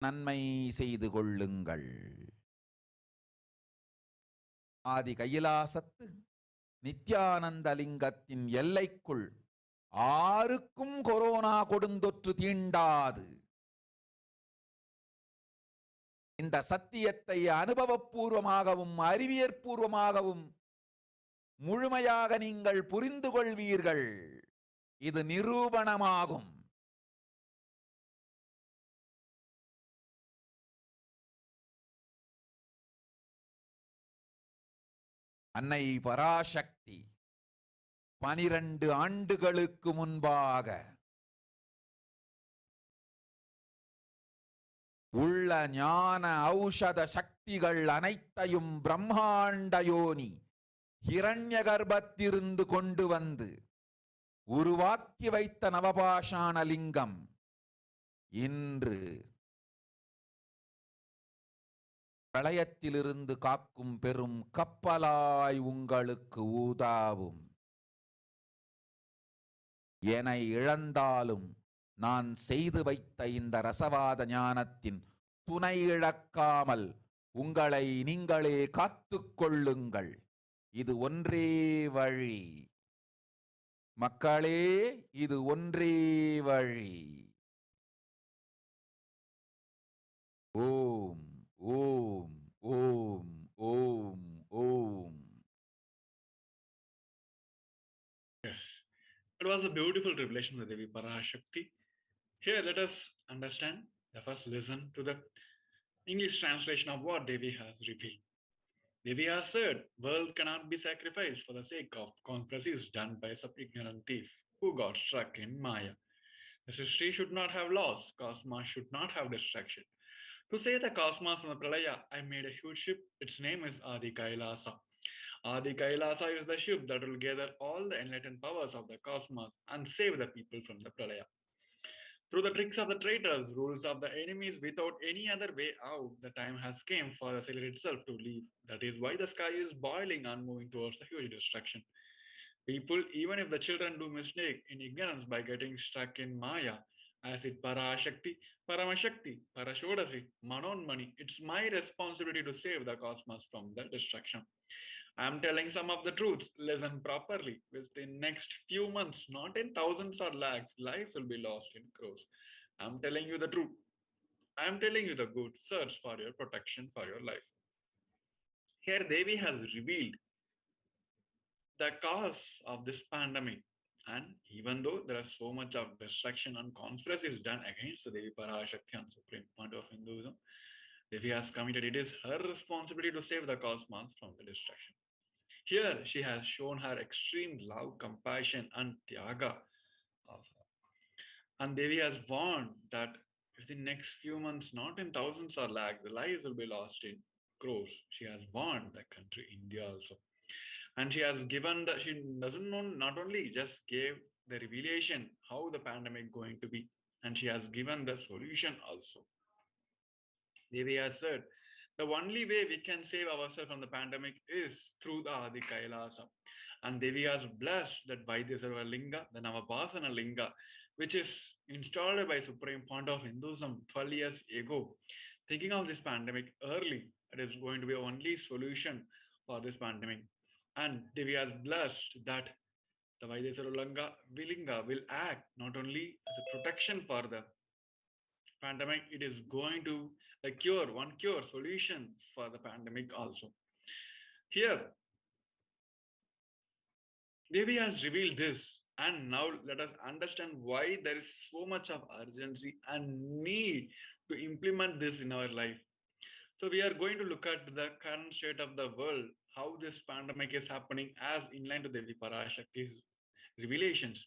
நன்மை செய்து கொள்ளுங்கள். ஆதி கைலாசத்து நித்யானந்த லிங்கத்தின் எல்லைக்குள் ஆருக்கும் கொரோனா கொடுந்தொற்று தீண்டாது. இந்த சத்தியத்தை அனுபவபூர்வமாகவும் அறிவியற்பூர்வமாகவும் முழுமையாக நீங்கள் புரிந்து கொள்வீர்கள். இது நிரூபணமாகும். அன்னை பராசக்தி 12 ஆண்டுகளுக்கு முன்பாக உள்ள ஞான ஔஷத சக்திகள் அனைத்தையும் பிரம்மாண்ட யோனி ஹிரண்ய கர்ப்பத்திலிருந்து கொண்டு வந்து உருவாக்கி வைத்த நவபாஷாண லிங்கம் இன்று பிரளயத்திலிருந்து காக்கும் பெரும் கப்பலாய் உங்களுக்கு ஊதாவும். என இழந்தாலும் நான் செய்து வைத்த இந்த ரசவாத ஞானத்தின் துணை இழக்காமல் உங்களை நீங்களே காத்துக் கொள்ளுங்கள். இது ஒன்றே வழி மக்களே, இது ஒன்றே வழி. ஓம் ஓம் ஓம் ஓம் ஓம். Yes, it was a beautiful revelation of Devi Parashakti. Here, let us understand. First, listen to the English translation of what Devi has revealed. Devi has said, world cannot be sacrificed for the sake of conspiracies done by some ignorant thief who got struck in Maya. The srishti should not have loss, cosmos should not have destruction. To save the cosmos from the pralaya, I made a huge ship. Its name is Adi Kailasa. Adi Kailasa is the ship that will gather all the enlightened powers of the cosmos and save the people from the pralaya. Through the tricks of the traitors, rules of the enemies, without any other way out, the time has come for the sailor itself to leave. That is why the sky is boiling and moving towards a huge destruction. People, even if the children do mistake in ignorance by getting stuck in Maya, as it Parashakti, Paramashakti, Parashodasi, Manonmani, it's my responsibility to save the cosmos from the destruction. I am telling some of the truths. Listen properly. Within next few months, not in thousands or lakhs, life will be lost in crores. I am telling you the truth. I am telling you the good. Search for your protection for your life. Here Devi has revealed the cause of this pandemic. And even though there is so much of destruction and conspiracies done against the Devi Parashakti and Supreme Point of Hinduism, Devi has committed it is her responsibility to save the cosmos from the destruction. Here she has shown her extreme love, compassion, and tyaga of her. And Devi has warned that if the next few months, not in thousands or lakhs, the lives will be lost in crores. She has warned the country India also. And she has given the, she doesn't know, not only just gave the revelation how the pandemic going to be, and she has given the solution also. Devi has said, the only way we can save ourselves from the pandemic is through the Adi Kailasa. And Devi has blessed that Vaidesara Linga, the Navapasana Linga, which is installed by Supreme Point of Hinduism 12 years ago. Thinking of this pandemic early, it is going to be the only solution for this pandemic. And Devi has blessed that the Vaidesara Linga will act not only as a protection for the pandemic, it is going to a cure, one cure solution for the pandemic also. Here, Devi has revealed this, and now let us understand why there is so much of urgency and need to implement this in our life. So we are going to look at the current state of the world, how this pandemic is happening as in line to Devi Parashakti's revelations.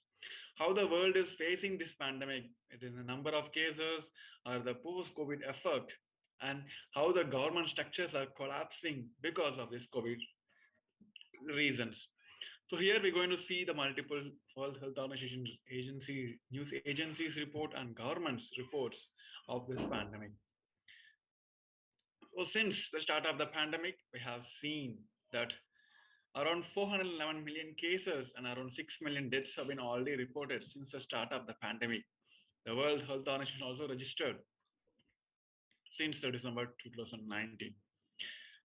How the world is facing this pandemic, it is the number of cases or the post-COVID effect, and how the government structures are collapsing because of this COVID reasons. So here we're going to see the multiple World Health Organization agencies, news agencies report and governments reports of this pandemic. So since the start of the pandemic, we have seen that around 411 million cases and around 6 million deaths have been already reported since the start of the pandemic. The World Health Organization also registered since the December 2019.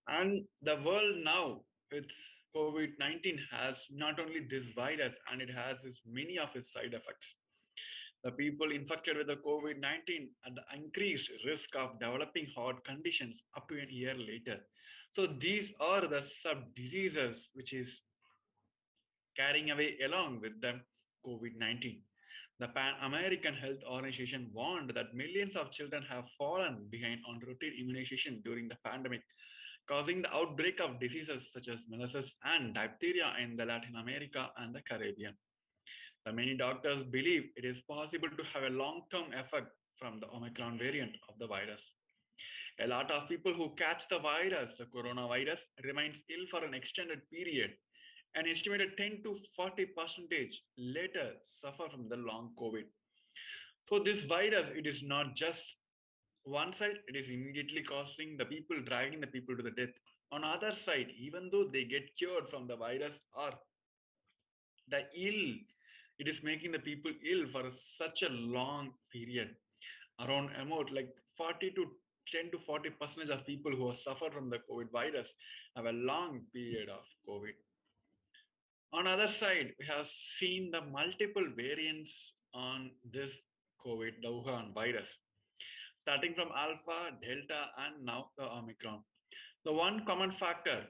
And the world now with COVID-19 has not only this virus and it has many of its side effects. The people infected with the COVID-19 at the increased risk of developing heart conditions up to a year later. So these are the sub diseases which is carrying away along with them COVID-19. The Pan American Health Organization warned that millions of children have fallen behind on routine immunization during the pandemic, causing the outbreak of diseases such as measles and diphtheria in the Latin America and the Caribbean. The many doctors believe it is possible to have a long-term effect from the Omicron variant of the virus. A lot of people who catch the virus, the coronavirus, remains ill for an extended period. An estimated 10 to 40 percentage later suffer from the long COVID. So this virus, it is not just one side, it is immediately causing the people, dragging the people to the death. On other side, even though they get cured from the virus or the ill, it is making the people ill for such a long period. Around about like 40 to 10 to 40% of people who have suffered from the COVID virus have a long period of COVID. On other side, we have seen the multiple variants on this COVID, the Wuhan virus, starting from Alpha, Delta, and now the Omicron. The one common factor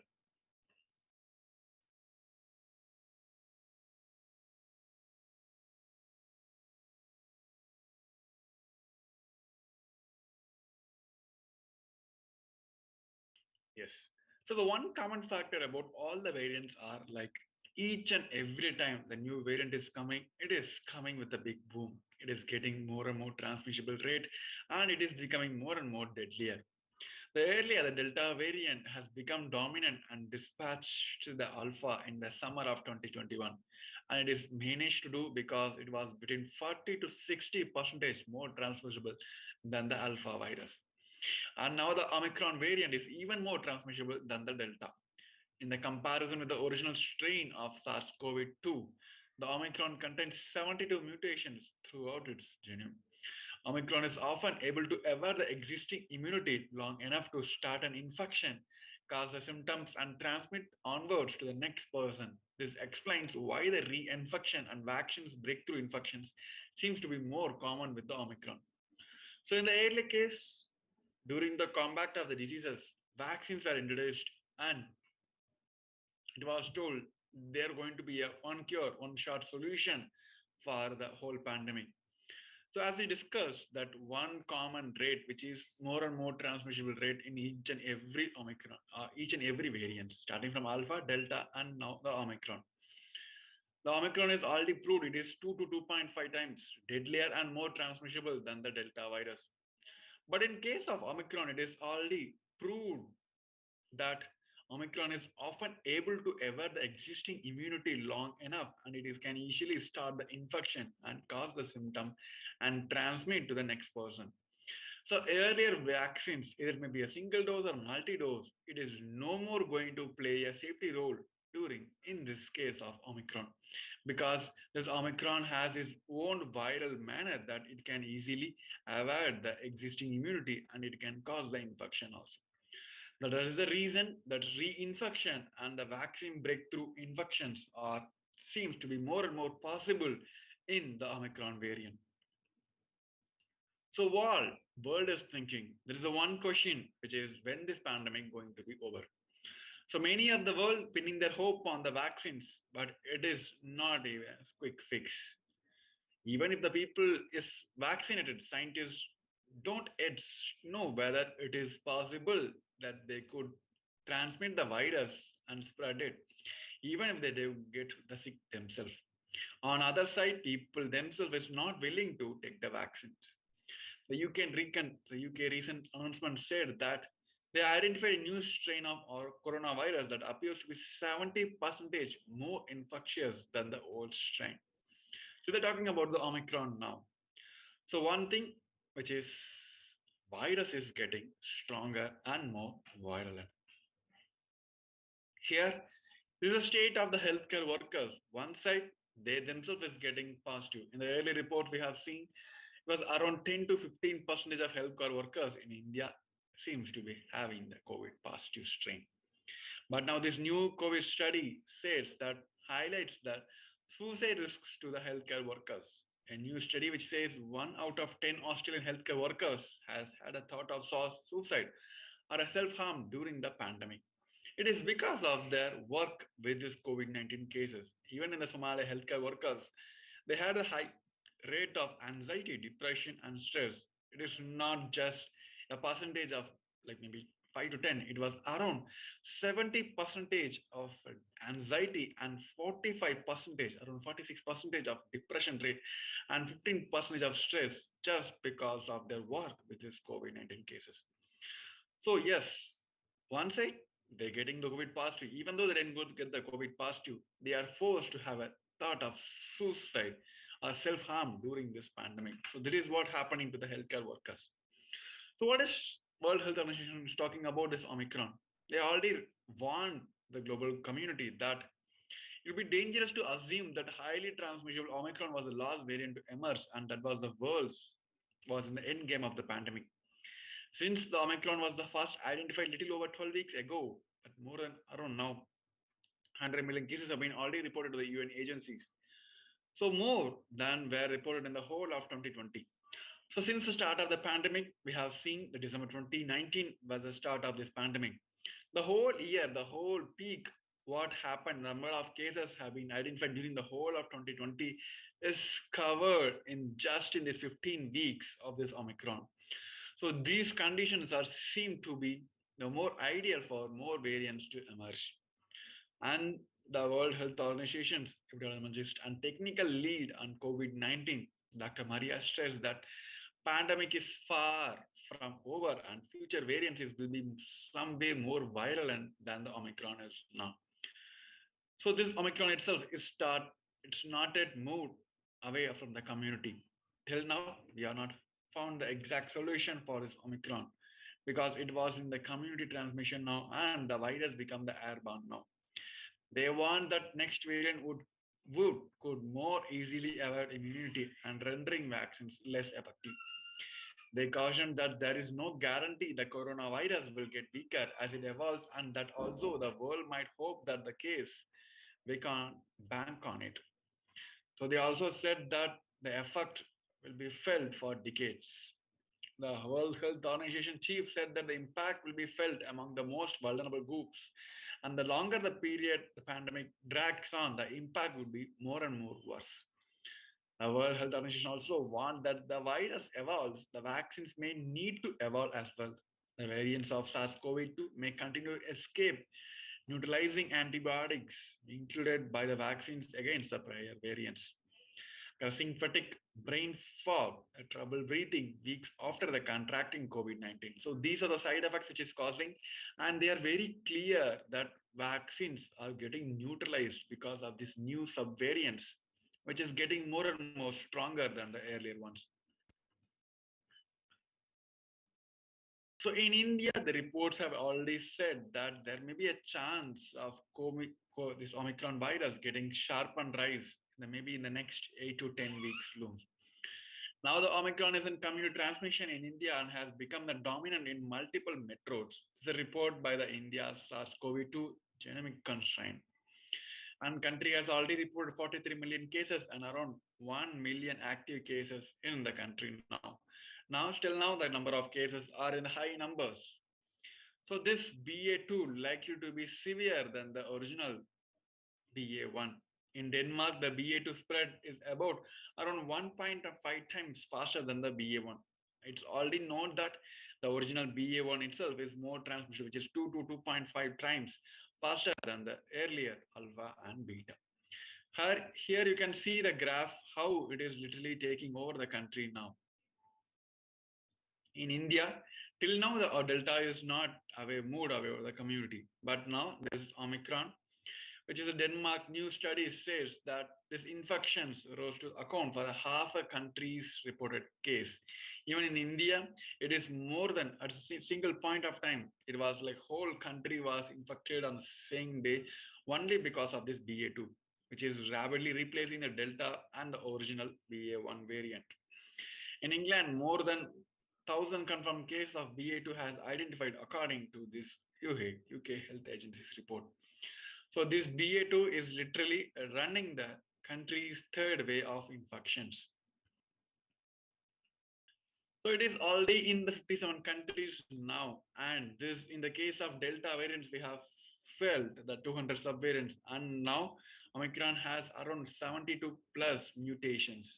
Yes. So the one common factor about all the variants are like each and every time the new variant is coming, it is coming with a big boom. It is getting more and more transmissible rate and it is becoming more and more deadlier. The earlier the Delta variant has become dominant and dispatched to the Alpha in the summer of 2021. And it is managed to do because it was between 40 to 60 percentage more transmissible than the Alpha virus. And now the Omicron variant is even more transmissible than the Delta. In the comparison with the original strain of SARS-CoV-2, the Omicron contains 72 mutations throughout its genome. Omicron is often able to evade the existing immunity long enough to start an infection, cause the symptoms, and transmit onwards to the next person. This explains why the reinfection and vaccines breakthrough infections seems to be more common with the Omicron. So in the early case, during the combat of the diseases, vaccines were introduced and it was told they're going to be a one cure, one shot solution for the whole pandemic. So as we discussed that one common rate, which is more and more transmissible rate in each and every Omicron, each and every variant, starting from Alpha, Delta, and now the Omicron. The Omicron is already proved it is 2 to 2.5 times deadlier and more transmissible than the Delta virus. But in case of Omicron, it is already proved that Omicron is often able to evade the existing immunity long enough and it is, can easily start the infection and cause the symptom and transmit to the next person. So earlier vaccines, either it may be a single dose or multi-dose, it is no more going to play a safety role during, in this case of Omicron, because this Omicron has its own viral manner that it can easily evade the existing immunity and it can cause the infection also. That is the reason that reinfection and the vaccine breakthrough infections are seems to be more and more possible in the Omicron variant. So while world is thinking, there is a one question which is when this pandemic going to be over. So many of the world pinning their hope on the vaccines, but it is not a quick fix. Even if the people is vaccinated, scientists don't yet know whether it is possible that they could transmit the virus and spread it, even if they do get the sick themselves. On other side, people themselves is not willing to take the vaccines. The UK recent announcement said that they identified a new strain of our coronavirus that appears to be 70% more infectious than the old strain. So they're talking about the Omicron now. So one thing which is virus is getting stronger and more virulent. Here, this is the state of the healthcare workers. One side, they themselves is getting positive. In the early reports we have seen, it was around 10 to 15% of healthcare workers in India seems to be having the COVID positive strain. But now this new COVID study says that highlights the suicide risks to the healthcare workers. A new study which says 1 out of 10 Australian healthcare workers has had a thought of suicide or a self-harm during the pandemic. It is because of their work with this COVID-19 cases. Even in the Somalia healthcare workers, they had a high rate of anxiety, depression, and stress. It is not just a percentage of like maybe 5 to 10. It was around 70 percentage of anxiety and 45 percentage, around 46 percentage of depression rate and 15 percentage of stress just because of their work with this COVID-19 cases. So yes, one side they're getting the COVID positive, even though they didn't go to get the COVID positive, they are forced to have a thought of suicide or self-harm during this pandemic. So that is what happening to the healthcare workers. So what is World Health Organization is talking about this Omicron? They already warned the global community that it would be dangerous to assume that highly transmissible Omicron was the last variant to emerge and that was the world's was in the end game of the pandemic. Since the Omicron was the first identified little over 12 weeks ago, but more than around now 100 million cases have been already reported to the UN agencies. So more than were reported in the whole of 2020. So since the start of the pandemic, we have seen the December 2019 was the start of this pandemic. The whole year, the whole peak, what happened, number of cases have been identified during the whole of 2020 is covered in just in these 15 weeks of this Omicron. So these conditions are seem to be the more ideal for more variants to emerge. And the World Health Organization's epidemiologist and technical lead on COVID-19, Dr. Maria stressed that pandemic is far from over and future variants will be some way more viral than the Omicron is now. So this Omicron itself it's not yet moved away from the community. Till now, we are not found the exact solution for this Omicron because it was in the community transmission now and the virus become the airborne now. They want that next variant would could more easily avoid immunity and rendering vaccines less effective. They caution that there is no guarantee the coronavirus will get weaker as it evolves, and that although the world might hope that the case, we can't bank on it. So they also said that the effect will be felt for decades. The World Health Organization chief said that the impact will be felt among the most vulnerable groups. And the longer the period the pandemic drags on, the impact will be more and more worse. The World Health Organization also warned that the virus evolves, the vaccines may need to evolve as well. The variants of SARS-CoV-2 may continue to escape neutralizing antibiotics included by the vaccines against the prior variants, causing fatigue, brain fog, trouble breathing weeks after the contracting COVID-19. So these are the side effects which is causing, and they are very clear that vaccines are getting neutralized because of these new subvariants, which is getting more and more stronger than the earlier ones. So in India, the reports have already said that there may be a chance of this Omicron virus getting sharp and rise maybe in the next 8 to 10 weeks looms. Now the Omicron is in community transmission in India and has become the dominant in multiple metros. It's a report by the India's SARS-CoV-2 genomic constraint. And country has already reported 43 million cases and around 1 million active cases in the country now. Still now, the number of cases are in high numbers. So this BA2 likely to be severe than the original BA1. In Denmark, the BA2 spread is about around 1.5 times faster than the BA1. It's already known that the original BA1 itself is more transmission, which is 2 to 2.5 times faster than the earlier alpha and beta. Here you can see the graph, how it is literally taking over the country now. In India, till now the Delta is not moved away over the community. But now this Omicron, which is a Denmark new study, says that this infections rose to account for half a country's reported case. Even in India, it is more than at a single point of time. It was like whole country was infected on the same day only because of this BA2, which is rapidly replacing the Delta and the original BA1 variant. In England, more than 1,000 confirmed case of BA2 has identified according to this UK Health Agency's report. So this BA2 is literally running the country's third wave of infections. So it is already in the 57 countries now. And this, in the case of Delta variants, we have felt the 200 subvariants, and now Omicron has around 72 plus mutations.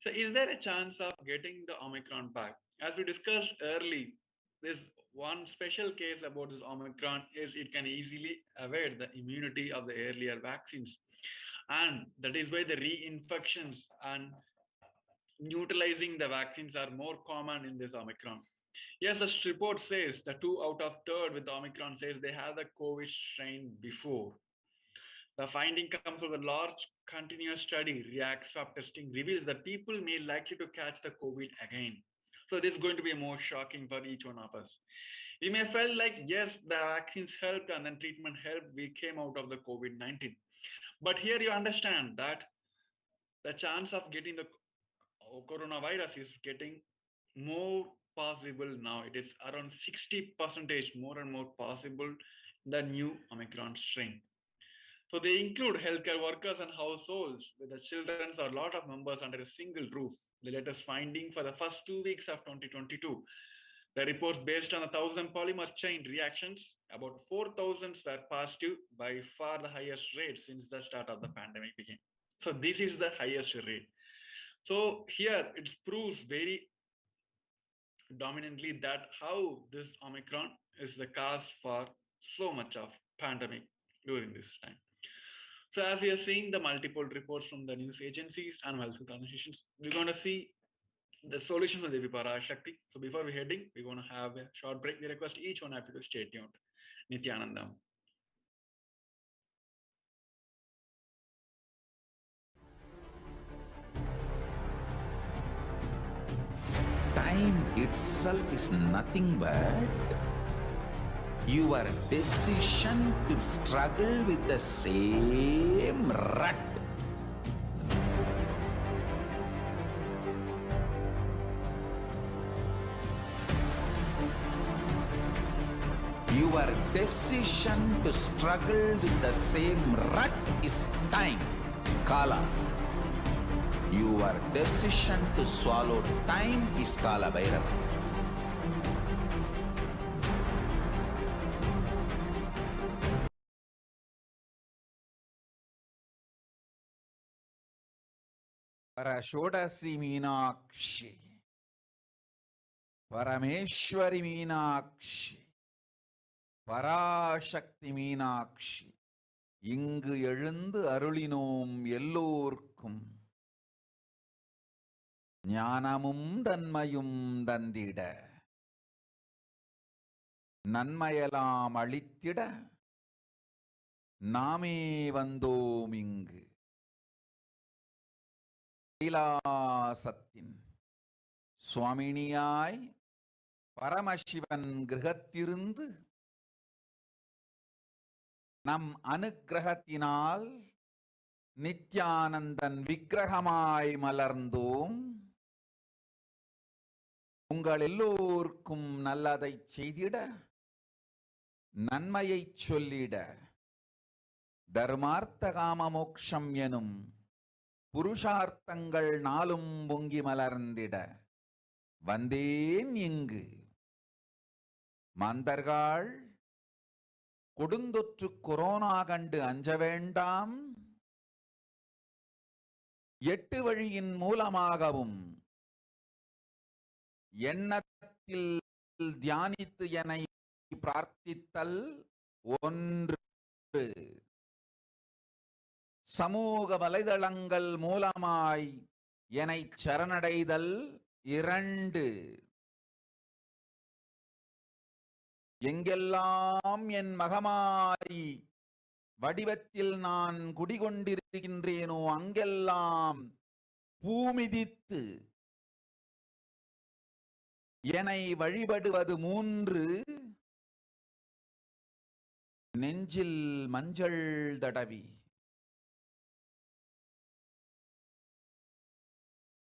So is there a chance of getting the Omicron back? As we discussed early, this one special case about this Omicron is it can easily evade the immunity of the earlier vaccines. And that is why the reinfections and neutralizing the vaccines are more common in this Omicron. Yes, the report says the 2 out of 3 with Omicron says they have the COVID strain before. The finding comes from a large continuous study, reacts of testing reveals that people may likely to catch the COVID again. So this is going to be more shocking for each one of us. We may feel like, yes, the vaccines helped and then treatment helped, we came out of the COVID-19. But here you understand that the chance of getting the coronavirus is getting more possible now. It is around 60% more and more possible the new Omicron strain. So they include healthcare workers and households with the children or a lot of members under a single roof. The latest finding for the first 2 weeks of 2022. The reports based on 1,000 polymer chain reactions, about 4,000 were positive, by far the highest rate since the start of the pandemic began. So this is the highest rate. So here it proves very dominantly that how this Omicron is the cause for so much of pandemic during this time. So as we are seeing the multiple reports from the news agencies and health organizations, we're going to see the solution of the Parashakti. So before we heading, we're going to have a short break. We request each one of you to stay tuned. Nithyanandam. Time itself is nothing but your decision to struggle with the same rut. Your decision to struggle with the same rut is time, Kala. Your decision to swallow time is Kala Bhairava. Parashodasi Meenakshi, Parameshwari Meenakshi, Parashakti Meenakshi, இங்கு எழுந்து அருளினோம் எல்லோர்க்கும் ஞானமும் தன்மையும் தந்திட நன்மையெல்லாம் அளித்திட நாமே வந்தோம் இங்கு. கைலாசத்தின் சுவாமினியாய் பரமசிவன் கிரகத்திருந்து நம் அனுக்கிரகத்தினால் நித்யானந்தன் விக்கிரகமாய் மலர்ந்தோம். உங்கள் எல்லோருக்கும் நல்லதை செய்திட, நன்மையை சொல்லிட, தர்மார்த்த காம மோக்ஷம் எனும் புருஷார்த்தங்கள் நாளும் பொங்கி மலர்ந்திட வந்தேன் இங்கு. மாந்தர்கள் கொடுந்தொற்று கொரோனா கண்டு அஞ்ச வேண்டாம். 8 வழியின் மூலமாகவும் எண்ணத்தில் தியானித்து என்னை பிரார்த்தித்தல் ஒன்று, சமூக வலைதளங்கள் மூலமாய் என்னை சரணடைதல் 2, எங்கெல்லாம் என் மகமாரி வடிவத்தில் நான் குடிகொண்டிருக்கின்றேனோ அங்கெல்லாம் பூமிதித்து என்னை வழிபடுவது 3, நெஞ்சில் மஞ்சள் தடவி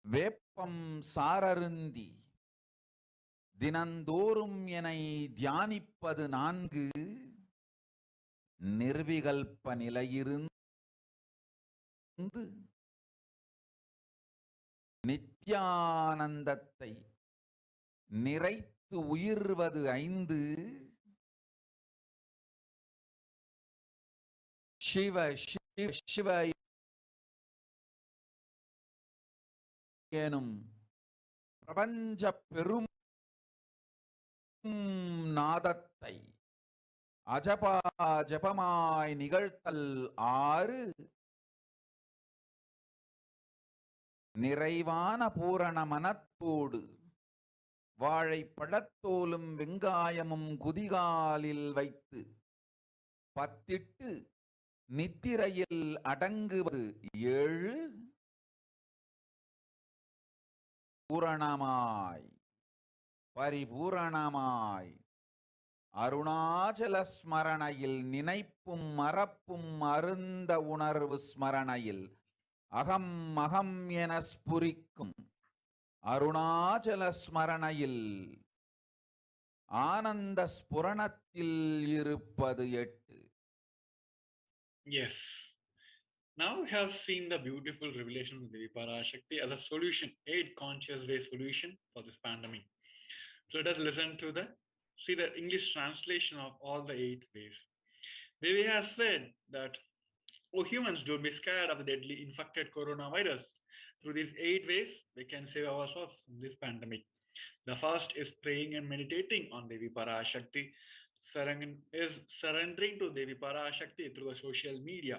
வேப்பம் சாரருந்தி தினந்தோறும் என்னை தியானிப்பது 4 நிர்விகல்ப நிலையிருந்து நித்யானந்தத்தை நிறைத்து உயிர்வது 5 சிவ சிவ சிவ எனும் பிரபஞ்ச பெரும் நாதத்தை அஜபா ஜபமாய் நிகழ்த்தல் 6 நிறைவான பூரண மனத்தோடு வாழைப்பழத்தோலும் வெங்காயமும் குதிகாலில் வைத்து பத்திட்டு நித்திரையில் அடங்குவது 7 பூரணமாய் பரிபூரணமாய் அருணாச்சல ஸ்மரணையில் நினைப்பும் மறப்பும் அருந்த உணர்வு ஸ்மரணையில் அகம் அகம் என ஸ்புரிக்கும் அருணாச்சல ஸ்மரணையில் ஆனந்த ஸ்புரணத்தில் இருப்பது 8. Yes. Now we have seen the beautiful revelation of Devi Parashakti as a solution, 8 conscious way solution for this pandemic. So let us listen to see the English translation of all the 8 ways. Devi has said that, "Oh humans, don't be scared of the deadly infected coronavirus. Through these 8 ways, we can save ourselves from this pandemic. The first is praying and meditating on Devi Parashakti, surrendering to Devi Parashakti through the social media.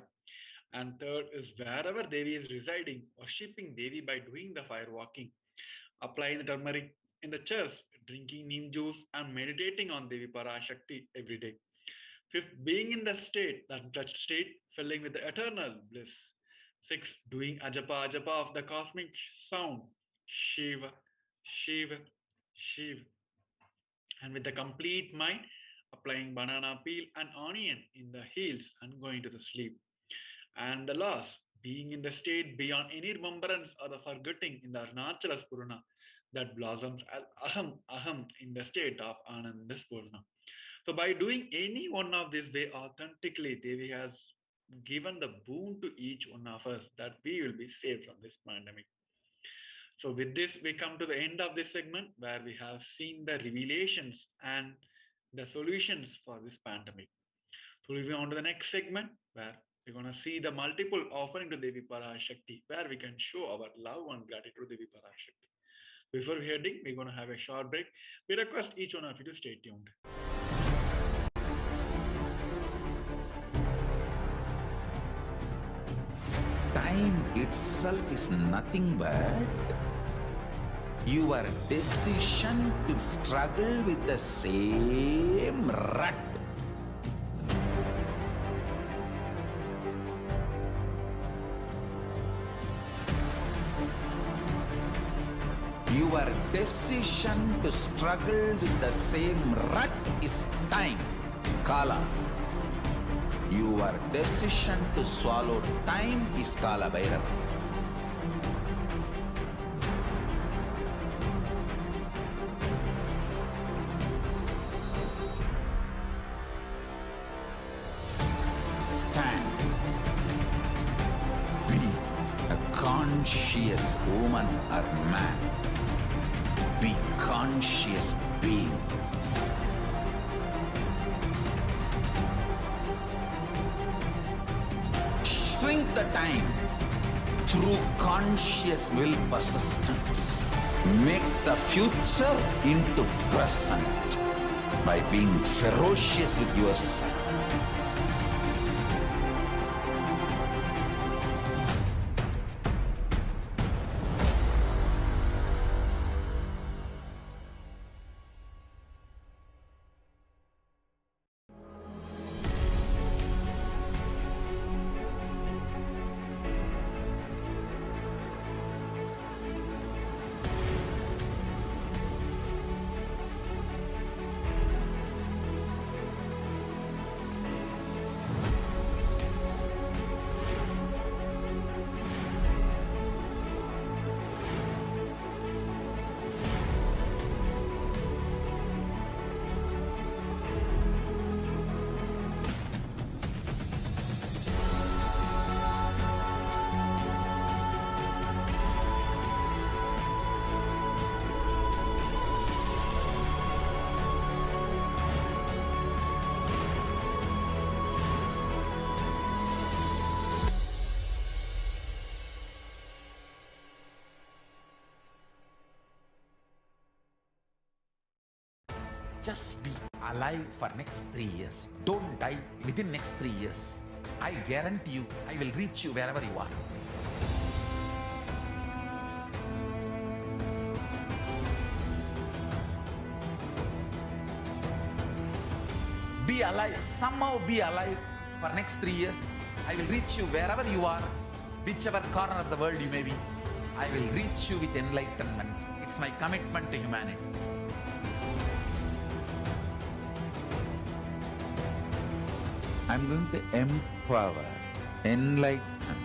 And third is wherever Devi is residing, worshipping Devi by doing the fire walking, applying the turmeric in the chest, drinking neem juice, and meditating on Devi Parashakti every day. Fifth, being in the state, that touched state, filling with the eternal bliss. Sixth, doing ajapa of the cosmic sound, Shiva, Shiva, Shiva. And with the complete mind, applying banana peel and onion in the heels and going to the sleep. And the last, being in the state beyond any remembrance or the forgetting in the Arunachala Spurana that blossoms as Aham Aham in the state of Ananda Spurana. So by doing any one of these way authentically, Devi has given the boon to each one of us that we will be saved from this pandemic. So with this, we come to the end of this segment where we have seen the revelations and the solutions for this pandemic. So we move on to the next segment where we're going to see the multiple offering to Devi Parashakti, where we can show our love and gratitude to Devi Parashakti. Before we heading, we're going to have a short break. We request each one of you to stay tuned. Time itself is nothing but your decision to struggle with the same rut. Your decision to struggle with the same rut is time, Kala. Your decision to swallow time is Kala Bhairava. Stand. Be a conscious woman or man. Be conscious being. Shrink the time through conscious will persistence. Make the future into present by being ferocious with yourself. Just be alive for next 3 years. Don't die within next 3 years. I guarantee you, I will reach you wherever you are. Be alive, somehow be alive for next 3 years. I will reach you wherever you are, whichever corner of the world you may be. I will reach you with enlightenment. It's my commitment to humanity. I'm going to empower, enlighten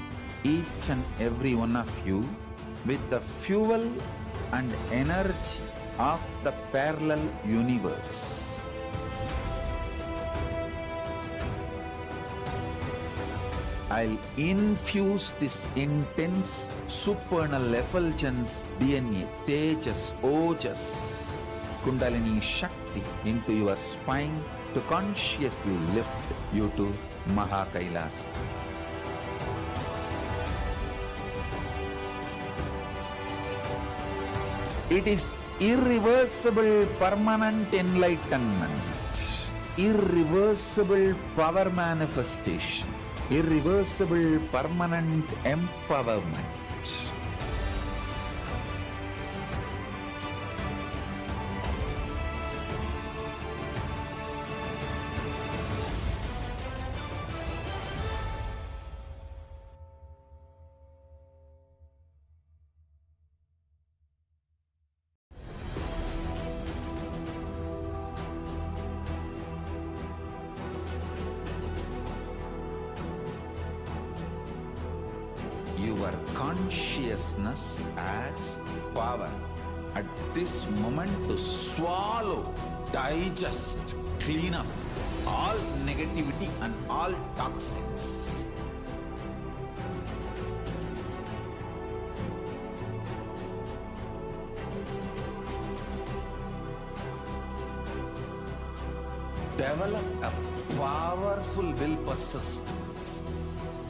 each and every one of you with the fuel and energy of the parallel universe. I'll infuse this intense supernal effulgence DNA, Tejas, Ojas, Kundalini Shakti into your spine to consciously lift you to Maha Kailasa. It is irreversible permanent enlightenment, irreversible power manifestation, irreversible permanent empowerment. Your consciousness as power at this moment to swallow, digest, clean up all negativity and all toxins. Develop a powerful will persistence.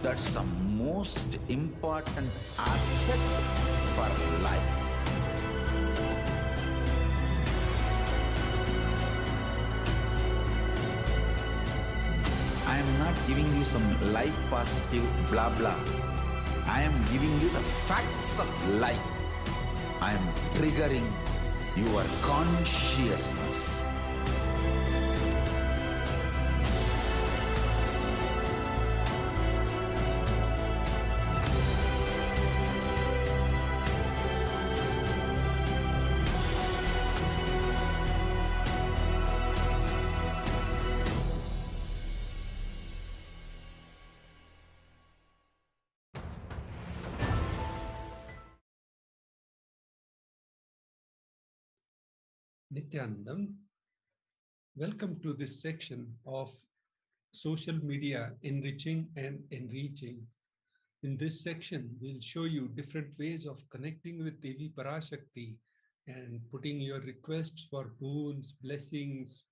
That's the most important asset for life. I am not giving you some life positive blah blah. I am giving you the facts of life. I am triggering your consciousness. Nithyanandam, welcome to this section of social media enriching and enriching. In this section, we'll show you different ways of connecting with Devi Parashakti and putting your requests for boons, blessings,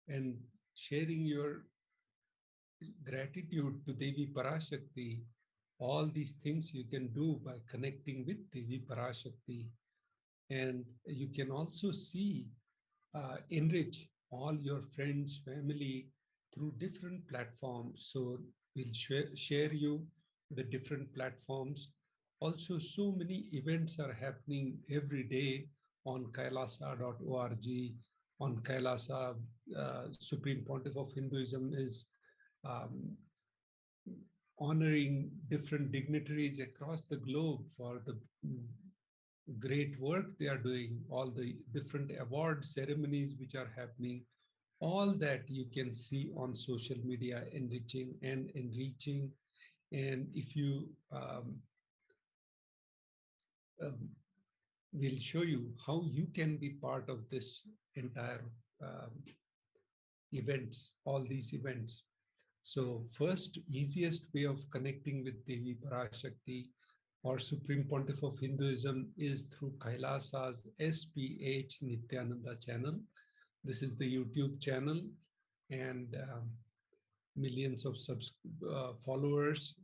and sharing your gratitude to Devi Parashakti. All these things you can do by connecting with Devi Parashakti. And you can also see, enrich all your friends, family through different platforms. So we'll share you the different platforms. Also, so many events are happening every day on kailasa.org. On Kailasa, Supreme Pontiff of Hinduism is um, honoring different dignitaries across the globe for the great work they are doing, all the different award ceremonies which are happening, all that you can see on social media, enriching and enriching. And if you we'll show you how you can be part of this entire events, all these events. So first, easiest way of connecting with Devi Parashakti or Supreme Pontiff of Hinduism is through Kailasa's HDH Nithyananda channel. This is the YouTube channel, and millions of followers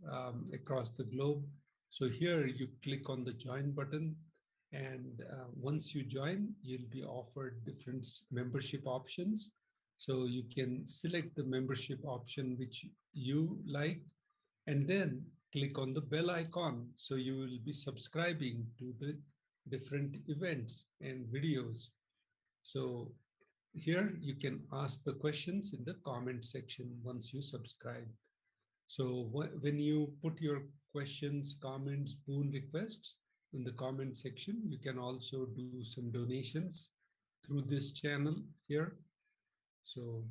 across the globe. So here you click on the join button, And once you join, you'll be offered different membership options. So you can select the membership option which you like, and then click on the bell icon. So you will be subscribing to the different events and videos. So here you can ask the questions in the comment section once you subscribe. So when you put your questions, comments, boon requests in the comment section, you can also do some donations through this channel here. So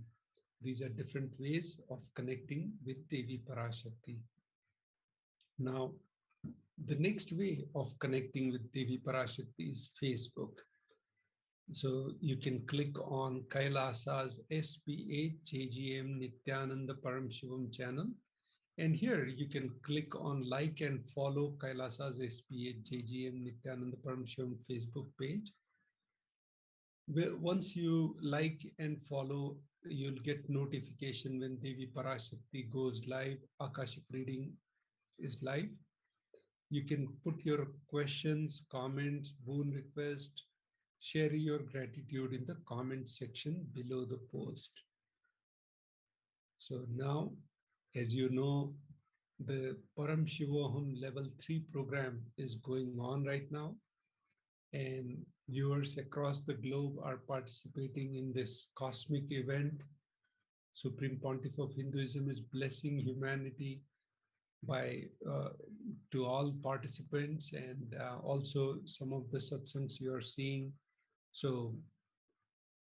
these are different ways of connecting with Devi Parashakti. Now, the next way of connecting with Devi Parashakti is Facebook. So you can click on Kailasa's SPH JGM Nithyananda Paramashivam channel. And here you can click on like and follow Kailasa's SPH JGM Nithyananda Paramashivam Facebook page. Once you like and follow, you'll get notification when Devi Parashakti goes live, Akashic reading is live. You can put your questions, comments, boon request, share your gratitude in the comment section below the post. So now, as you know, the Paramashivoham level 3 program is going on right now, and viewers across the globe are participating in this cosmic event. Supreme Pontiff of Hinduism is blessing humanity by to all participants, and also some of the satsangs you are seeing. So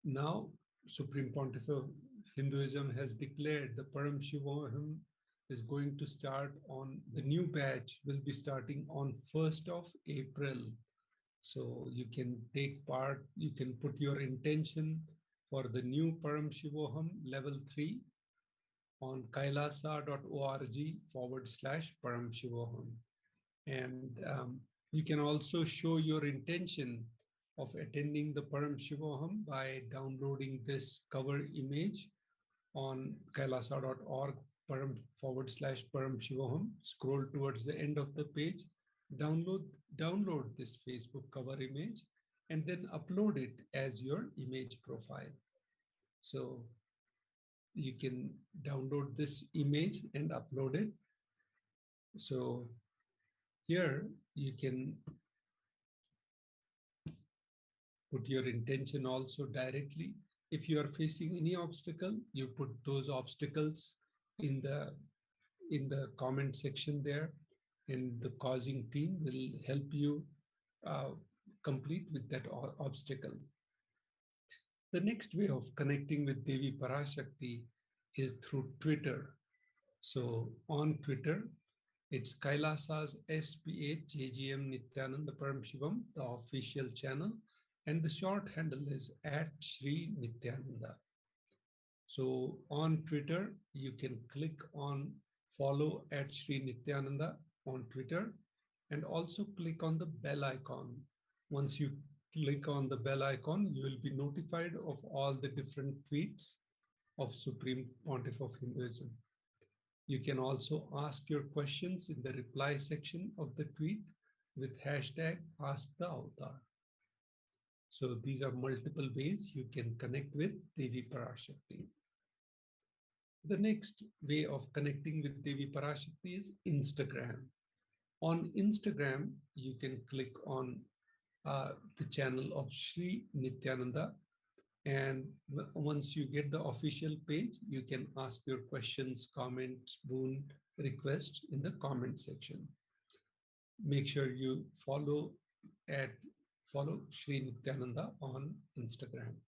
now Supreme Pontiff of Hinduism has declared the Paramashivoham is going to start on, the new batch will be starting on 1st of April. So you can take part, you can put your intention for the new Paramashivoham level 3 on kailasa.org/Paramashivoham. And you can also show your intention of attending the Paramashivoham by downloading this cover image on kailasa.org/Paramashivoham. Scroll towards the end of the page, download this Facebook cover image, and then upload it as your image profile. So you can download this image and upload it. So here you can put your intention also directly. If you are facing any obstacle, you put those obstacles in the comment section there, and the causing team will help you complete with that obstacle. The next way of connecting with Devi Parashakti is through Twitter. So on Twitter, it's Kailasa's SPH JGM Nithyananda Paramashivam, the official channel, and the short handle is @Shri Nithyananda. So on Twitter, you can click on follow @Shri Nithyananda on Twitter, and also click on the bell icon. Once you click on the bell icon, you will be notified of all the different tweets of Supreme Pontiff of Hinduism. You can also ask your questions in the reply section of the tweet with #AskTheAvatar. So these are multiple ways you can connect with Devi Parashakti. The next way of connecting with Devi Parashakti is Instagram. On Instagram, you can click on the channel of Shri Nithyananda. And once you get the official page, you can ask your questions, comments, boon requests in the comment section. Make sure you follow Shri Nithyananda on Instagram.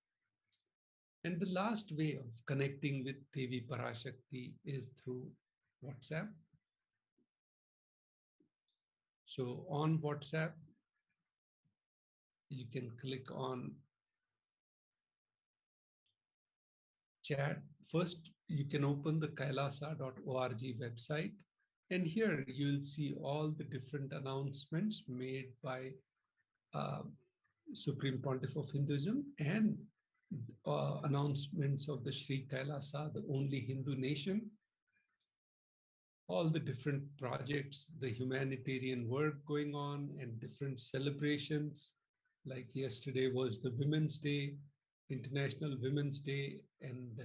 And the last way of connecting with Devi Parashakti is through WhatsApp. So on WhatsApp, you can click on chat. First, you can open the kailasa.org website, and here you'll see all the different announcements made by Supreme Pontiff of Hinduism and announcements of the Sri Kailasa, the only Hindu nation. all the different projects, the humanitarian work going on, and different celebrations. Like yesterday was the Women's Day, International Women's Day, and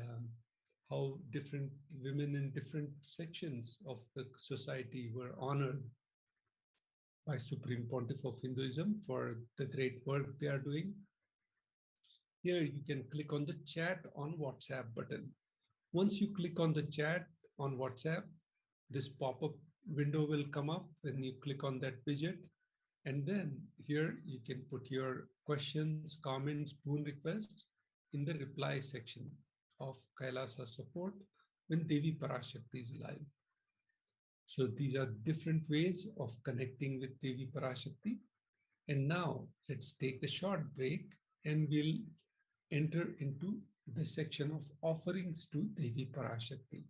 how different women in different sections of the society were honored by Supreme Pontiff of Hinduism for the great work they are doing. Here you can click on the chat on WhatsApp button. Once you click on the chat on WhatsApp, this pop-up window will come up when you click on that widget. And then here you can put your questions, comments, boon requests in the reply section of Kailasa support when Devi Parashakti is live. So these are different ways of connecting with Devi Parashakti. And now let's take a short break and we'll enter into the section of offerings to Devi Parashakti.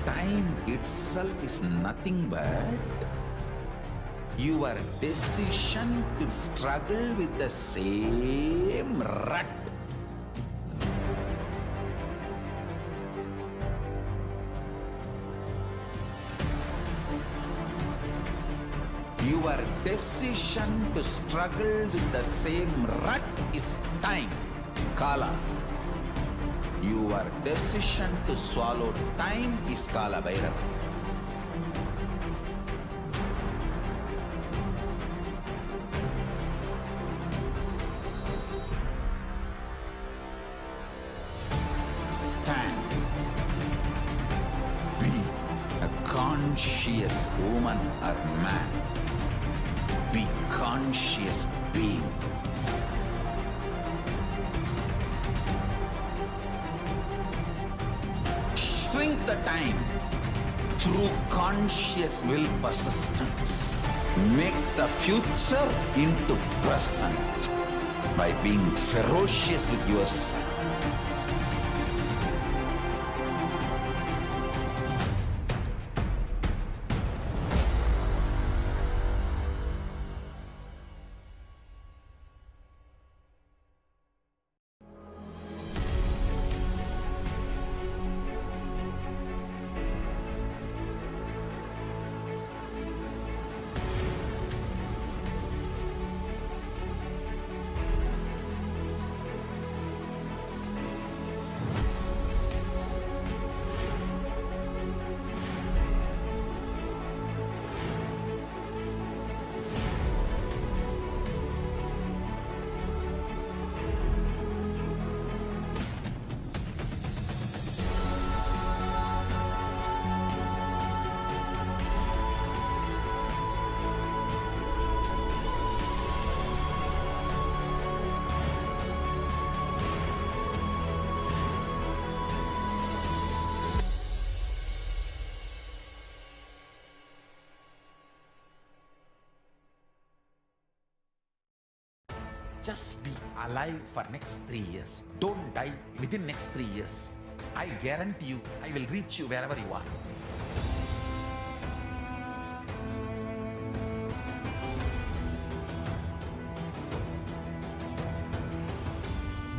Time itself is nothing but your decision to struggle with the same rut. Your decision to struggle with the same rut is time, Kala. Your decision to swallow time is Kala Bhairava. Stand. Be a conscious woman or man. Be conscious being. Shrink the time through conscious will persistence. Make the future into present by being ferocious with yourself. Just be alive for next 3 years. Don't die within next 3 years. I guarantee you, I will reach you wherever you are.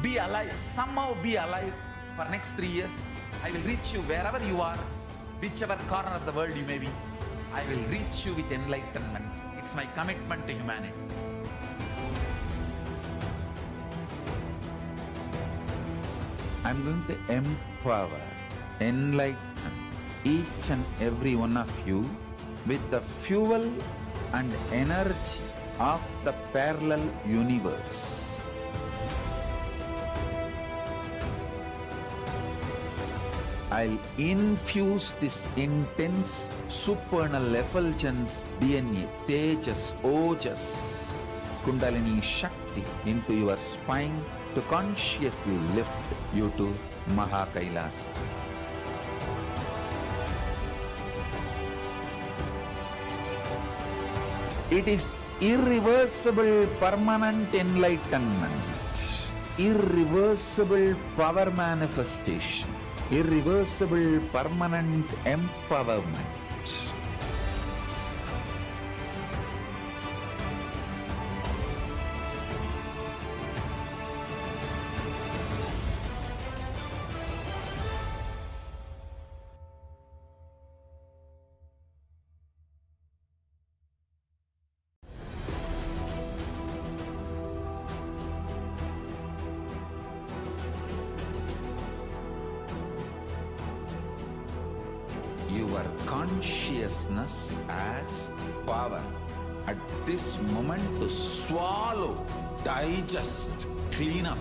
Be alive, somehow be alive for next 3 years. I will reach you wherever you are, whichever corner of the world you may be. I will reach you with enlightenment. It's my commitment to humanity. I'm going to empower, enlighten each and every one of you with the fuel and energy of the parallel universe. I'll infuse this intense supernal effulgence DNA, Tejas, Ojas, Kundalini Shakti into your spine to consciously lift you to Maha Kailasa. It is irreversible permanent enlightenment, irreversible power manifestation, irreversible permanent empowerment. your consciousness as power at this moment to swallow, digest, clean up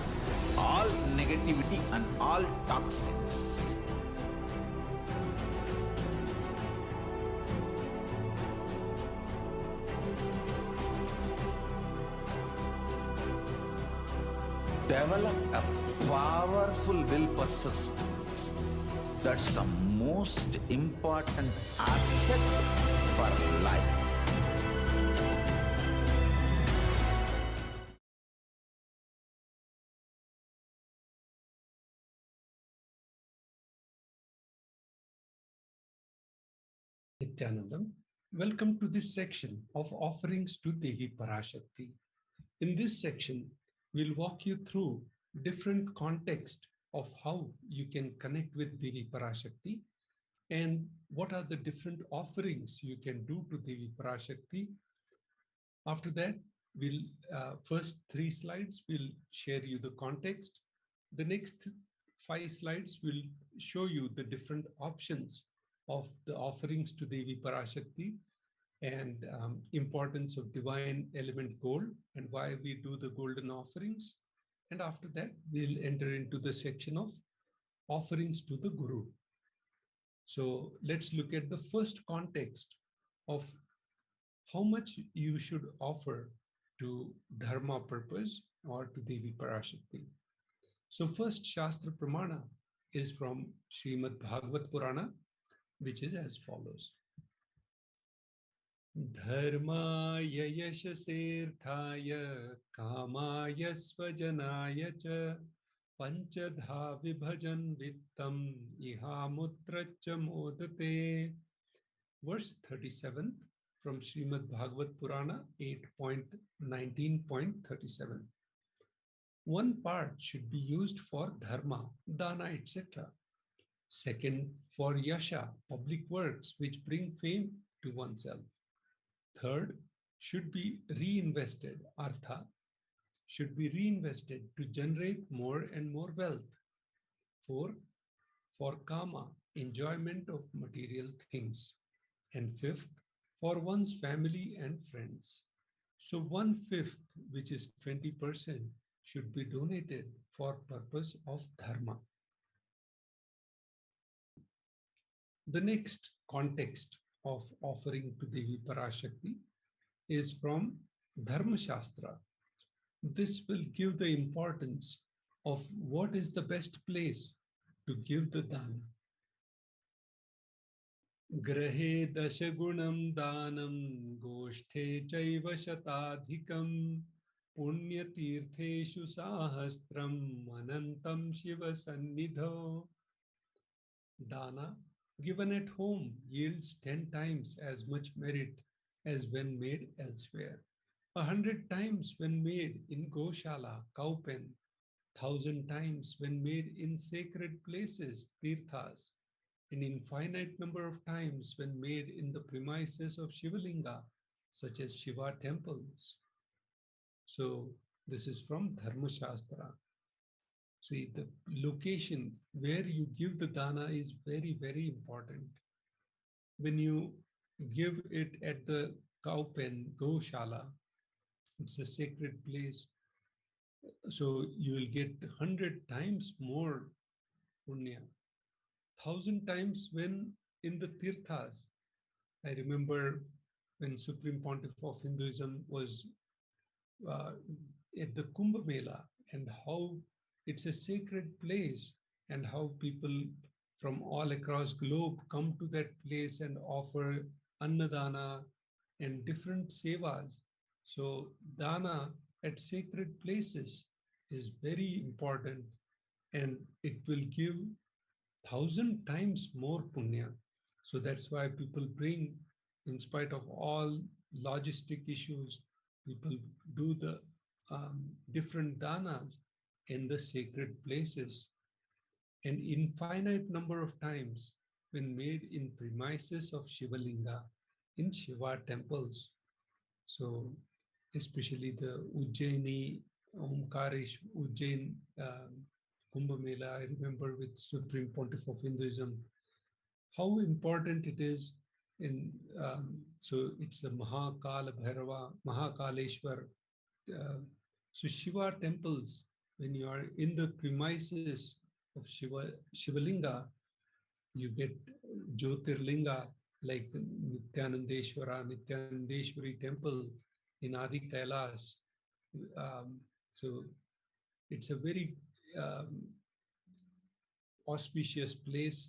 all negativity and all toxins. Develop a powerful will persistence. That's the most important asset for life. Nithyanandam, welcome to this section of offerings to Devi Parashakti. In this section, we'll walk you through different context of how you can connect with Devi Parashakti and what are the different offerings you can do to Devi Parashakti. After that, we'll first 3 slides will share you the context. The next 5 slides will show you the different options of the offerings to Devi Parashakti and importance of divine element gold and why we do the golden offerings. And after that, we'll enter into the section of offerings to the Guru. So let's look at the first context of how much you should offer to Dharma purpose or to Devi Parashakti. So first Shastra Pramana is from Srimad Bhagavad Purana, which is as follows. Dharmaya yashasirthaya kamaya svajanaya cha panchadha vibhajan vittam ihamutracha modate. Verse 37 from Srimad Bhagavad Purana 8.19.37. One part should be used for dharma, dana, etc. Second, for yasha, public works which bring fame to oneself. Third, should be reinvested, artha, should be reinvested to generate more and more wealth. Fourth, for kama, enjoyment of material things. And fifth, for one's family and friends. So 1/5, which is 20%, should be donated for purpose of dharma. The next context of offering to Devi Parashakti is from Dharma Shastra. This will give the importance of what is the best place to give the dana. Grahe dashagunam danam goshthe chaiva shatadhikam punyatirtheshu sahastram anantam shiva sannidho. Dana given at home yields 10 times as much merit as when made elsewhere. 100 times when made in Goshala, cow pen. 1,000 times when made in sacred places, tirthas. An infinite number of times when made in the premises of Shivalinga, such as Shiva temples. So this is from Dharma Shastra. See, the location where you give the dana is very, very important. When you give it at the cow pen, Goshala, it's a sacred place. So you will get 100 times more punya. 1,000 times when in the tirthas. I remember when Supreme Pontiff of Hinduism was at the Kumbh Mela and how it's a sacred place and how people from all across globe come to that place and offer annadana and different sevas. So dana at sacred places is very important and it will give 1,000 times more punya. So that's why people bring, in spite of all logistic issues, people do the different danas in the sacred places. An infinite number of times when made in premises of Shivalinga, in Shiva temples. So especially the Ujjaini, Omkaresh, Ujjain, Kumbh Mela, I remember with Supreme Pontiff of Hinduism, how important it is in, so it's the Mahakala Bhairava, Mahakaleshwar. Uh, so Shiva temples, when you are in the premises of Shivalinga, you get Jyotirlinga like Nithyanandeshwari temple in Adi Kailas. Um, so it's a very um, auspicious place,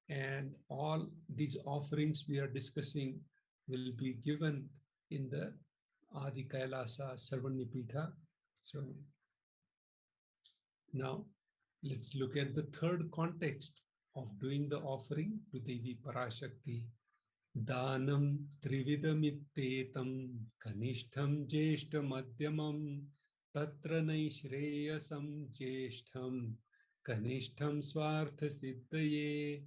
and all these offerings we are discussing will be given in the Adi Kailasa Sarvanipita. So now let's look at the third context of doing the offering to Devi Parashakti. Danam trividamitetam kanishtham jeshtam madhyamam tatra naishreyasam jeshtham kanishtham swartha siddhaye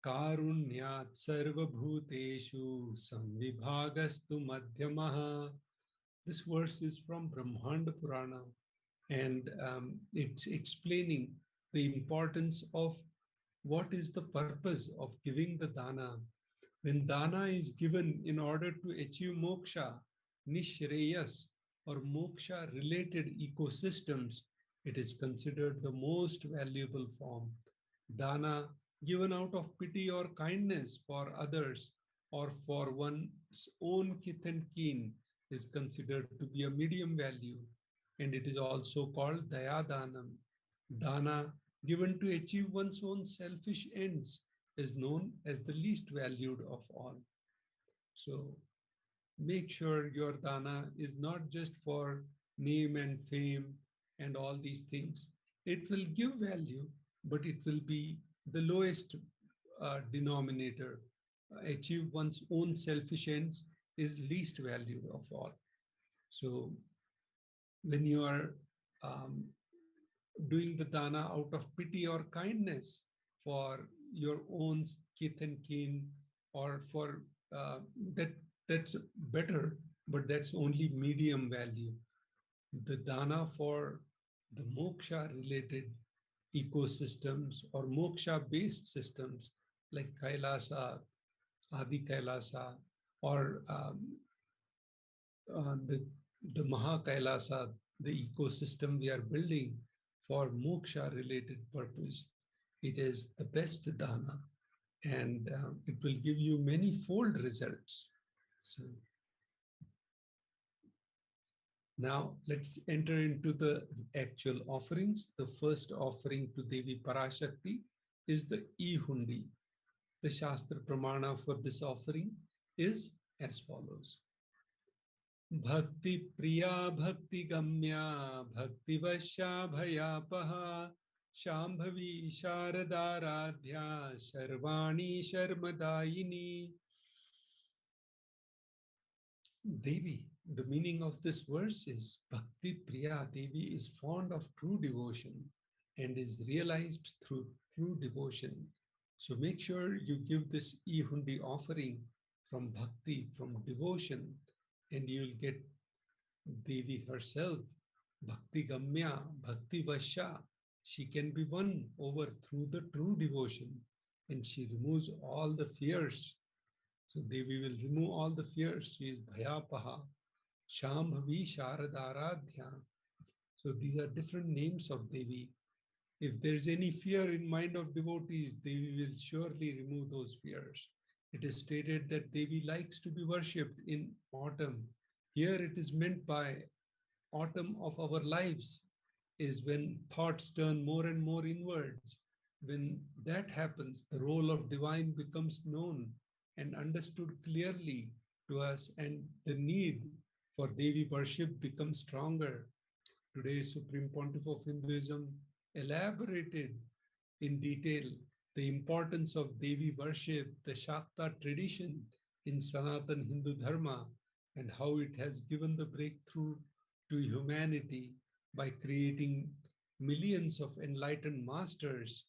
karunyat sarvabhuteshu samvibhagastu madhyamaha. This verse is from Brahmanda Purana, and it's explaining the importance of what is the purpose of giving the dana. When dana is given in order to achieve moksha, nishreyas, or moksha related ecosystems, it is considered the most valuable form. Dana given out of pity or kindness for others or for one's own kith and kin is considered to be a medium value, and it is also called dayadanam. Dana given to achieve one's own selfish ends is known as the least valued of all. So make sure your dana is not just for name and fame and all these things. It will give value, but it will be the lowest denominator. Achieve one's own selfish ends is least valued of all. So when you are um, doing the dana out of pity or kindness for your own kith and kin, or for that, that's better, but that's only medium value. The dana for the moksha related ecosystems or moksha based systems like Kailasa, Adi Kailasa, or the Mahakailasa, the ecosystem we are building for moksha related purpose. It is the best dana, and it will give you many fold results. So now let's enter into the actual offerings. The first offering to Devi Parashakti is the E-Hundi. The Shastra Pramana for this offering is as follows. Bhakti Priya Bhakti Gamya Bhakti Vasya Bhayapaha Shambhavi Sharadaradhya Sharvani Sharmadayini. Devi, the meaning of this verse is Bhakti Priya. Devi is fond of true devotion and is realized through true devotion. So make sure you give this E-Hundi offering from Bhakti, from devotion, and you'll get Devi herself, Bhakti Gamya, Bhakti Vasya. She can be won over through the true devotion, and she removes all the fears. So Devi will remove all the fears. She is Bhayapaha, Shambhavi Sharadaradhya. So these are different names of Devi. If there is any fear in mind of devotees, Devi will surely remove those fears. It is stated that Devi likes to be worshipped in autumn. Here it is meant by autumn of our lives is when thoughts turn more and more inwards. When that happens, the role of divine becomes known and understood clearly to us, and the need for Devi worship becomes stronger. Today, Supreme Pontiff of Hinduism elaborated in detail the importance of Devi worship, the Shakta tradition in Sanatan Hindu Dharma, and how it has given the breakthrough to humanity by creating millions of enlightened masters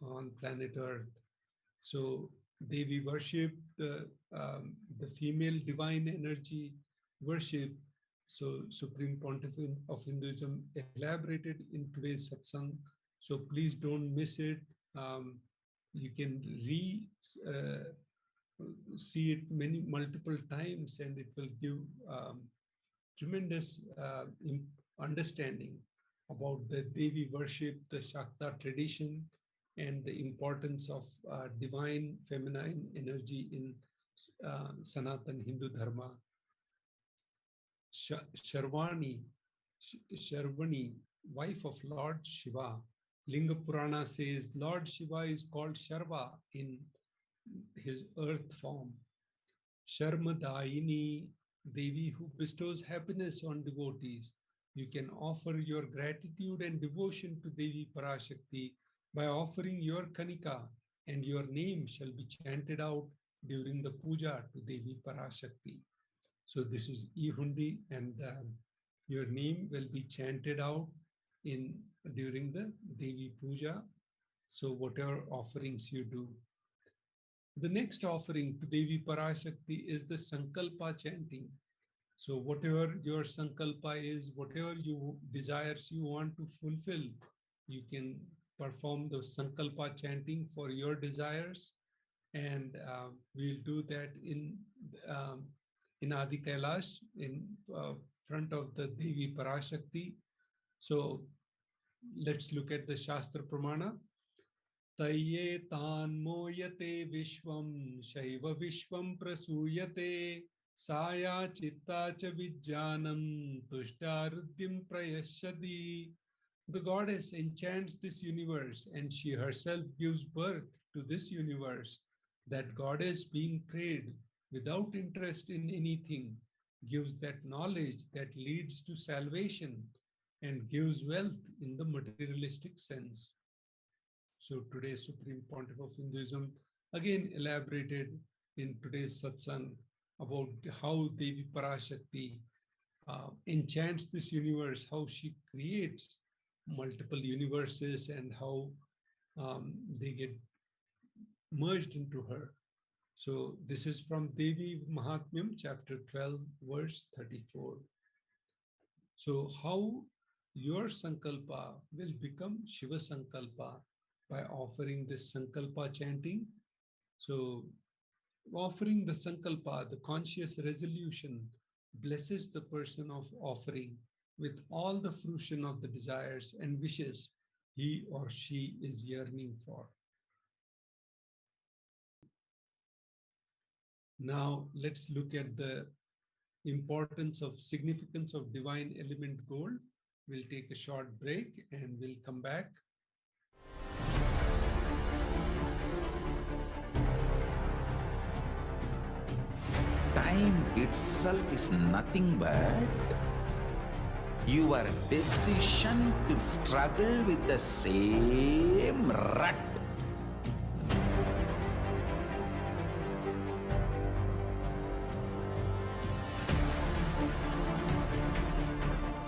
on planet Earth. So Devi worship, the female divine energy worship. So Supreme Pontiff of Hinduism elaborated in today's satsang. So please don't miss it. you can see it multiple times, and it will give tremendous understanding about the Devi worship, the Shakta tradition, and the importance of divine feminine energy in Sanatan Hindu Dharma. Sharvani, wife of Lord Shiva. Linga Purana says Lord Shiva is called Sharva in his earth form. Sharmadayini, Devi who bestows happiness on devotees. You can offer your gratitude and devotion to Devi Parashakti by offering your Kanika, and your name shall be chanted out during the puja to Devi Parashakti. So this is Ihundi, and your name will be chanted out during the Devi Puja. So whatever offerings you do. The next offering to Devi Parashakti is the Sankalpa chanting. So whatever your Sankalpa is, whatever desires you want to fulfill, you can perform the Sankalpa chanting for your desires. And we'll do that in Adi Kailash, in front of the Devi Parashakti. So let's look at the Shastra Pramana. Taye tan moyate vishwam shaiva vishwam prasuyate saya chitta cha vijjanam tushtaruddhim prayashadi. The goddess enchants this universe, and she herself gives birth to this universe. That goddess, being prayed without interest in anything, gives that knowledge that leads to salvation and gives wealth in the materialistic sense. So today's Supreme Pontiff of Hinduism again elaborated in today's satsang about how Devi Parashakti enchants this universe, how she creates multiple universes, and how they get merged into her. So this is from Devi Mahatmyam, chapter 12, verse 34. So how your Sankalpa will become Shiva Sankalpa by offering this Sankalpa chanting. So offering the Sankalpa, the conscious resolution, blesses the person of offering with all the fruition of the desires and wishes he or she is yearning for. Now let's look at the significance of divine element gold. We'll take a short break and we'll come back. Time itself is nothing but your decision to struggle with the same rut.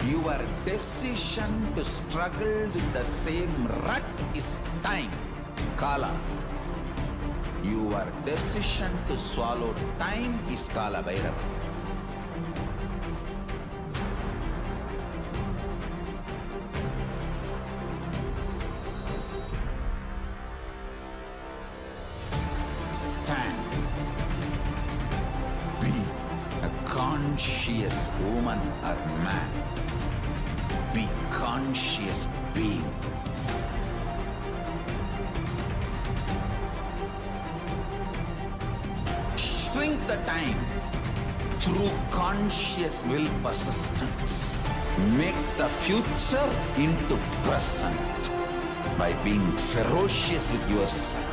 Your decision to struggle with the same rut is time, Kala. Your decision to swallow time is Kala Bhairava. Stand. Be a conscious woman or man. Be conscious being. Shrink the time through conscious will persistence. Make the future into present by being ferocious with yourself.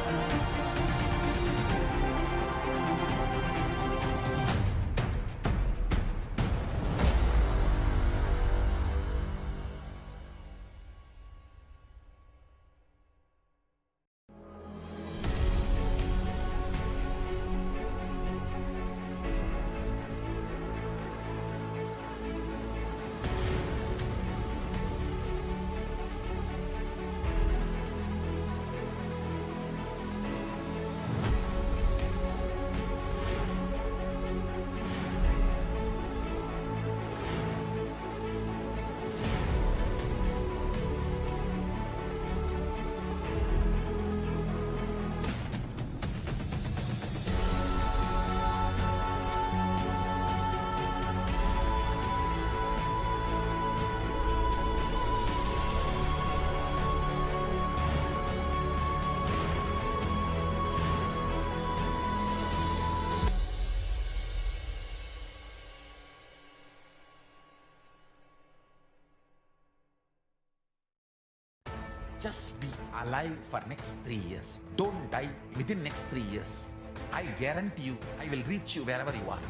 Just be alive for next 3 years. Don't die within next 3 years. I guarantee you, I will reach you wherever you are.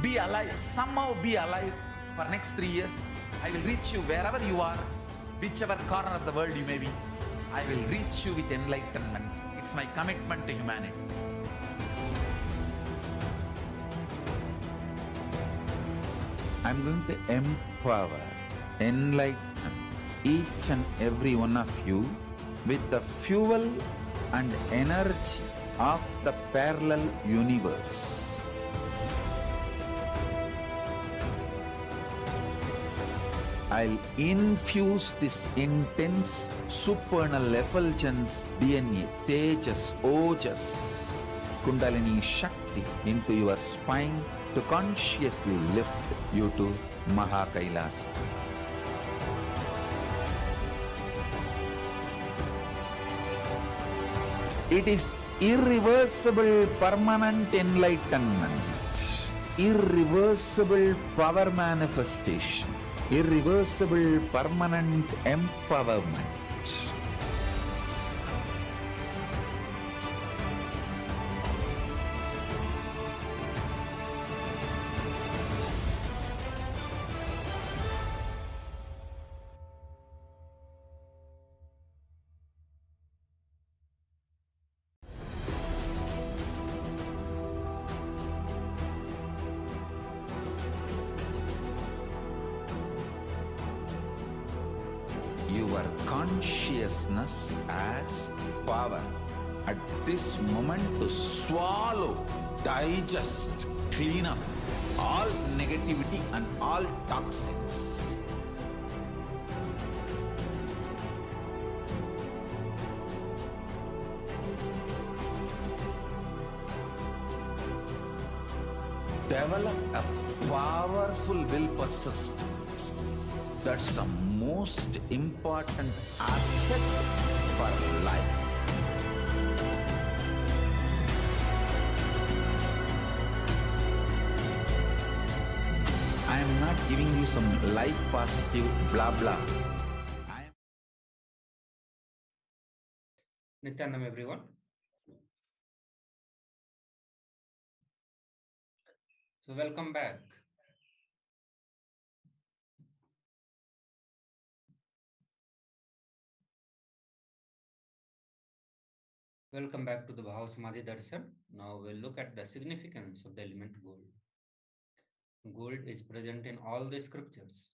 Be alive, somehow be alive for next 3 years. I will reach you wherever you are, whichever corner of the world you may be. I will reach you with enlightenment. It's my commitment to humanity. I'm going to empower, enlighten each and every one of you with the fuel and energy of the parallel universe. I'll infuse this intense supernal effulgence DNA, Tejas, Ojas, Kundalini Shakti into your spine to consciously lift you to Maha Kailasa. It is irreversible permanent enlightenment, irreversible power manifestation, irreversible permanent empowerment. Your consciousness as power at this moment to swallow, digest, clean up all negativity and all toxins. Develop a powerful will persistence. That's the most important asset for life. I am not giving you some life positive blah blah. Nithyanandam, everyone. So welcome back. Welcome back to the Bhav Samadhi Darshan. Now we'll look at the significance of the element gold. Gold is present in all the scriptures.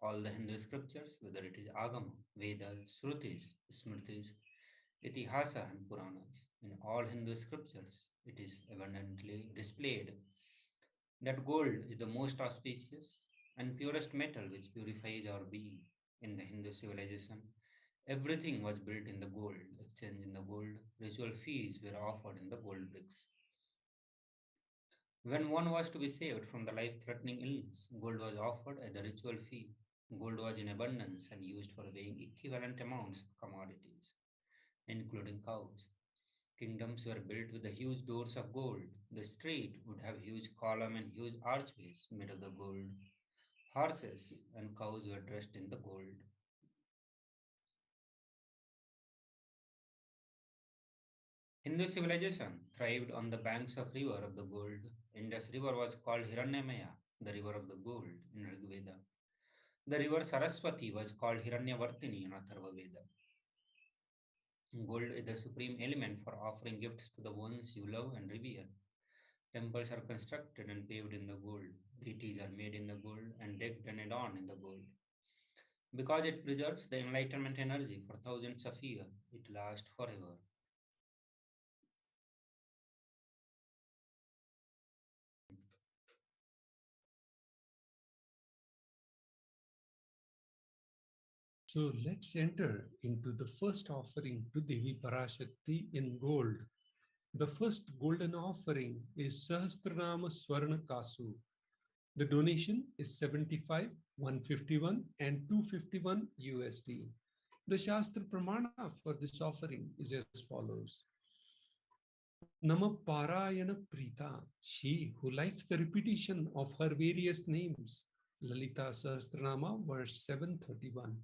All the Hindu scriptures, whether it is Agama, Vedas, Shrutis, Smritis, Itihasa and Puranas. In all Hindu scriptures, it is abundantly displayed that gold is the most auspicious and purest metal which purifies our being. In the Hindu civilization, everything was built in the gold, exchanged in the gold, ritual fees were offered in the gold bricks. When one was to be saved from the life-threatening illness, gold was offered as the ritual fee. Gold was in abundance and used for weighing equivalent amounts of commodities, including cows. Kingdoms were built with the huge doors of gold. The street would have huge columns and huge archways made of the gold. Horses and cows were dressed in the gold. Hindu civilization thrived on the banks of river of the gold. Indus River was called Hiranyamaya, the river of the gold in Rig Veda. The river Saraswati was called Hiranyavartini in Atharva Veda. Gold is the supreme element for offering gifts to the ones you love and revere. Temples are constructed and paved in the gold. Deities are made in the gold and decked and adorned in the gold. Because it preserves the enlightenment energy for thousands of years, it lasts forever. So let's enter into the first offering to Devi Parashakti in gold. The first golden offering is Sahasranama Swarna Kasu. The donation is 75, 151 and 251 USD. The Shastra Pramana for this offering is as follows. Nama Parayana Prita, she who likes the repetition of her various names. Lalita Sahasranama, verse 731.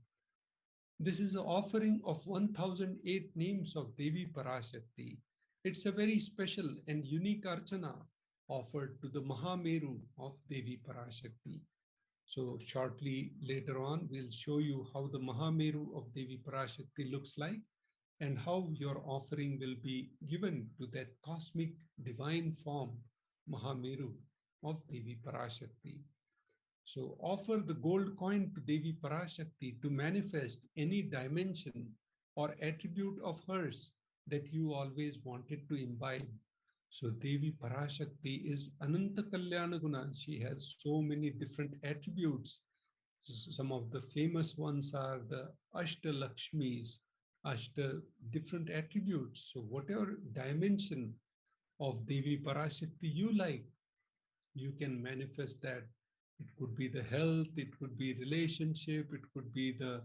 This is an offering of 1008 names of Devi Parashakti. It's a very special and unique archana offered to the Mahameru of Devi Parashakti. So shortly later on, we'll show you how the Mahameru of Devi Parashakti looks like and how your offering will be given to that cosmic divine form, Mahameru of Devi Parashakti. So offer the gold coin to Devi Parashakti to manifest any dimension or attribute of hers that you always wanted to imbibe. So Devi Parashakti is Ananta Kalyana Guna. She has so many different attributes. Some of the famous ones are the Ashta Lakshmis, Ashta different attributes. So whatever dimension of Devi Parashakti you like, you can manifest that. It could be the health, it could be relationship, it could be the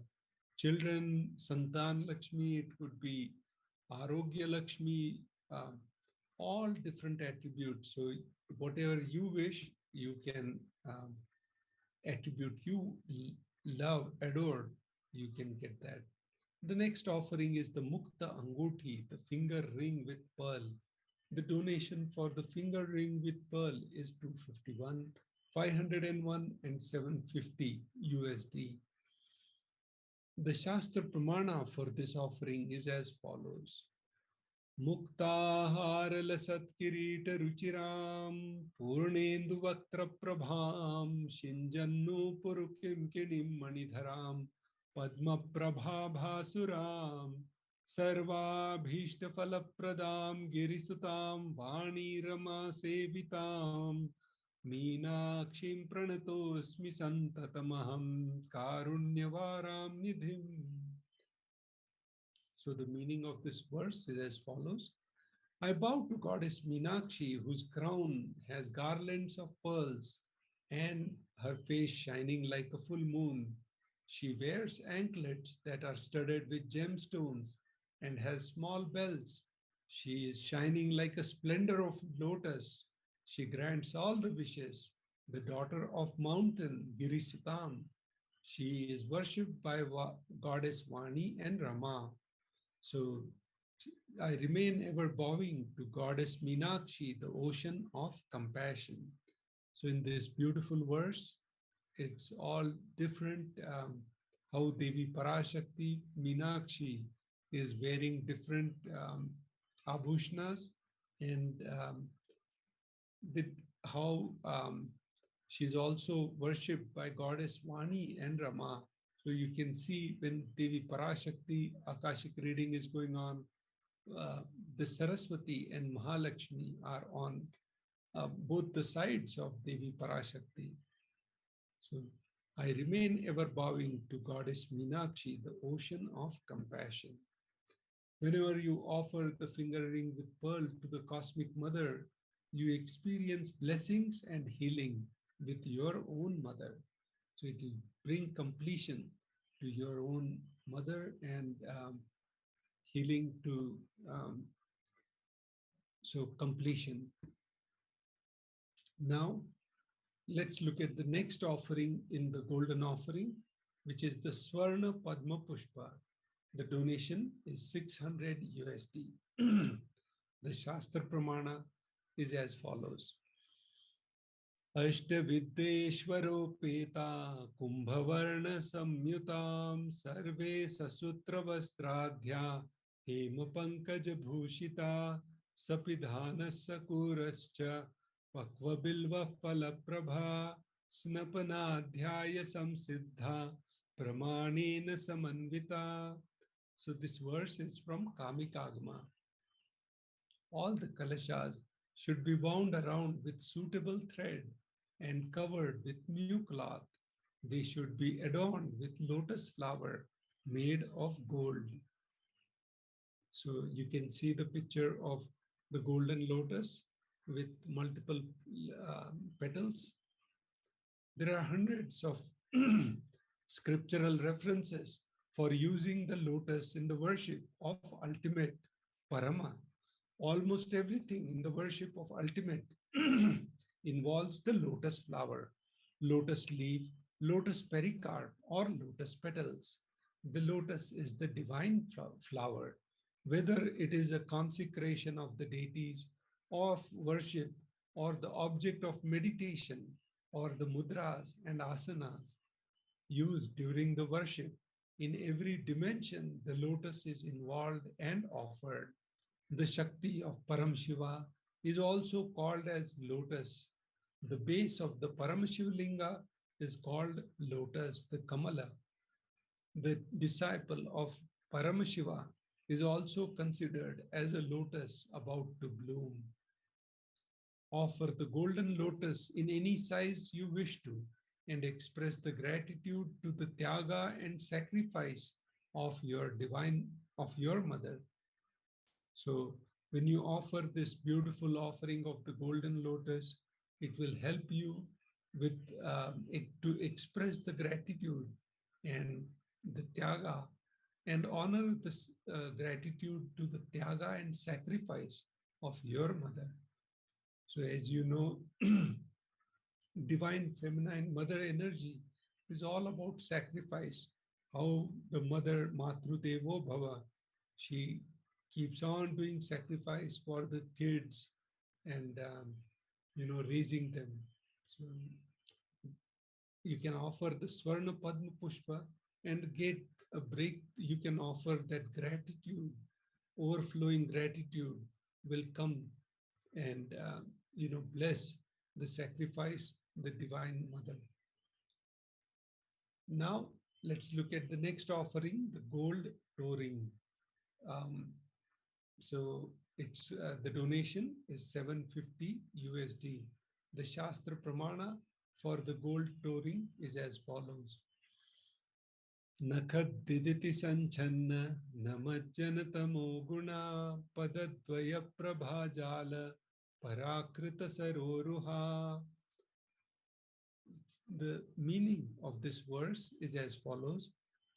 children, Santan Lakshmi, it could be Arogya Lakshmi, um, all different attributes. So whatever you wish, you can attribute you love, adore, you can get that. The next offering is the Mukta Anguti, the finger ring with pearl. The donation for the finger ring with pearl is 251, 501, and 750 USD. The Shastra Pramana for this offering is as follows. Muktaharalasatkirita-ruchiram Purnendu-vaktra-prabham Shinjannu-purukim-kinim manidharam Padma-prabha-bhasuram Sarva-bhishta-phalapradam Girisutam Vani-rama-sevitam Meenakshim pranatosmi santatamaham Karunyavaram nidhim. So the meaning of this verse is as follows. I bow to Goddess Meenakshi, whose crown has garlands of pearls and her face shining like a full moon. She wears anklets that are studded with gemstones and has small bells. She is shining like a splendor of lotus. She grants all the wishes, the daughter of mountain Girisutam. She is worshipped by Goddess Vani and Rama. So I remain ever bowing to Goddess Meenakshi, the ocean of compassion. So in this beautiful verse, it's all different how Devi Parashakti Meenakshi is wearing different abhushnas and how she's also worshipped by Goddess Vani and Rama. So you can see when Devi Parashakti Akashic reading is going on, the Saraswati and Mahalakshmi are on both the sides of Devi Parashakti. So I remain ever bowing to Goddess Meenakshi, the ocean of compassion. Whenever you offer the finger ring with pearl to the Cosmic Mother, you experience blessings and healing with your own mother. So it will bring completion to your own mother and healing to completion. Now, let's look at the next offering in the golden offering, which is the Swarna Padma Pushpa. The donation is 600 USD. The Shastra Pramana is as follows. Ashtaviddeshwaropeta kumbhavarna samyutam sarve sasutra vastradhya hema pankaja bhushita sapidhana sakurascha pakva bilva phalaprabha snapanadhyaya samsiddha pramanena samanvita. So this verse is from Kamikagama. All the kalashas should be wound around with suitable thread and covered with new cloth. They should be adorned with lotus flower made of gold. So you can see the picture of the golden lotus with multiple petals. There are hundreds of scriptural references for using the lotus in the worship of ultimate Parama. Almost everything in the worship of ultimate involves the lotus flower, lotus leaf, lotus pericarp, or lotus petals. The lotus is the divine flower, whether it is a consecration of the deities, of worship, or the object of meditation, or the mudras and asanas used during the worship. In every dimension, the lotus is involved and offered. The Shakti of Paramashiva is also called as lotus. The base of the Paramashivalinga is called lotus, the Kamala. The disciple of Paramashiva is also considered as a lotus about to bloom. Offer the golden lotus in any size you wish to and express the gratitude to the tyaga and sacrifice of your divine, of your mother. So when you offer this beautiful offering of the golden lotus, it will help you with to express the gratitude and the tyaga and honor this gratitude to the tyaga and sacrifice of your mother. So as you know, divine feminine mother energy is all about sacrifice. How the mother Matru Devo Bhava, she keeps on doing sacrifice for the kids and raising them. So you can offer the Swarna Padma Pushpa and get a break. You can offer that gratitude, overflowing gratitude will come and bless the sacrifice, the divine mother. Now let's look at the next offering, the gold touring. Um, so it's the donation is 750 USD. The Shastra Pramana for the gold touring is as follows. Nakhad diditi sanchanna namajjanatamo guna padadvaya prabhajala parakrita saroruha. The meaning of this verse is as follows.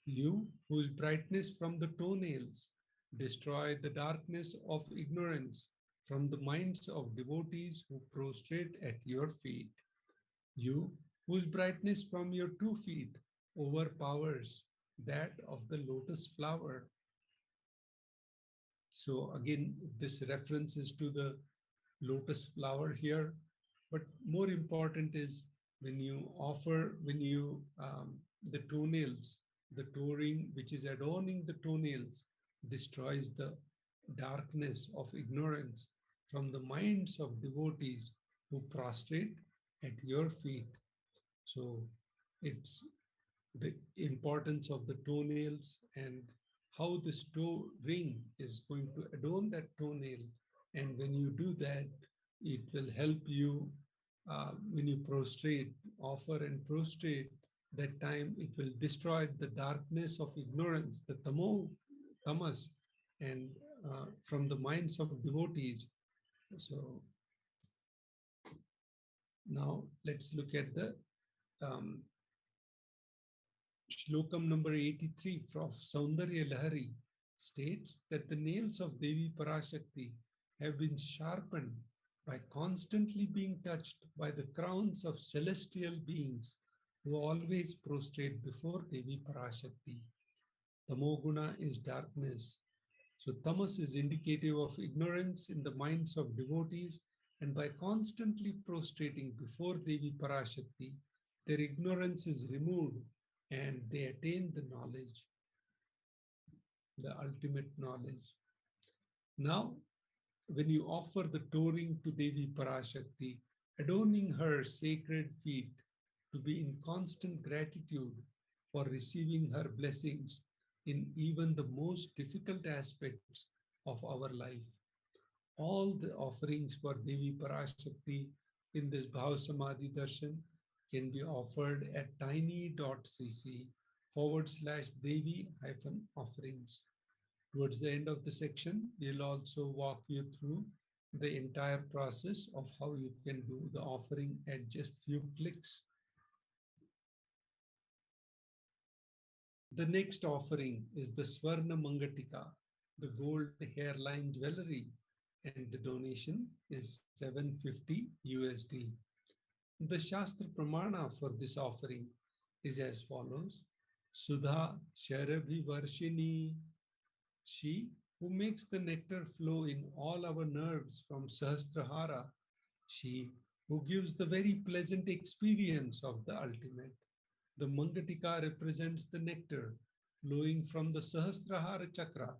You, whose brightness from the toenails destroy the darkness of ignorance from the minds of devotees who prostrate at your feet. You, whose brightness from your 2 feet overpowers that of the lotus flower. So again, this reference is to the lotus flower here. But more important is when you offer, the toenails, the touring which is adorning the toenails destroys the darkness of ignorance from the minds of devotees who prostrate at your feet. So it's the importance of the toenails and how this toe ring is going to adorn that toenail. And when you do that, it will help you when you prostrate, offer and prostrate, that time it will destroy the darkness of ignorance, the tamas, and from the minds of devotees. So now let's look at the Shlokam number 83 from Saundarya Lahari states that the nails of Devi Parashakti have been sharpened by constantly being touched by the crowns of celestial beings who always prostrate before Devi Parashakti. Tamoguna is darkness. So tamas is indicative of ignorance in the minds of devotees, and by constantly prostrating before Devi Parashakti, their ignorance is removed and they attain the knowledge, the ultimate knowledge. Now, when you offer the touring to Devi Parashakti, adorning her sacred feet to be in constant gratitude for receiving her blessings in even the most difficult aspects of our life. All the offerings for Devi Parashakti in this Bhav Samadhi Darshan can be offered at tiny.cc/Devi-offerings. Towards the end of the section, we'll also walk you through the entire process of how you can do the offering at just few clicks. The next offering is the Swarna Mangatika, the gold hairline jewelry and the donation is 750 USD. The Shastra Pramana for this offering is as follows. Sudha Sharabhi Varshini, she who makes the nectar flow in all our nerves from Sahasrahara, she who gives the very pleasant experience of the ultimate. The Mangatika represents the nectar flowing from the Sahasrahara chakra,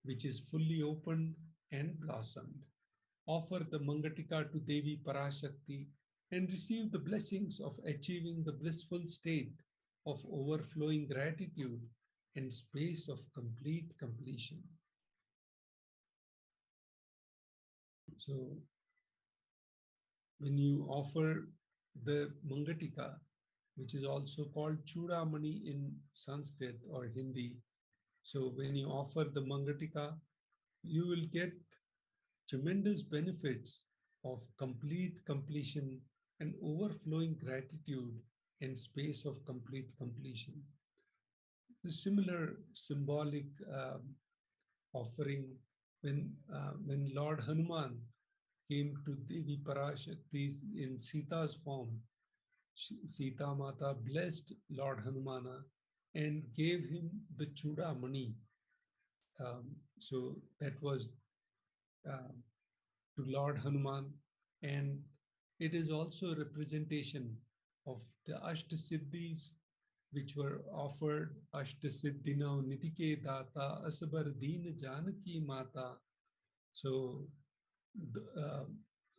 which is fully opened and blossomed. Offer the Mangatika to Devi Parashakti and receive the blessings of achieving the blissful state of overflowing gratitude and space of complete completion. So, when you offer the Mangatika, which is also called Chudamani in Sanskrit or Hindi, so when you offer the Mangatika, you will get tremendous benefits of complete completion and overflowing gratitude and space of complete completion. The similar symbolic offering when Lord Hanuman came to Devi Parashakti in Sita's form, Sita Mata blessed Lord Hanumana and gave him the Chudamani. So that was to Lord Hanuman, and it is also a representation of the Ashtasiddhis which were offered. Ashtasiddhino Nitike Data Asabar Deen Janaki Mata. So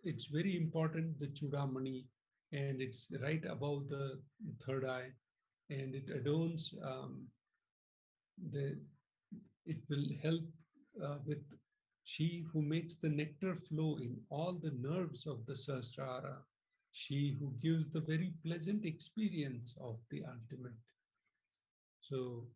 it's very important, the Chudamani, and it's right above the third eye, and it adorns it will help with she who makes the nectar flow in all the nerves of the Sahasrara, she who gives the very pleasant experience of the ultimate. So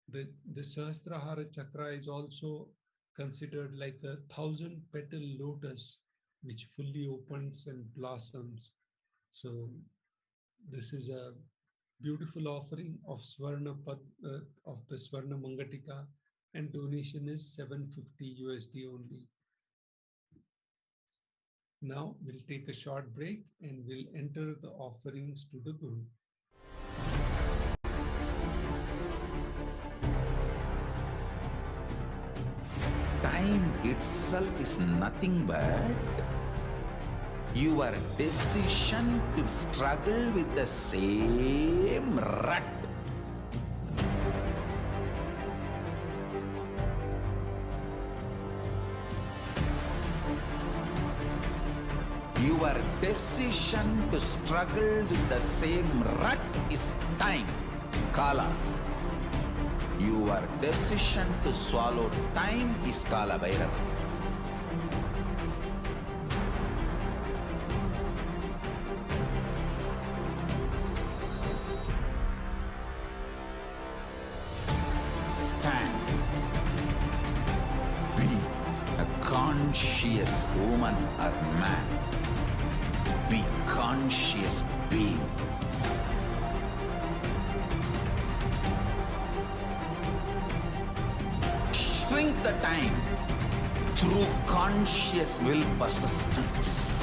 the Sahasrahara chakra is also considered like a 1,000-petal lotus which fully opens and blossoms. So this is a beautiful offering of of the Swarna Mangatika, and donation is 750 USD only. Now we'll take a short break and we'll enter the offerings to the Guru. Time itself is nothing but your decision to struggle with the same rut. Your decision to struggle with the same rut is time, Kala. Your decision to swallow time is Kala Bhairava. Stand. Be a conscious woman or man. Be conscious being. Shrink the time through conscious will persistence.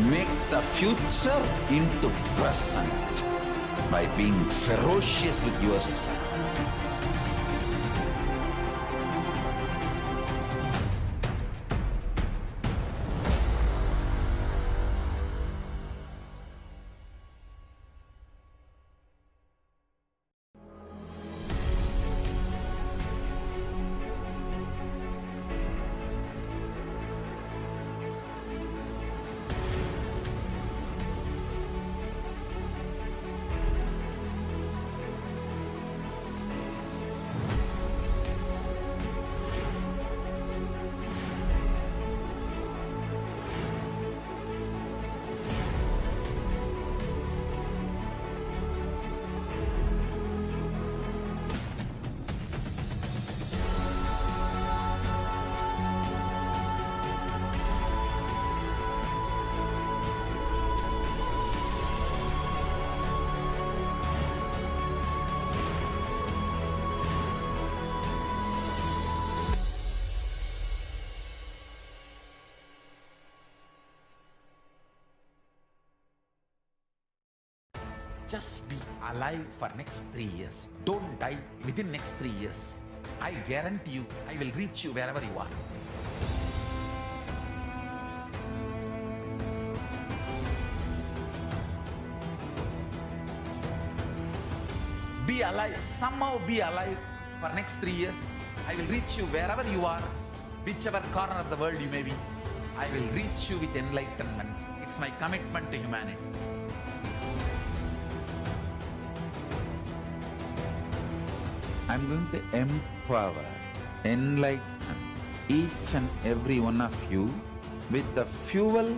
Make the future into present by being ferocious with yourself. Just be alive for next 3 years. Don't die within next 3 years. I guarantee you, I will reach you wherever you are. Be alive, somehow be alive for next 3 years. I will reach you wherever you are, whichever corner of the world you may be. I will reach you with enlightenment. It's my commitment to humanity. I'm going to empower, enlighten each and every one of you with the fuel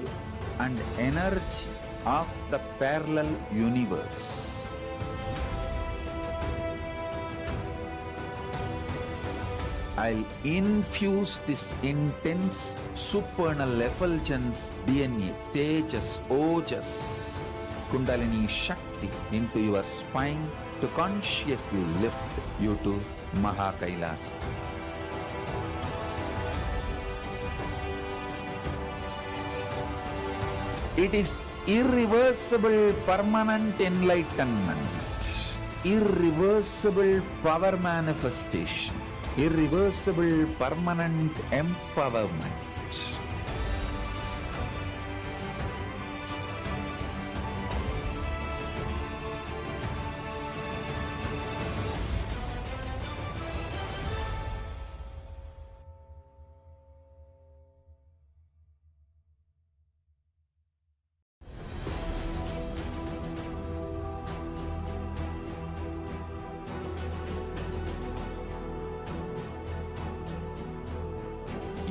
and energy of the parallel universe. I'll infuse this intense supernal effulgence DNA, Tejas, Ojas, Kundalini Shakti into your spine to consciously lift you to Kailasa. It is irreversible permanent enlightenment, irreversible power manifestation, irreversible permanent empowerment.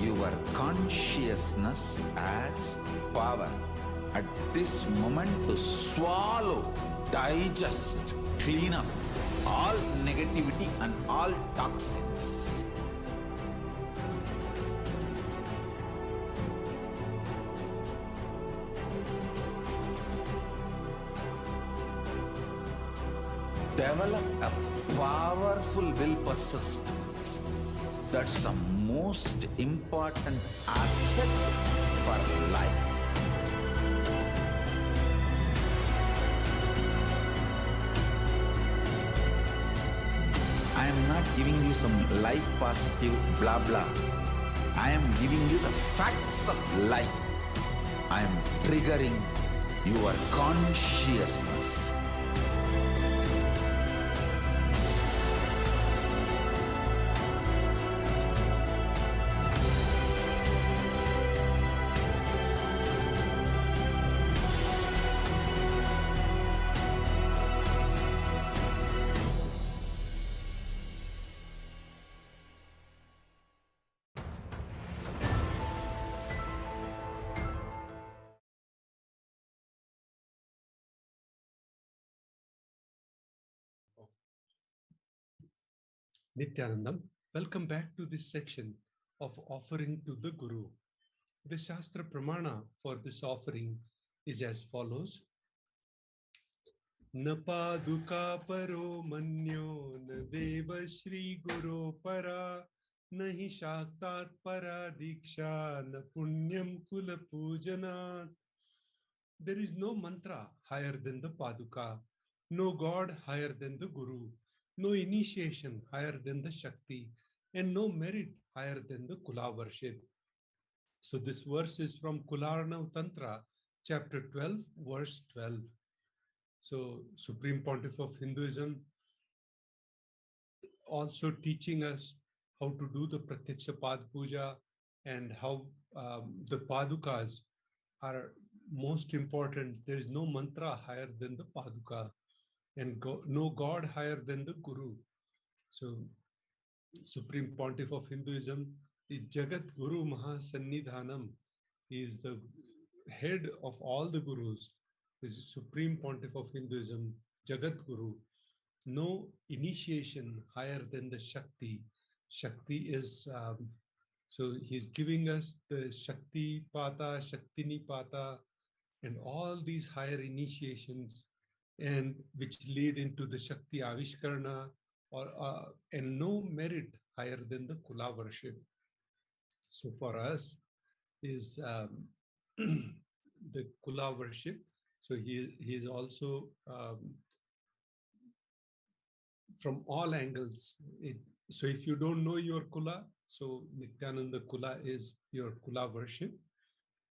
Your consciousness as power at this moment to swallow, digest, clean up all negativity and all toxins. Develop a powerful will persistence. That's the most important asset for life. I am not giving you some life positive blah blah. I am giving you the facts of life. I am triggering your consciousness. Nithyanandam, welcome back to this section of offering to the Guru. The Shastra Pramana for this offering is as follows. Na paduka paro manyo na deva shri guru para nahi shaktat para diksha na punyam kula pujanat. There is no mantra higher than the paduka, no God higher than the Guru, no initiation higher than the Shakti, and no merit higher than the Kula worship. So this verse is from Kularnav Tantra, chapter 12, verse 12. So Supreme Pontiff of Hinduism also teaching us how to do the Pratyaksha Pad Puja and how the Padukas are most important. There is no mantra higher than the Paduka and no God higher than the Guru. So Supreme Pontiff of Hinduism is Jagat Guru Mahasannidhanam. He is the head of all the Gurus. He is Supreme Pontiff of Hinduism, Jagat Guru. No initiation higher than the Shakti. Shakti is, so he's giving us the Shakti Pata, Shaktini Pata, and all these higher initiations, and which lead into the Shakti Avishkarana, or and no merit higher than the Kula worship. So for us is the Kula worship. So he is also from all angles. So if you don't know your Kula, so Nithyananda Kula is your Kula worship.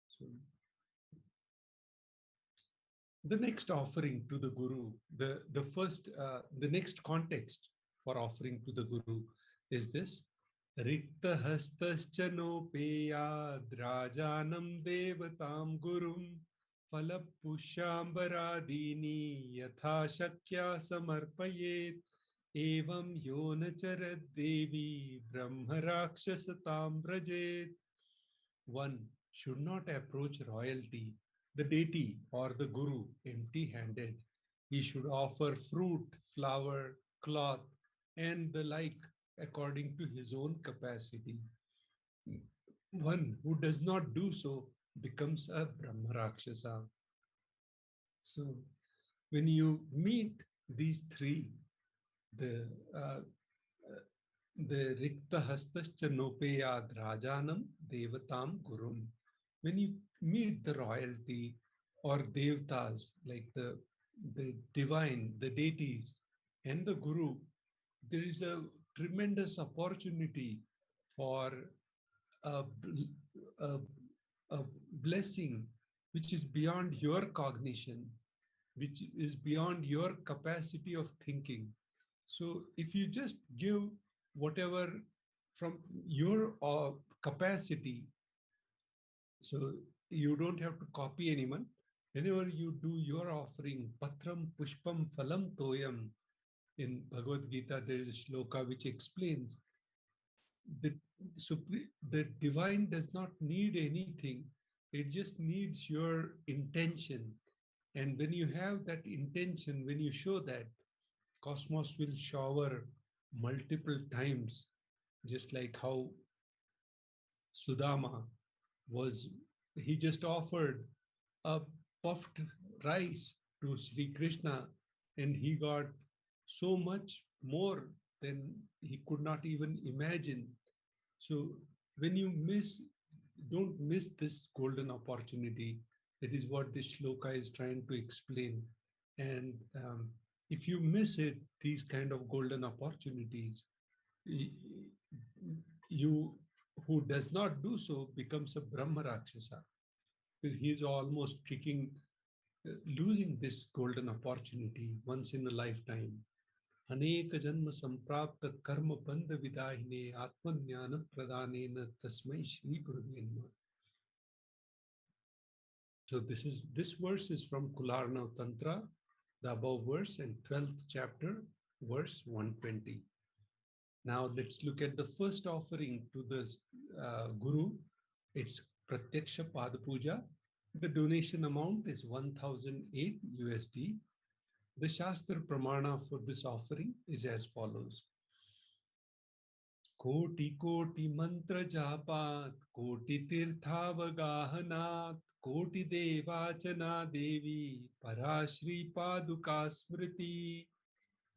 So the next offering to the Guru, the next context for offering to the Guru is this. Rikta hastascha nopeyad rajanam devatam gurum falapushambaradini yatha shakya samarpayet evam yona charad devi brahma rakshasatam vrajet. One should not approach royalty, the deity, or the guru empty handed. He should offer fruit, flower, cloth, and the like according to his own capacity. One who does not do so becomes a Brahma Rakshasa. So, when you meet these three, the uh, the Rikta Hastascha Nopeyad Rajanam Devatam Gurum. When you meet the royalty or Devtas, like the divine, the deities, and the Guru, there is a tremendous opportunity for a, a, a blessing which is beyond your cognition, which is beyond your capacity of thinking. So if you just give whatever from your capacity, so you don't have to copy anyone. Whenever you do your offering, patram pushpam phalam toyam, in Bhagavad Gita, there is a shloka which explains that the divine does not need anything. It just needs your intention. And when you have that intention, when you show that, cosmos will shower multiple times, just like how Sudama was, he just offered a puffed rice to Sri Krishna, and he got so much more than he could not even imagine. So when you don't miss this golden opportunity. That is what this shloka is trying to explain. And if you miss it, these kind of golden opportunities, you who does not do so becomes a Brahma Rakshasa. He is almost losing this golden opportunity once in a lifetime. अनेक जन्म संप्राप्त कर्म बंध विदाहिने आत्मज्ञान प्रदानेन तस्मै श्री गुरुवे नमः. So this verse is from Kularnav Tantra, the above verse, and 12th chapter, verse 120. Now let's look at the first offering to the Guru. It's Pratyaksha Pada Puja. The donation amount is 1008 USD. The Shastra Pramana for this offering is as follows. Koti Koti Mantra Japat, Koti Tirthavagahanat, Koti Devachana Devi, Parashri Paduka Smriti.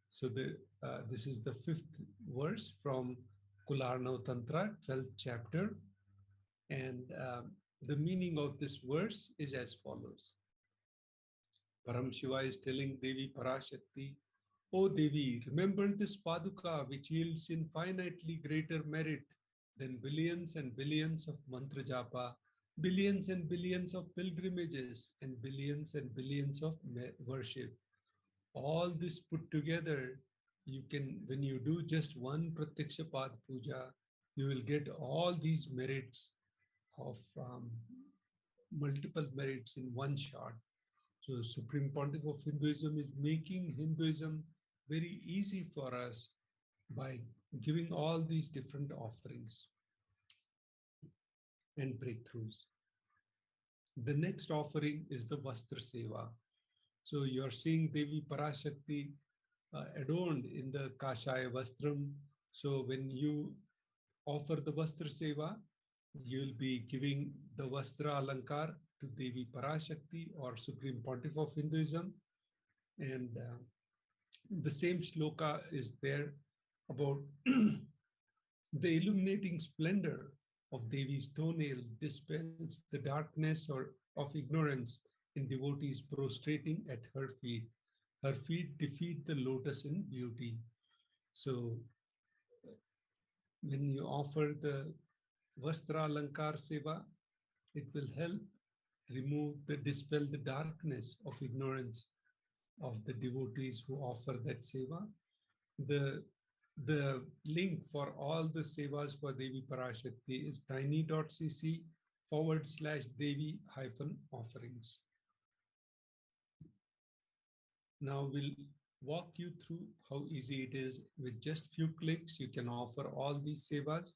So this is the 5th verse from Kularnav Tantra, 12th chapter. And the meaning of this verse is as follows. Param is telling Devi Parashakti, O Devi, remember this Paduka which yields infinitely greater merit than billions and billions of mantra japa, billions and billions of pilgrimages, and billions of worship. All this put together, you can, when you do just one Pratyaksha Pad Puja, you will get all these merits of multiple merits in one shot. So Supreme Pontiff of Hinduism is making Hinduism very easy for us by giving all these different offerings and breakthroughs. The next offering is the Vastra Seva. So you're seeing Devi Parashakti adorned in the Kashaya Vastram. So when you offer the Vastra Seva, you'll be giving the Vastra Alankar to Devi Parashakti or Supreme Pontiff of Hinduism. And the same shloka is there about the illuminating splendor of Devi's toenail dispels the darkness of ignorance in devotees prostrating at her feet. Her feet defeat the lotus in beauty. So when you offer the Vastra Alankar Seva, it will help dispel the darkness of ignorance of the devotees who offer that seva. The link for all the sevas for Devi Parashakti is tiny.cc/Devi-offerings. Now we'll walk you through how easy it is. With just few clicks, you can offer all these sevas.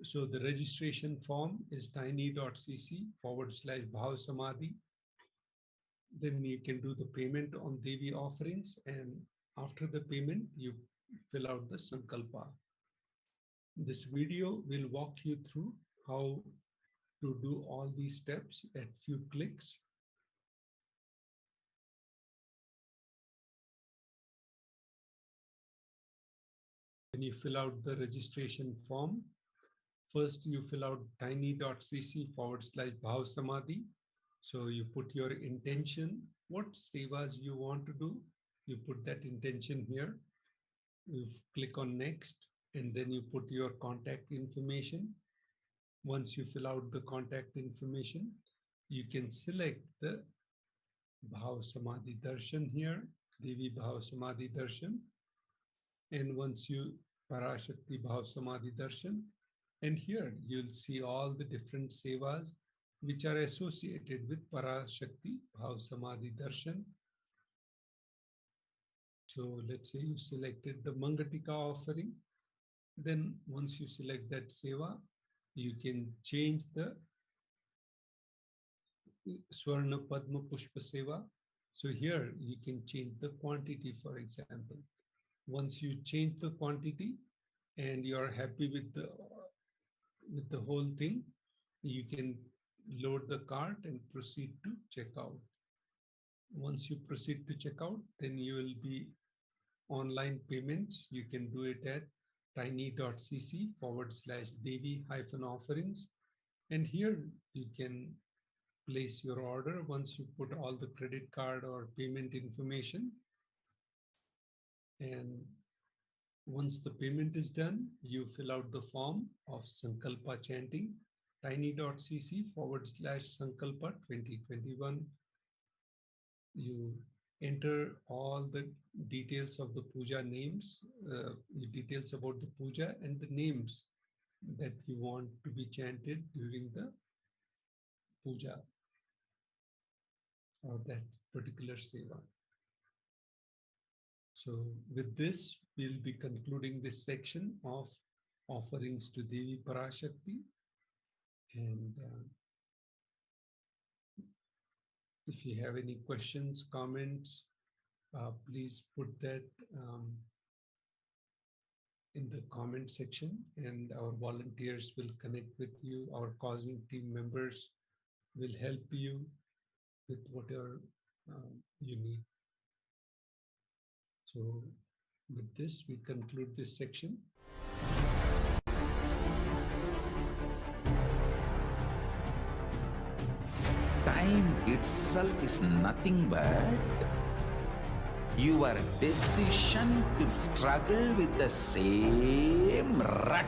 So the registration form is tiny.cc/Bhav Samadhi. Then you can do the payment on Devi offerings, and after the payment, you fill out the Sankalpa. This video will walk you through how to do all these steps at few clicks. When you fill out the registration form, first you fill out tiny.cc/Bhav Samadhi. So you put your intention, what sevas you want to do, you put that intention here. You click on next, and then you put your contact information. Once you fill out the contact information, you can select the Bhav Samadhi Darshan here, Devi Bhav Samadhi Darshan. And once you Parashakti Bhav Samadhi Darshan, and here you'll see all the different sevas which are associated with Parashakti Bhav Samadhi Darshan. So let's say you selected the Mangatika offering. Then once you select that seva, you can change the Swarna Padma Pushpa seva. So here you can change the quantity, for example. Once you change the quantity and you are happy with the whole thing, you can load the cart and proceed to checkout. Once you proceed to checkout, then you will be online payments. You can do it at tiny.cc/Devi-offerings. And here you can place your order once you put all the credit card or payment information. And once the payment is done, you fill out the form of Sankalpa chanting, tiny.cc/Sankalpa 2021. You enter all the details of the puja names, details about the puja and the names that you want to be chanted during the puja or that particular seva. So with this, we'll be concluding this section of offerings to Devi Parashakti. And if you have any questions, comments, please put that in the comment section, and our volunteers will connect with you. Our causing team members will help you with whatever you need. So with this, we conclude this section. Time itself is nothing but your decision to struggle with the same rut.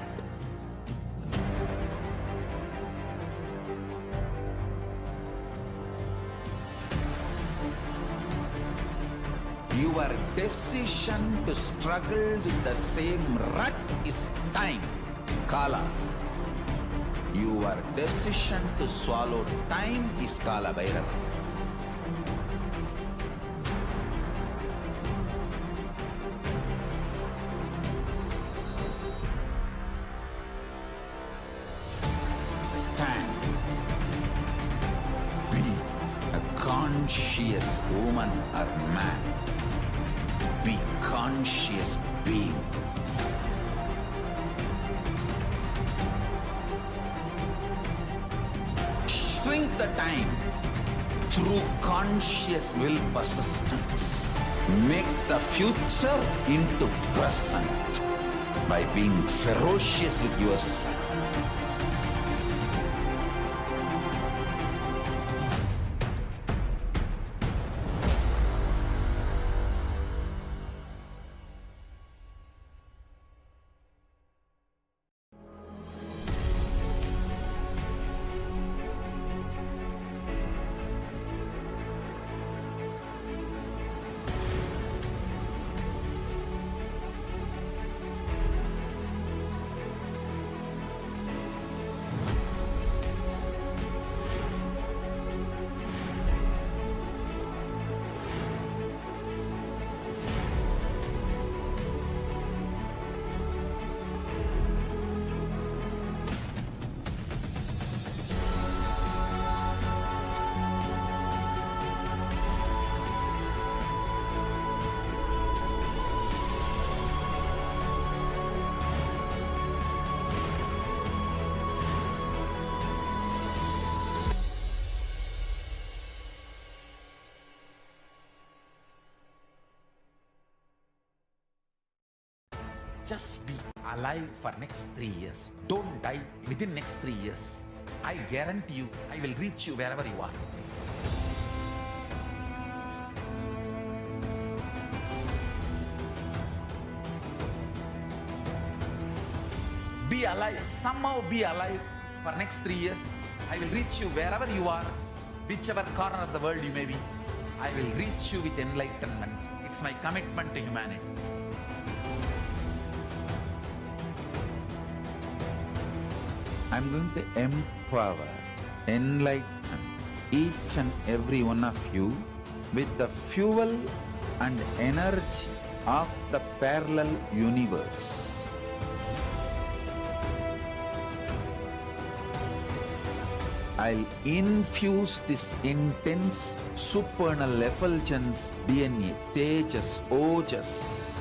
Your decision to struggle with the same rut is time, Kala. Your decision to swallow time is Kala Bhairava. Stand. Be a conscious woman or man. Be conscious being. Shrink the time through conscious will persistence. Make the future into present by being ferocious with yourself. Just be alive for next 3 years. Don't die within next 3 years. I guarantee you, I will reach you wherever you are. Be alive, somehow be alive for next 3 years. I will reach you wherever you are, whichever corner of the world you may be. I will reach you with enlightenment. It's my commitment to humanity. I'm going to empower, enlighten each and every one of you with the fuel and energy of the parallel universe. I'll infuse this intense supernal effulgence DNA, Tejas, Ojas,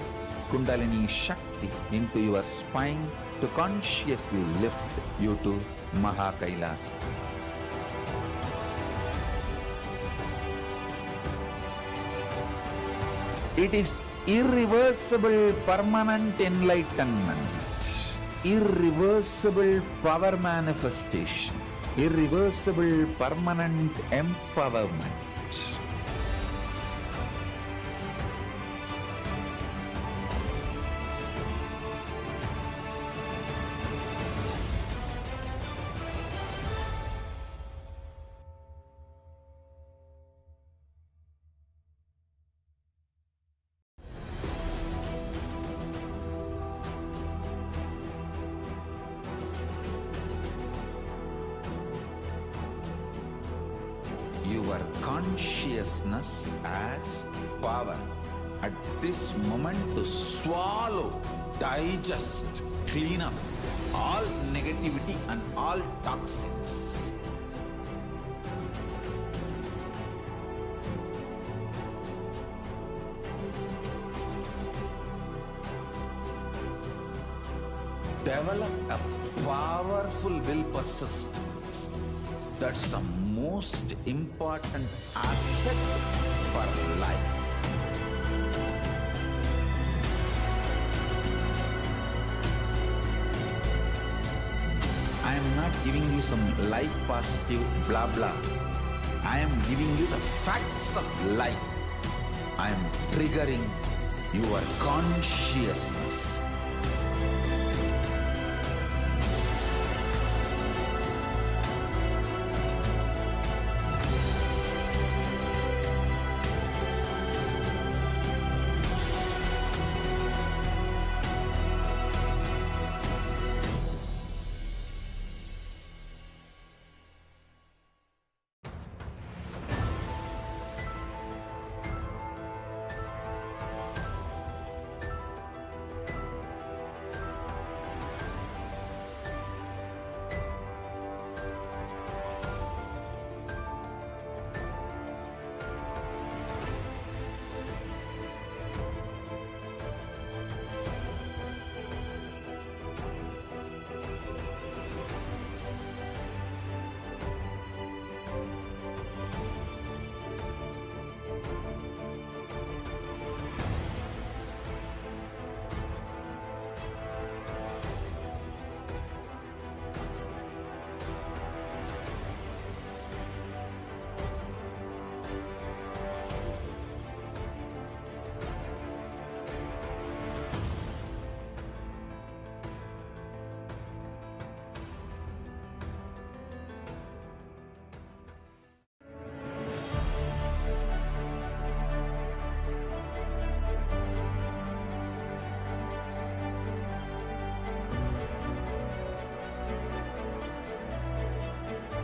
Kundalini Shakti into your spine to consciously lift you to Maha Kailasa. It is irreversible permanent enlightenment, irreversible power manifestation, irreversible permanent empowerment. Your consciousness as power at this moment to swallow, digest, clean up all negativity and all toxins. Develop a powerful will persistence. That's the most important asset for life. I am not giving you some life positive blah blah. I am giving you the facts of life. I am triggering your consciousness.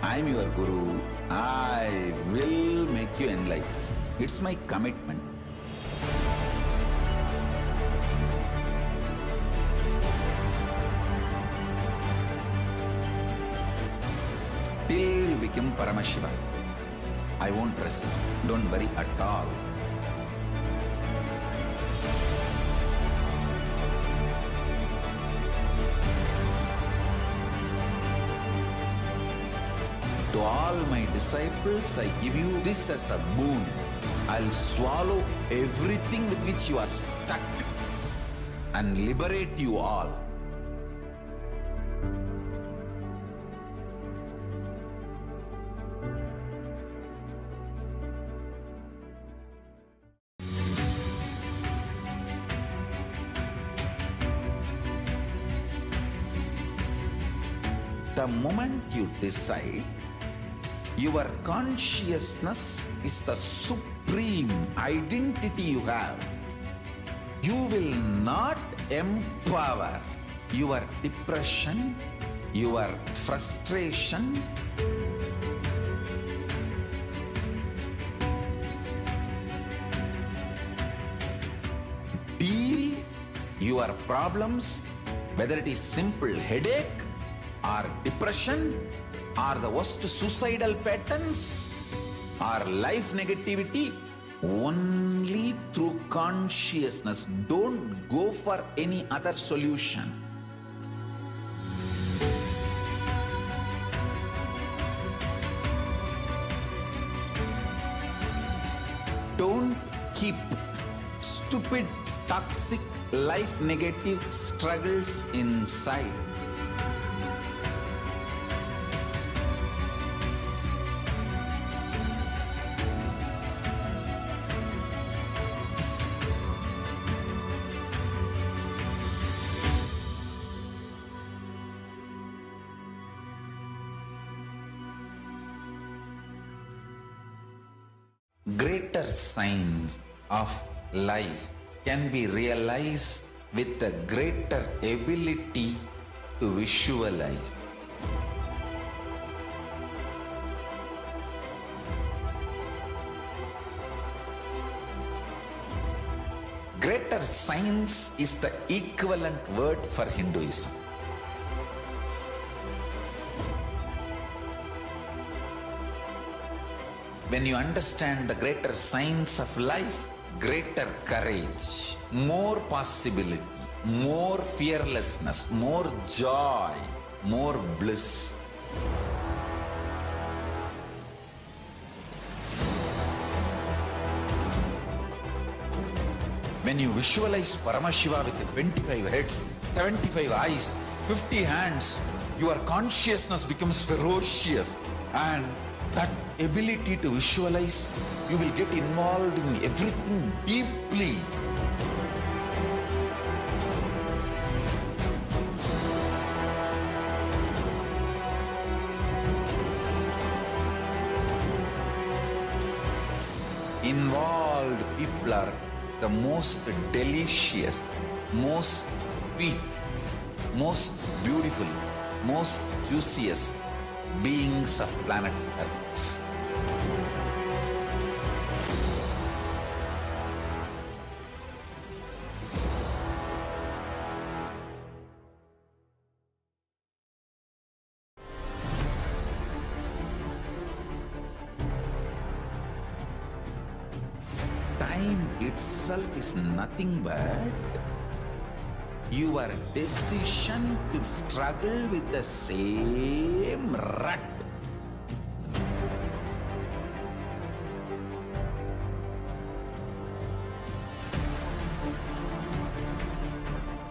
I am your Guru. I will make you enlightened. It's my commitment. Till you become Paramashiva, I won't rest. Don't worry at all. To all my disciples, I give you this as a boon. I'll swallow everything with which you are stuck. and liberate you all. The moment you decide, your consciousness is the supreme identity you have. You will not empower your depression, your frustration, deal your problems, whether it is simple headache or depression or the worst suicidal patterns or life negativity, only through consciousness. Don't go for any other solution. Don't keep stupid, toxic, life negative struggles inside. Greater signs of life can be realized with a greater ability to visualize. Greater science is the equivalent word for Hinduism. When you understand the greater science of life, greater courage, more possibility, more fearlessness, more joy, more bliss. When you visualize Paramashiva with 25 heads, 75 eyes, 50 hands, your consciousness becomes ferocious, and that ability to visualize, you will get involved in everything deeply. Involved people are the most delicious, most sweet, most beautiful, most juiciest beings of planet Earth. Time itself is nothing but your decision to struggle with the same rut.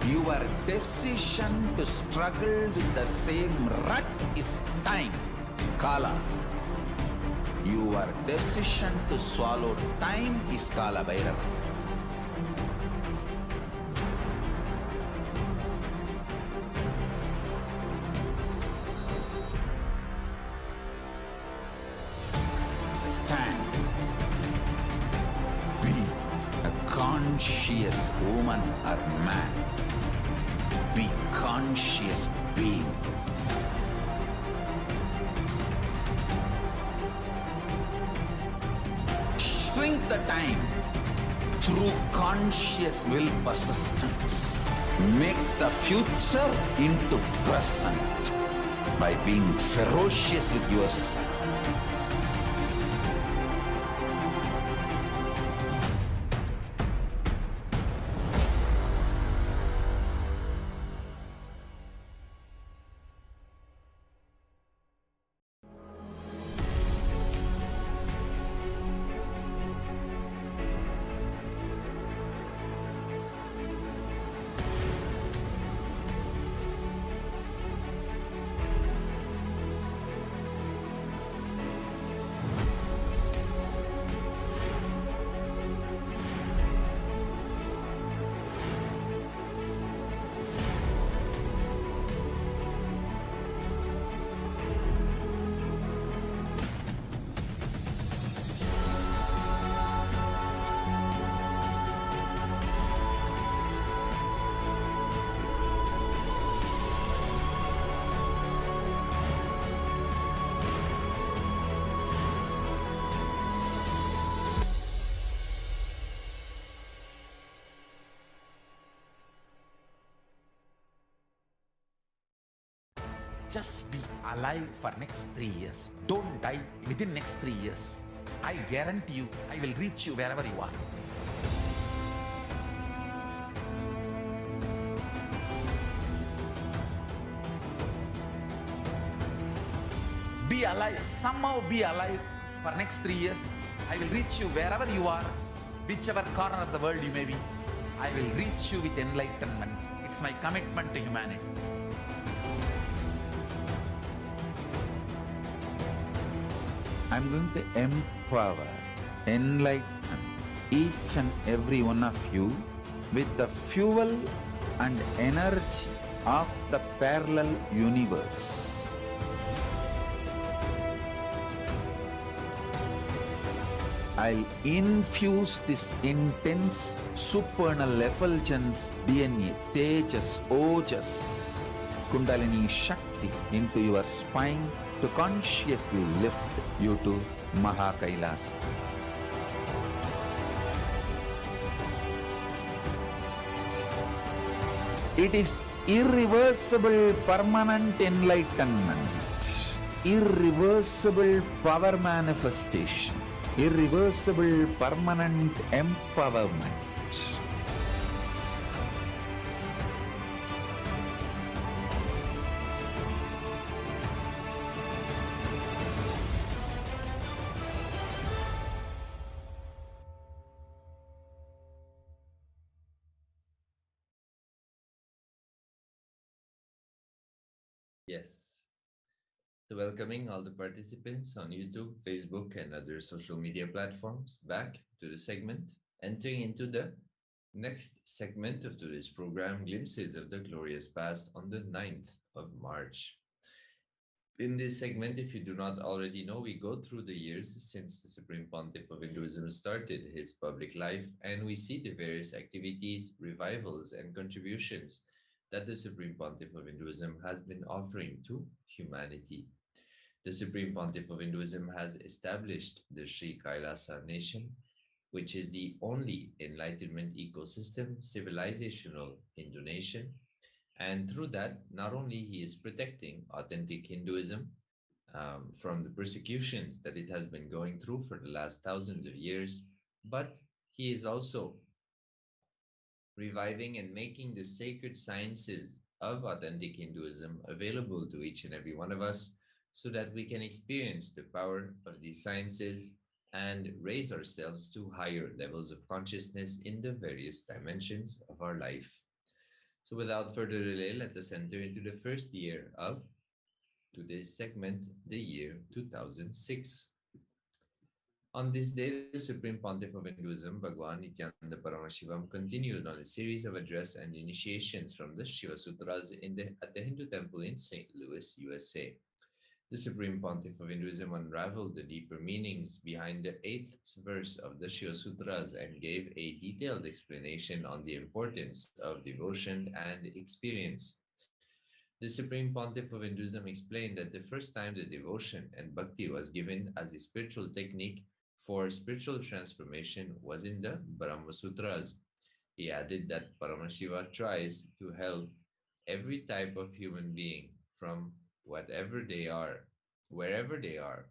Your decision to struggle with the same rut is time, Kala. Your decision to swallow time is Kala Bhairava. Stand. Be a conscious woman or man. Be conscious being. Shrink the time through conscious will persistence. Make the future into present by being ferocious with yourself. Just be alive for next 3 years. Don't die within next 3 years. I guarantee you, I will reach you wherever you are. Be alive, somehow be alive for next 3 years. I will reach you wherever you are, whichever corner of the world you may be. I will reach you with enlightenment. It's my commitment to humanity. I'm going to empower, enlighten each and every one of you with the fuel and energy of the parallel universe. I'll infuse this intense supernal effulgence DNA, Tejas, Ojas, Kundalini Shakti into your spine to consciously lift you to Kailasa. It is irreversible permanent enlightenment, irreversible power manifestation, irreversible permanent empowerment. Yes. So welcoming all the participants on YouTube, Facebook, and other social media platforms back to the segment, entering into the next segment of today's program, Glimpses of the Glorious Past on the 9th of March. In this segment, if you do not already know, we go through the years since the Supreme Pontiff of Hinduism started his public life, and we see the various activities, revivals, and contributions that the Supreme Pontiff of Hinduism has been offering to humanity. The Supreme Pontiff of Hinduism has established the Sri Kailasa nation, which is the only enlightenment ecosystem, civilizational Hindu nation. And through that, not only he is protecting authentic Hinduism from the persecutions that it has been going through for the last thousands of years, but he is also reviving and making the sacred sciences of authentic Hinduism available to each and every one of us so that we can experience the power of these sciences and raise ourselves to higher levels of consciousness in the various dimensions of our life. So without further delay, let us enter into the first year of today's segment, the year 2006. On this day, the Supreme Pontiff of Hinduism, Bhagwan Nithyananda Paramashivam, continued on a series of address and initiations from the Shiva Sutras at the Hindu temple in St. Louis, USA. The Supreme Pontiff of Hinduism unraveled the deeper meanings behind the 8th verse of the Shiva Sutras and gave a detailed explanation on the importance of devotion and experience. The Supreme Pontiff of Hinduism explained that the first time the devotion and bhakti was given as a spiritual technique for spiritual transformation was in the Brahma Sutras. He added that Paramashiva tries to help every type of human being from whatever they are, wherever they are,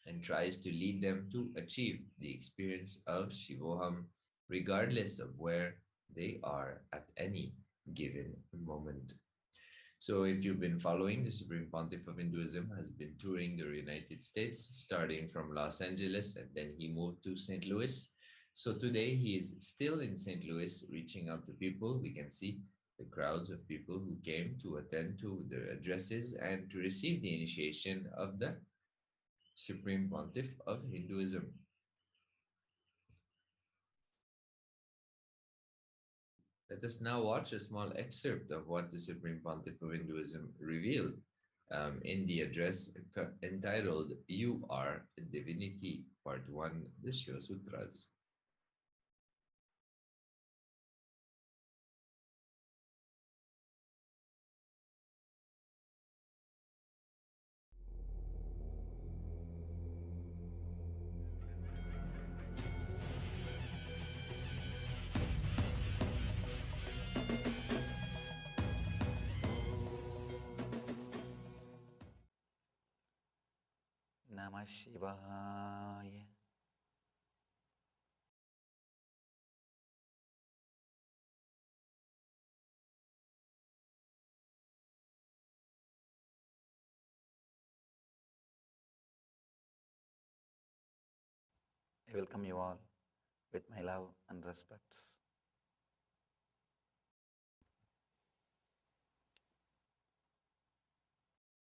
and tries to lead them to achieve the experience of Shivoham, regardless of where they are at any given moment. So if you've been following, the Supreme Pontiff of Hinduism has been touring the United States, starting from Los Angeles, and then he moved to St. Louis. So today he is still in St. Louis, reaching out to people. We can see the crowds of people who came to attend to the addresses and to receive the initiation of the Supreme Pontiff of Hinduism. Let us now watch a small excerpt of what the Supreme Pontiff of Hinduism revealed in the address entitled You Are Divinity, Part 1, the Shiva Sutras. Namah Shivaya. I welcome you all with my love and respects.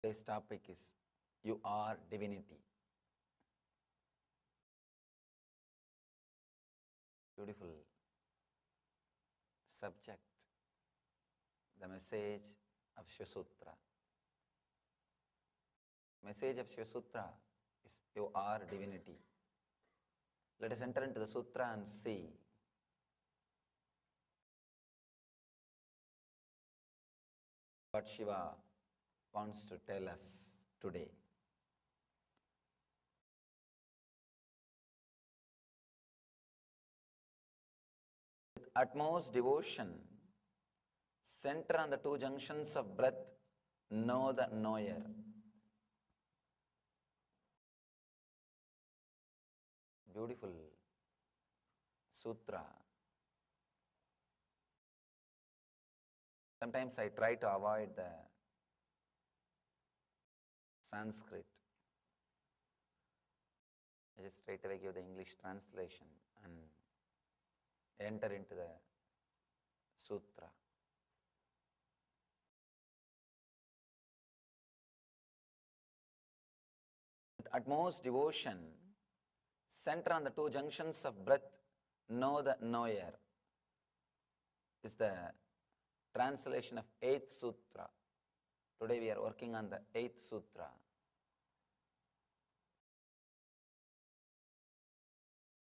Today's topic is You Are Divinity. Beautiful subject. The message of Shivasutra. Message of Shivasutra is You Are Divinity. Let us enter into the sutra and see what Shiva wants to tell us today. With utmost devotion, center on the two junctions of breath, know the knower. Beautiful sutra. Sometimes I try to avoid the Sanskrit. I just straight away give the English translation and enter into the sutra. With utmost devotion, center on the two junctions of breath, know the knower. Is the translation of 8th sutra. Today we are working on the 8th sutra.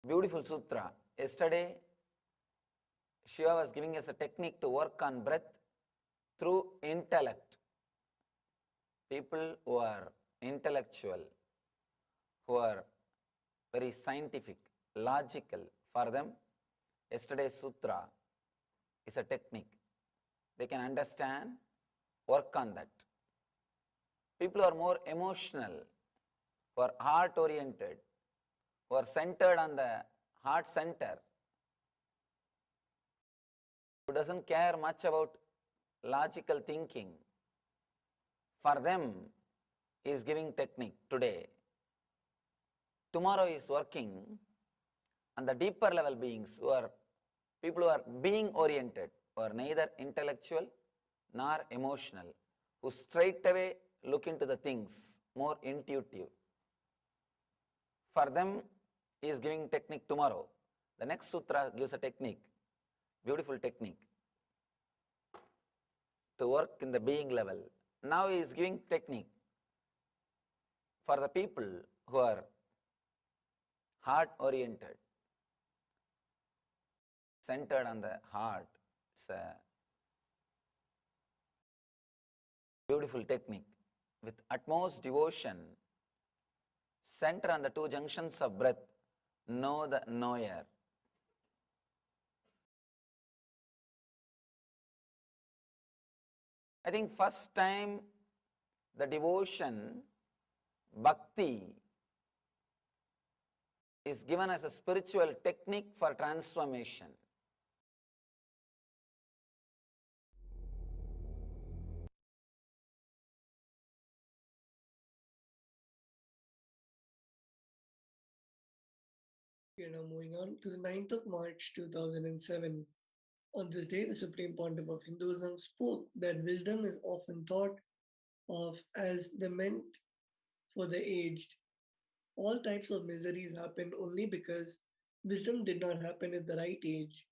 Beautiful sutra. Yesterday, Shiva was giving us a technique to work on breath through intellect. People who are intellectual, who are very scientific, logical, for them, yesterday's sutra is a technique. They can understand, work on that. People who are more emotional, who are heart-oriented, who are centered on the heart center, who doesn't care much about logical thinking, for them he is giving technique today. Tomorrow he is working on the deeper level beings, who are people who are being oriented, who are neither intellectual nor emotional, who straight away look into the things, more intuitive. For them, he is giving technique tomorrow. The next sutra gives a technique, beautiful technique, to work in the being level. Now he is giving technique for the people who are heart-oriented, centered on the heart. It's a beautiful technique. With utmost devotion, center on the two junctions of breath, know the knower. I think first time the devotion, bhakti, is given as a spiritual technique for transformation. We are now moving on to the 9th of March 2007. On this day, the Supreme Pontiff of Hinduism spoke that wisdom is often thought of as the meant for the aged. All types of miseries happen only because wisdom did not happen at the right age.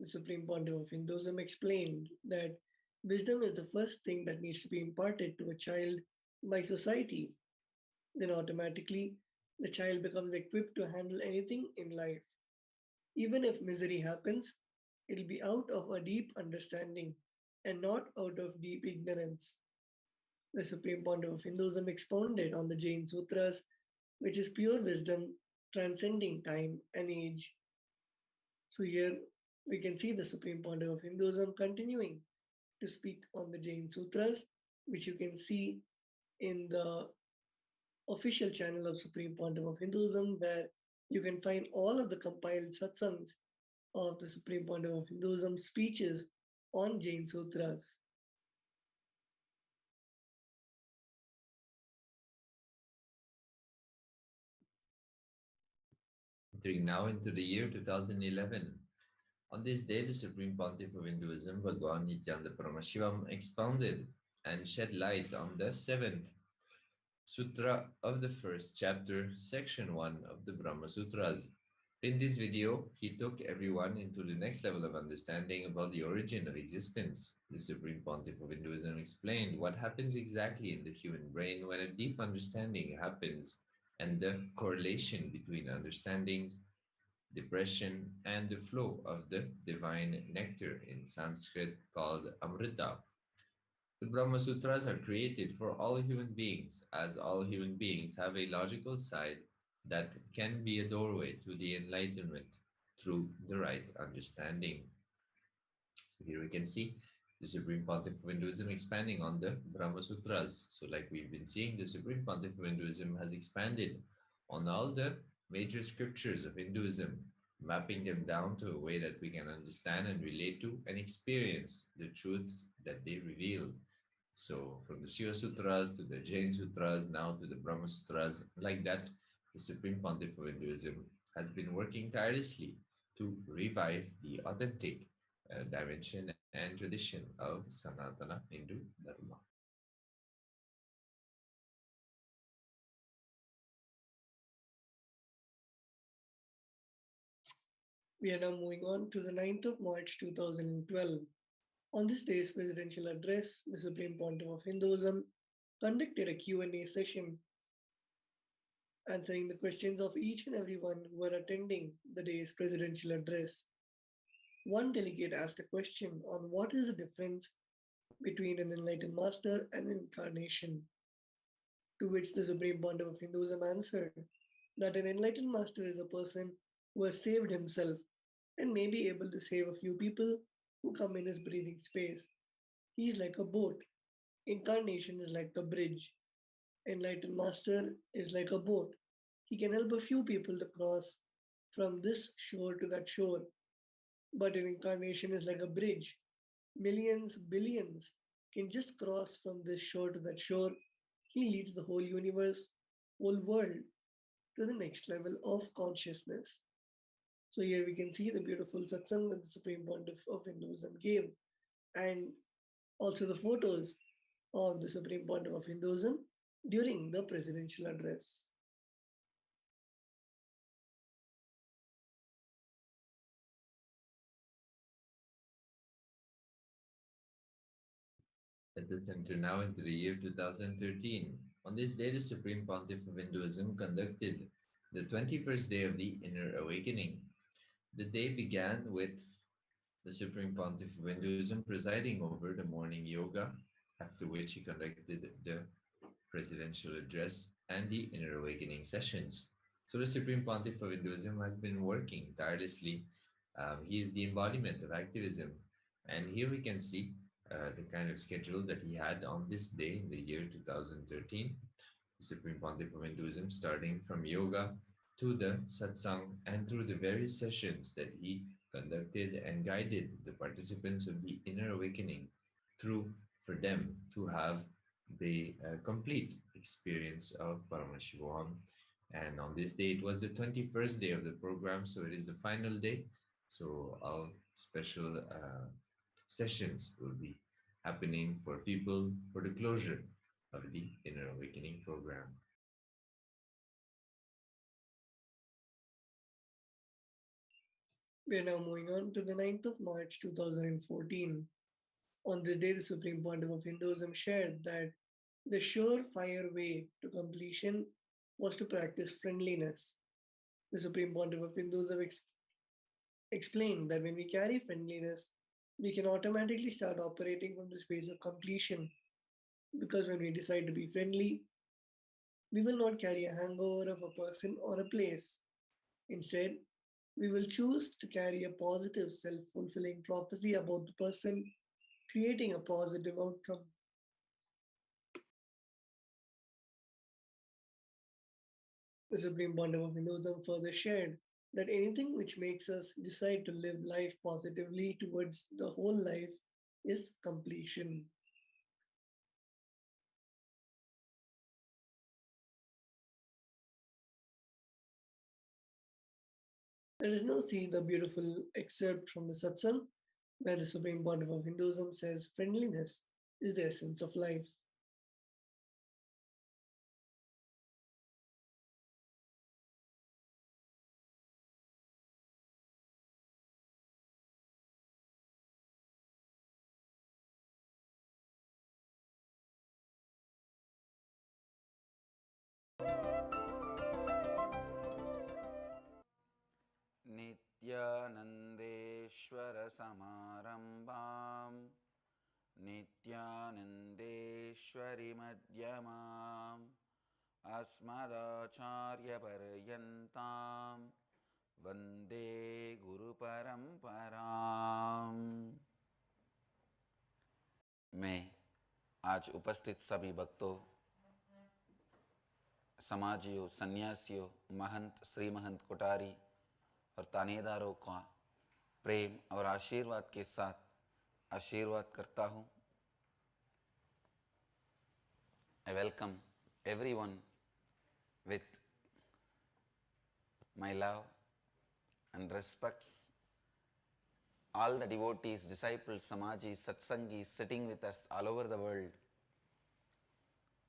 The Supreme Pontiff of Hinduism explained that wisdom is the first thing that needs to be imparted to a child by society. Then automatically, the child becomes equipped to handle anything in life. Even if misery happens, it'll be out of a deep understanding and not out of deep ignorance. The Supreme Pontiff of Hinduism expounded on the Jain Sutras, which is pure wisdom transcending time and age. So here we can see the Supreme Pontiff of Hinduism continuing to speak on the Jain Sutras, which you can see in the official channel of Supreme Pontiff of Hinduism, where you can find all of the compiled satsangs of the Supreme Pontiff of Hinduism speeches on Jain Sutras. Entering now into the year 2011. On this day, the Supreme Pontiff of Hinduism, Bhagwan Nithyananda Paramashivam, expounded and shed light on the seventh Sutra of the first chapter, section 1 of the Brahma Sutras. In this video, he took everyone into the next level of understanding about the origin of existence. The Supreme Pontiff of Hinduism explained what happens exactly in the human brain when a deep understanding happens and the correlation between understandings, depression, and the flow of the divine nectar in Sanskrit called Amrita. The Brahma Sutras are created for all human beings, as all human beings have a logical side that can be a doorway to the enlightenment through the right understanding. So here we can see the Supreme Pontiff of Hinduism expanding on the Brahma Sutras. So like we've been seeing, the Supreme Pontiff of Hinduism has expanded on all the major scriptures of Hinduism, mapping them down to a way that we can understand and relate to and experience the truths that they reveal. So from the Shiva Sutras to the Jain Sutras, now to the Brahma Sutras, like that, the Supreme Pontiff of Hinduism has been working tirelessly to revive the authentic dimension and tradition of Sanatana Hindu Dharma. We are now moving on to the 9th of March 2012. On this day's presidential address, the Supreme Pontiff of Hinduism conducted a Q&A session answering the questions of each and everyone who were attending the day's presidential address. One delegate asked a question on what is the difference between an enlightened master and an incarnation, to which the Supreme Pontiff of Hinduism answered that an enlightened master is a person who has saved himself and may be able to save a few people who come in his breathing space. He is like a boat. Incarnation is like a bridge. Enlightened master is like a boat. He can help a few people to cross from this shore to that shore. But an incarnation is like a bridge. Millions, billions can just cross from this shore to that shore. He leads the whole universe, whole world to the next level of consciousness. So here we can see the beautiful satsang that the Supreme Pontiff of Hinduism gave, and also the photos of the Supreme Pontiff of Hinduism during the presidential address. Let us enter now into the year 2013. On this day, the Supreme Pontiff of Hinduism conducted the 21st day of the Inner Awakening. The day began with the Supreme Pontiff of Hinduism presiding over the morning yoga, after which he conducted the presidential address and the Inner Awakening sessions. So the Supreme Pontiff of Hinduism has been working tirelessly. He is the embodiment of activism. And here we can see the kind of schedule that he had on this day in the year 2013. The Supreme Pontiff of Hinduism, starting from yoga to the satsang and through the various sessions that he conducted and guided the participants of the Inner Awakening through for them to have the complete experience of Paramashivoham. And on this day, it was the 21st day of the program, so it is the final day. So all special sessions will be happening for people for the closure of the Inner Awakening program. We are now moving on to the 9th of March 2014. On this day, the Supreme Pontiff of Hinduism shared that the surefire way to completion was to practice friendliness. The Supreme Pontiff of Hinduism explained that when we carry friendliness, we can automatically start operating from the space of completion. Because when we decide to be friendly, we will not carry a hangover of a person or a place. Instead, we will choose to carry a positive, self fulfilling prophecy about the person, creating a positive outcome. The Supreme Pontiff of Hinduism further shared that anything which makes us decide to live life positively towards the whole life is completion. Let us now see the beautiful excerpt from the satsang where the Supreme Pontiff of Hinduism says friendliness is the essence of life. नित्यानन्देश्वरसमारम्भां नित्यानन्देश्वरिमध्यमाम् अस्मदाचार्यपर्यन्तां वन्दे गुरुपरम्पराम्। मैं आज उपस्थित सभी भक्तों, समाजियों, सन्यासियों, महंत, श्री महंत कोठारी और तानेदारों का प्रेम और आशीर्वाद के साथ आशीर्वाद करता हूँ। I welcome everyone with my love and respects all the devotees, disciples, samajis, satsangis sitting with us all over the world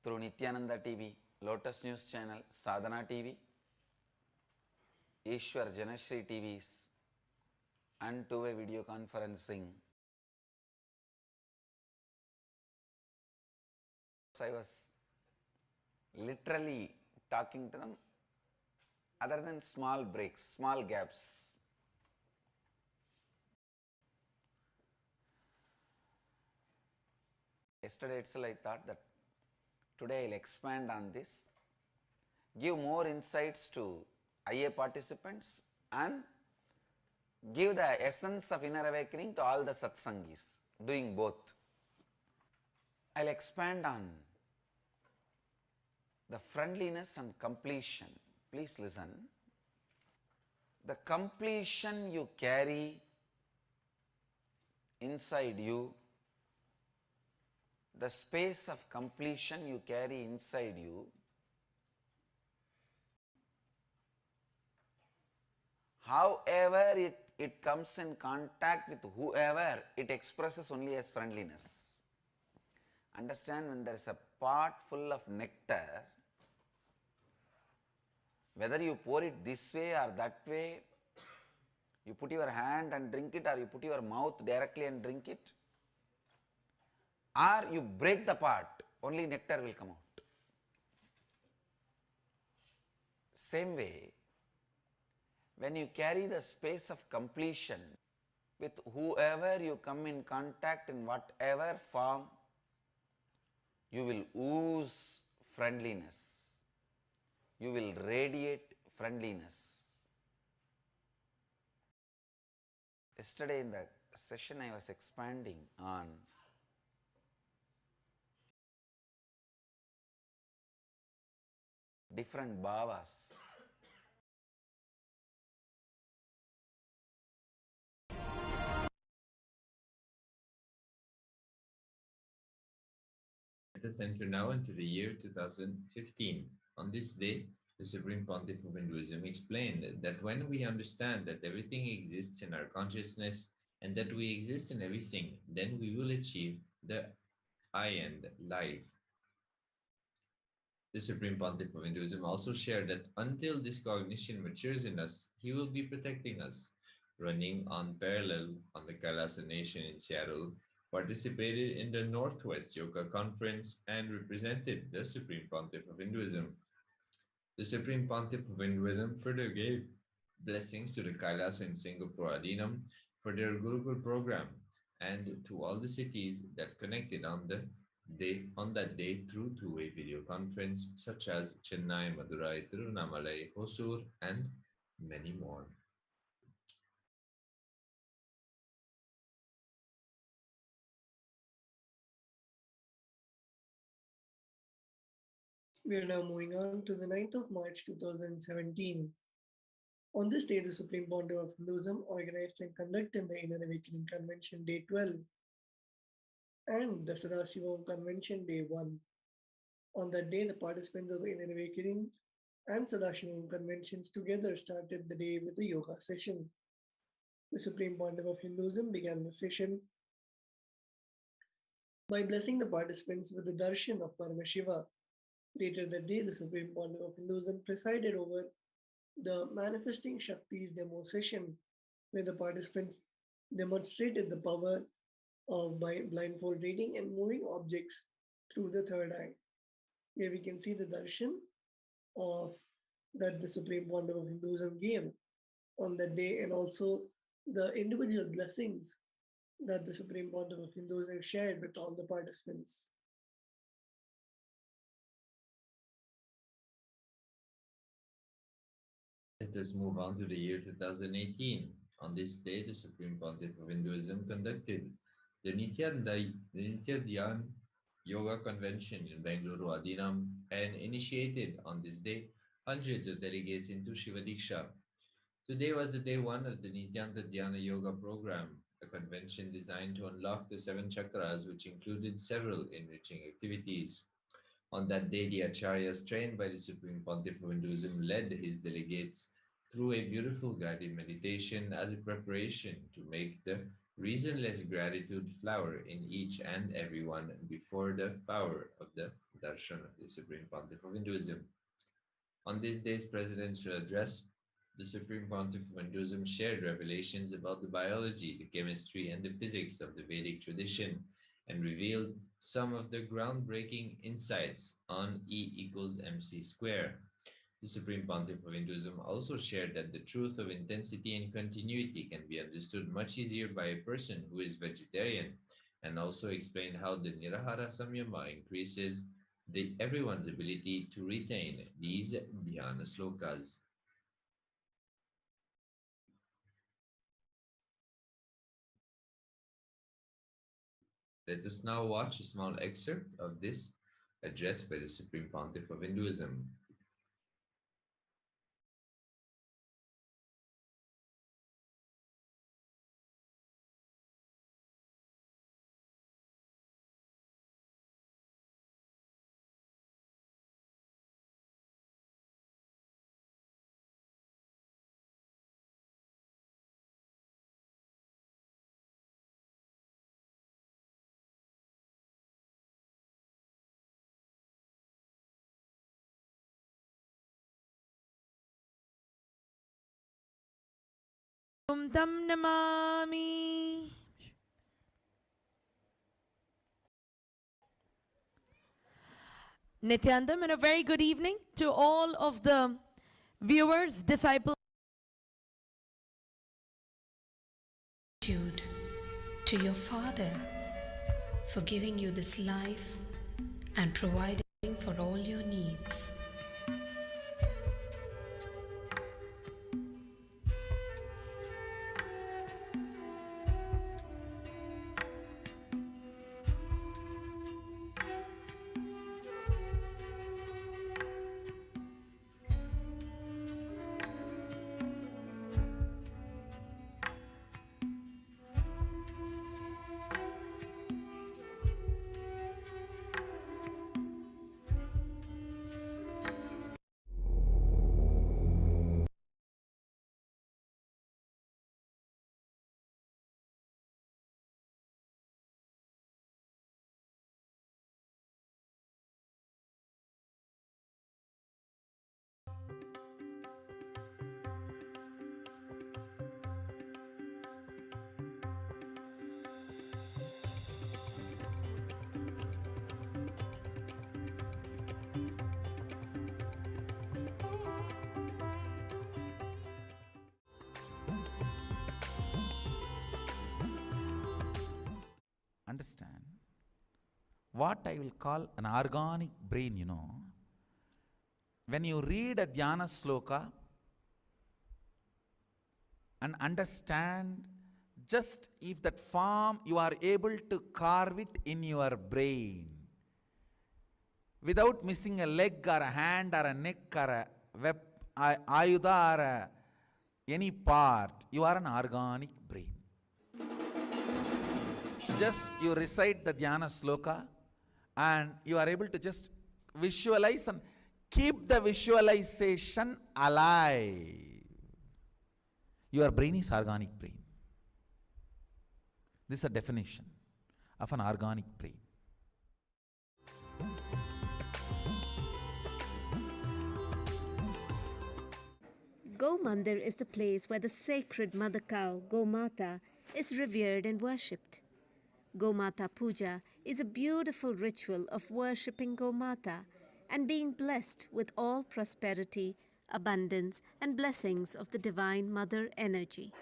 through Nithyananda TV, Lotus News Channel, Sadhana TV, Ishwar Janashri TVs and two-way video conferencing. I was literally talking to them other than small breaks, small gaps. Yesterday itself I thought that today I'll expand on this, give more insights to IA participants and give the essence of inner awakening to all the satsangis, doing both. I'll expand on the friendliness and completion. Please listen. The completion you carry inside you, the space of completion you carry inside you, however it comes in contact with whoever, it expresses only as friendliness. Understand, when there is a pot full of nectar, whether you pour it this way or that way, you put your hand and drink it, or you put your mouth directly and drink it, or you break the pot, only nectar will come out. Same way, when you carry the space of completion with whoever you come in contact in whatever form, you will ooze friendliness. You will radiate friendliness. Yesterday in the session I was expanding on different bhavas. Let us enter now into the year 2015. On this day, the Supreme Pontiff of Hinduism explained that when we understand that everything exists in our consciousness and that we exist in everything, then we will achieve the I end life. The Supreme Pontiff of Hinduism also shared that until this cognition matures in us, he will be protecting us. Running on parallel on the Kailasa Nation in Seattle, participated in the Northwest Yoga Conference and represented the Supreme Pontiff of Hinduism. The Supreme Pontiff of Hinduism further gave blessings to the Kailasa in Singapore Adinam for their Gurukul program and to all the cities that connected on that day through two-way video conference such as Chennai, Madurai, Tiruvannamalai, Hosur, and many more. We are now moving on to the 9th of March 2017. On this day, the Supreme Pontiff of Hinduism organized and conducted the Inner Awakening Convention Day 12 and the Sadashivoham Convention Day 1. On that day, the participants of the Inner Awakening and Sadashivoham conventions together started the day with a yoga session. The Supreme Pontiff of Hinduism began the session by blessing the participants with the darshan of Paramashiva. Later that day, the Supreme Pontiff of Hinduism presided over the Manifesting Shakti's demo session, where the participants demonstrated the power of blindfold reading and moving objects through the third eye. Here we can see the darshan of that the Supreme Pontiff of Hinduism gave on that day, and also the individual blessings that the Supreme Pontiff of Hinduism shared with all the participants. Let us move on to the year 2018. On this day, the Supreme Pontiff of Hinduism conducted the Nithyananda Yoga Convention in Bengaluru, Adinam, and initiated on this day hundreds of delegates into Shivadiksha. Today was the day one of the Nithyananda Dhyana Yoga program, a convention designed to unlock the seven chakras, which included several enriching activities. On that day, the acharyas trained by the Supreme Pontiff of Hinduism led his delegates through a beautiful guided meditation as a preparation to make the reasonless gratitude flower in each and every one before the power of the darshan of the Supreme Pontiff of Hinduism. On this day's presidential address, the Supreme Pontiff of Hinduism shared revelations about the biology, the chemistry, and the physics of the Vedic tradition and revealed some of the groundbreaking insights on E equals mc square. The Supreme Pontiff of Hinduism also shared that the truth of intensity and continuity can be understood much easier by a person who is vegetarian, and also explained how the Nirahara Samyama increases everyone's ability to retain these dhyana slokas. Let us now watch a small excerpt of this address by the Supreme Pontiff of Hinduism. Tam namami. Nithyanandam, and a very good evening to all of the viewers, disciples. To your Father for giving you this life and providing for all your needs. Understand what I will call an organic brain, When you read a dhyana sloka and understand, just if that form you are able to carve it in your brain, without missing a leg or a hand or a neck or a ayuda or any part, you are an organic brain. Just you recite the dhyana sloka and you are able to just visualize and keep the visualization alive. Your brain is organic brain. This is a definition of an organic brain. Go Mandir is the place where the sacred mother cow, Gomata, is revered and worshipped. Gomata Puja is a beautiful ritual of worshipping Gomata and being blessed with all prosperity, abundance, and blessings of the Divine Mother energy.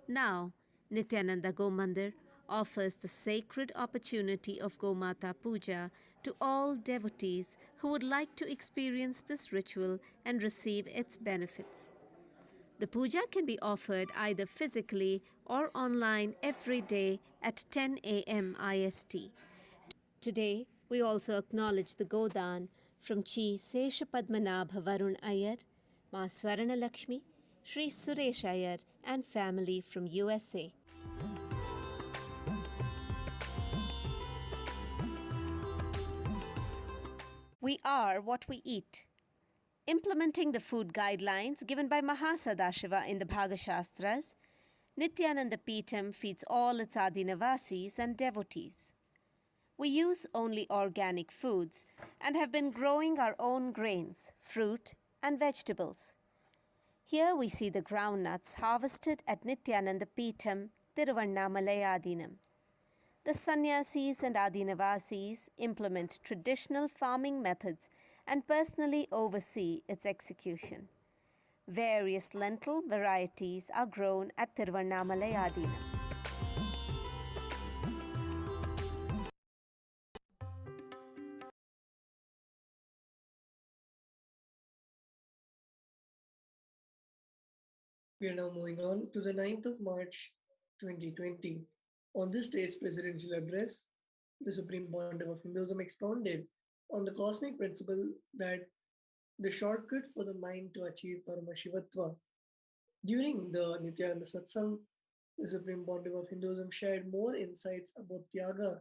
Now, Nithyananda Gomandir offers the sacred opportunity of Gomata Puja to all devotees who would like to experience this ritual and receive its benefits. The puja can be offered either physically or online every day at 10 a.m. IST. Today, we also acknowledge the Godan from Chi Sesha Padmanabha Varun Iyer, Ma Swarana Lakshmi, Sri Suresh Iyer, and family from USA. We are what we eat. Implementing the food guidelines given by Mahasadashiva in the Bhagashastras, Nithyananda Peetham feeds all its Adinavasis and devotees. We use only organic foods and have been growing our own grains, fruit, and vegetables. Here we see the groundnuts harvested at Nithyananda Peetham, Tiruvannamalai Adinam. The sannyasis and Adinavasis implement traditional farming methods and personally oversee its execution. Various lentil varieties are grown at Tiruvannamalai Adinam. We are now moving on to the 9th of March 2020. On this day's presidential address, the Supreme Pontiff of Hinduism expounded on the cosmic principle that the shortcut for the mind to achieve Paramashivatva. During the Nityananda Satsang, the Supreme Pontiff of Hinduism shared more insights about Tyaga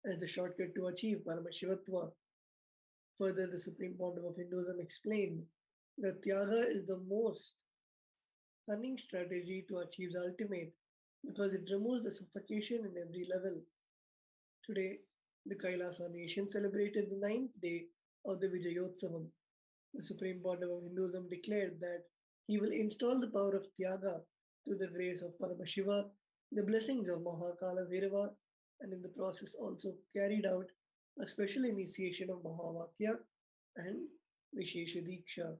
as the shortcut to achieve Paramashivatva. Further, the Supreme Pontiff of Hinduism explained that Tyaga is the most cunning strategy to achieve the ultimate because it removes the suffocation in every level. Today, the Kailasa nation celebrated the 9th day of the Vijayotsavam. The Supreme Pontiff of Hinduism declared that he will install the power of Tyaga through the grace of Paramashiva, the blessings of Mahakala Bhairava, and in the process also carried out a special initiation of Mahavakya and Vishesha Diksha.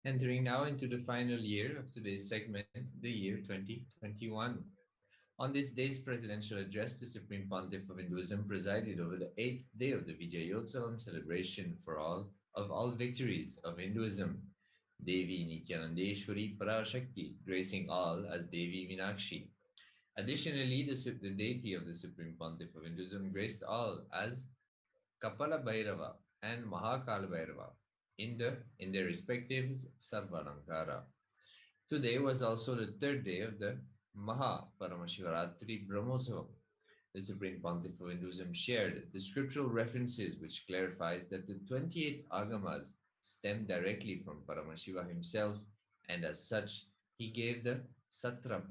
Entering now into the final year of today's segment, the year 2021. On this day's presidential address, the Supreme Pontiff of Hinduism presided over the 8th day of the Vijayotsavam celebration for all victories of Hinduism. Devi Nithyanandeshwari Parashakti, gracing all as Devi Meenakshi. Additionally, the deity of the Supreme Pontiff of Hinduism graced all as Kapala Bhairava and Mahakala Bhairava in their respective Sarvalankara. Today was also the 3rd day of the Maha Paramashivaratri Brahmotsavam. The Supreme Pontiff of Hinduism shared the scriptural references which clarifies that the 28 agamas stem directly from Paramashiva himself, and as such, he gave the Satra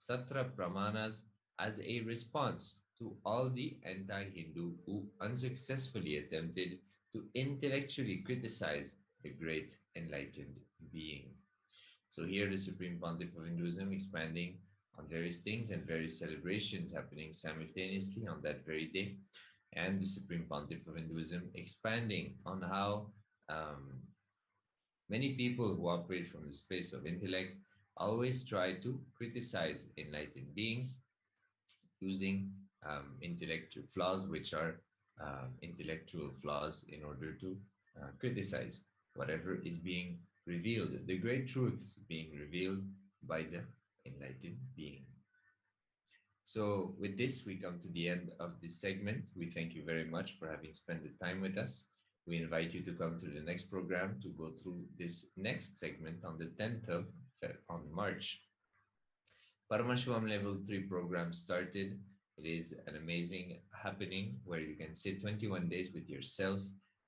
Pramanas as a response to all the anti-Hindu who unsuccessfully attempted to intellectually criticize the great enlightened being. So here the Supreme Pontiff of Hinduism expanding on various things and various celebrations happening simultaneously on that very day, and the Supreme Pontiff of Hinduism expanding on how many people who operate from the space of intellect always try to criticize enlightened beings using intellectual flaws, which are intellectual flaws, in order to criticize whatever is being revealed, the great truths being revealed by the enlightened being. So with this, we come to the end of this segment. We thank you very much for having spent the time with us. We invite you to come to the next program to go through this next segment on the 10th of on March. Paramashivoham Level 3 program started. It is an amazing happening where you can sit 21 days with yourself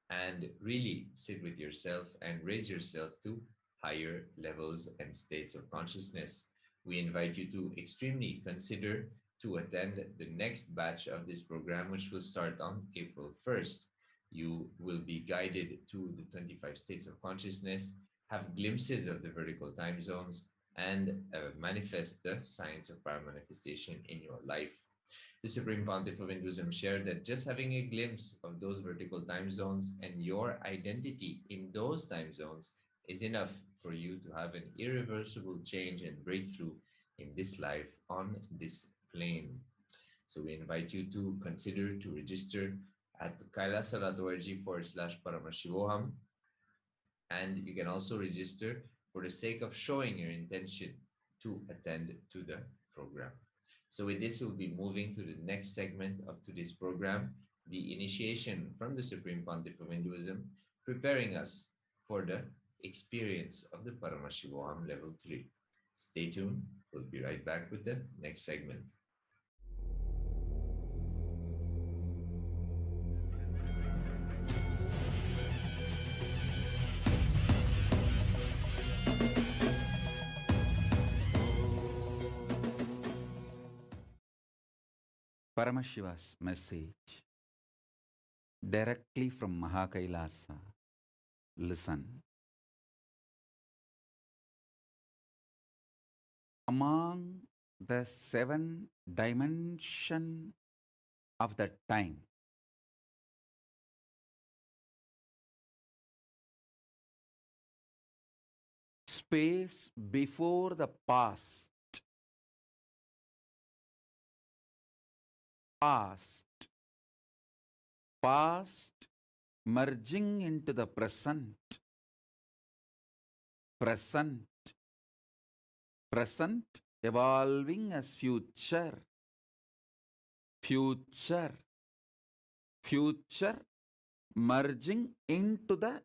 and really sit with yourself and raise yourself to higher levels and states of consciousness. We invite you to extremely consider to attend the next batch of this program, which will start on April 1st. You will be guided to the 25 states of consciousness, have glimpses of the vertical time zones, and manifest the science of paramanifestation in your life. The Supreme Pontiff of Hinduism shared that just having a glimpse of those vertical time zones and your identity in those time zones is enough for you to have an irreversible change and breakthrough in this life on this plane. So we invite you to consider to register at kailasa.org/Paramashivoham. And you can also register for the sake of showing your intention to attend to the program. So with this, we'll be moving to the next segment of today's program, the initiation from the Supreme Pontiff of Hinduism, preparing us for the experience of the Paramashivoham Level 3. Stay tuned. We'll be right back with the next segment. Paramashiva's message directly from Kailasa. Listen. Among the 7 dimensions of the time, space before the past, past merging into the present, present evolving as future, future merging into the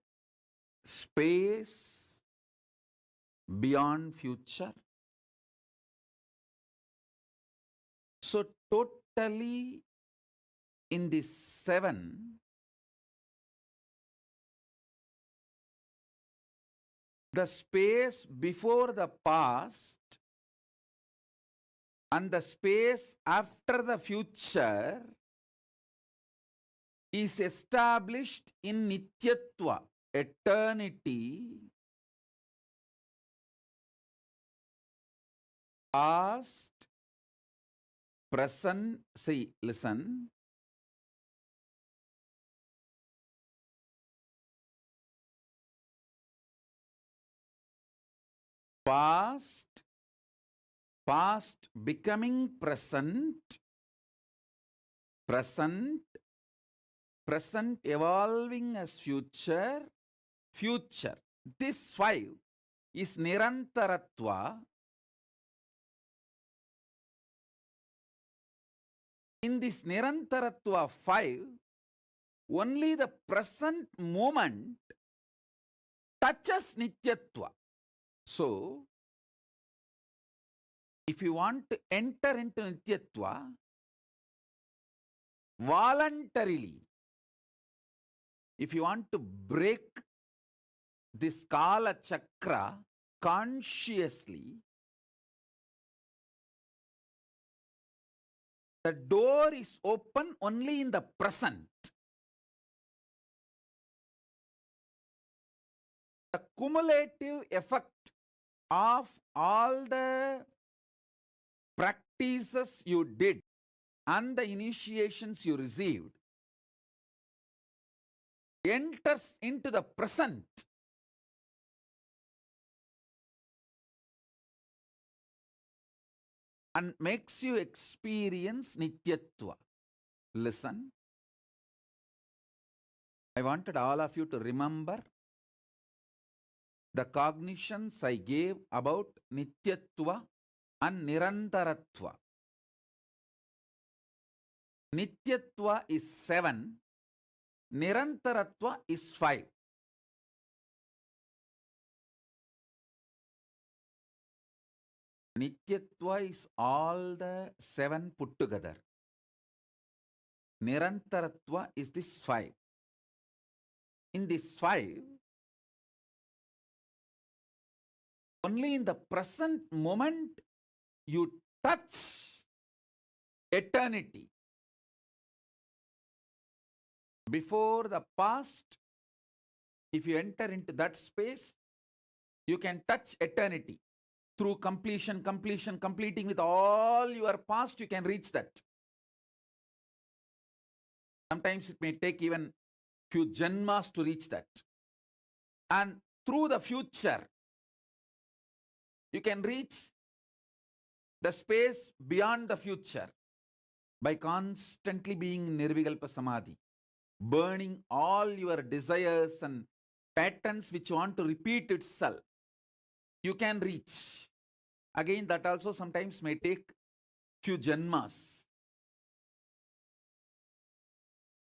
space beyond future. So totally in the 7, the space before the past and the space after the future is established in Nityatva, eternity, past, present, see, listen, past becoming present, present evolving as future, future. This 5 is Nirantaratva. In this Nirantaratva 5, only the present moment touches Nityatva. So, if you want to enter into Nityatva, voluntarily, if you want to break this Kala Chakra consciously, the door is open only in the present. The cumulative effect of all the practices you did and the initiations you received enters into the present. And makes you experience Nityatva. Listen. I wanted all of you to remember the cognitions I gave about Nityatva and Nirantaratva. Nityatva is 7, Nirantaratva is 5. Nityatva is all the 7 put together. Nirantaratva is this 5. In this 5, only in the present moment you touch eternity. Before the past, if you enter into that space, you can touch eternity. Through completing with all your past, you can reach that. Sometimes it may take even few janmas to reach that. And through the future, you can reach the space beyond the future by constantly being Nirvikalpa Samadhi, burning all your desires and patterns which want to repeat itself. You can reach. Again, that also sometimes may take few janmas.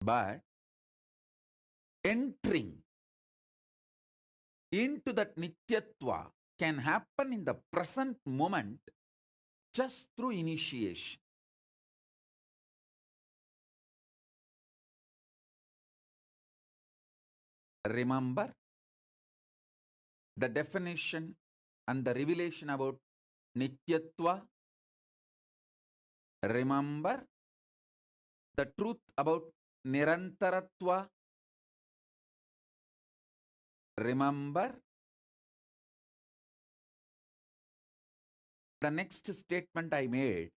But entering into that Nityatva can happen in the present moment just through initiation. Remember the definition and the revelation about Nityatva. Remember the truth about Nirantaratva. Remember the next statement I made.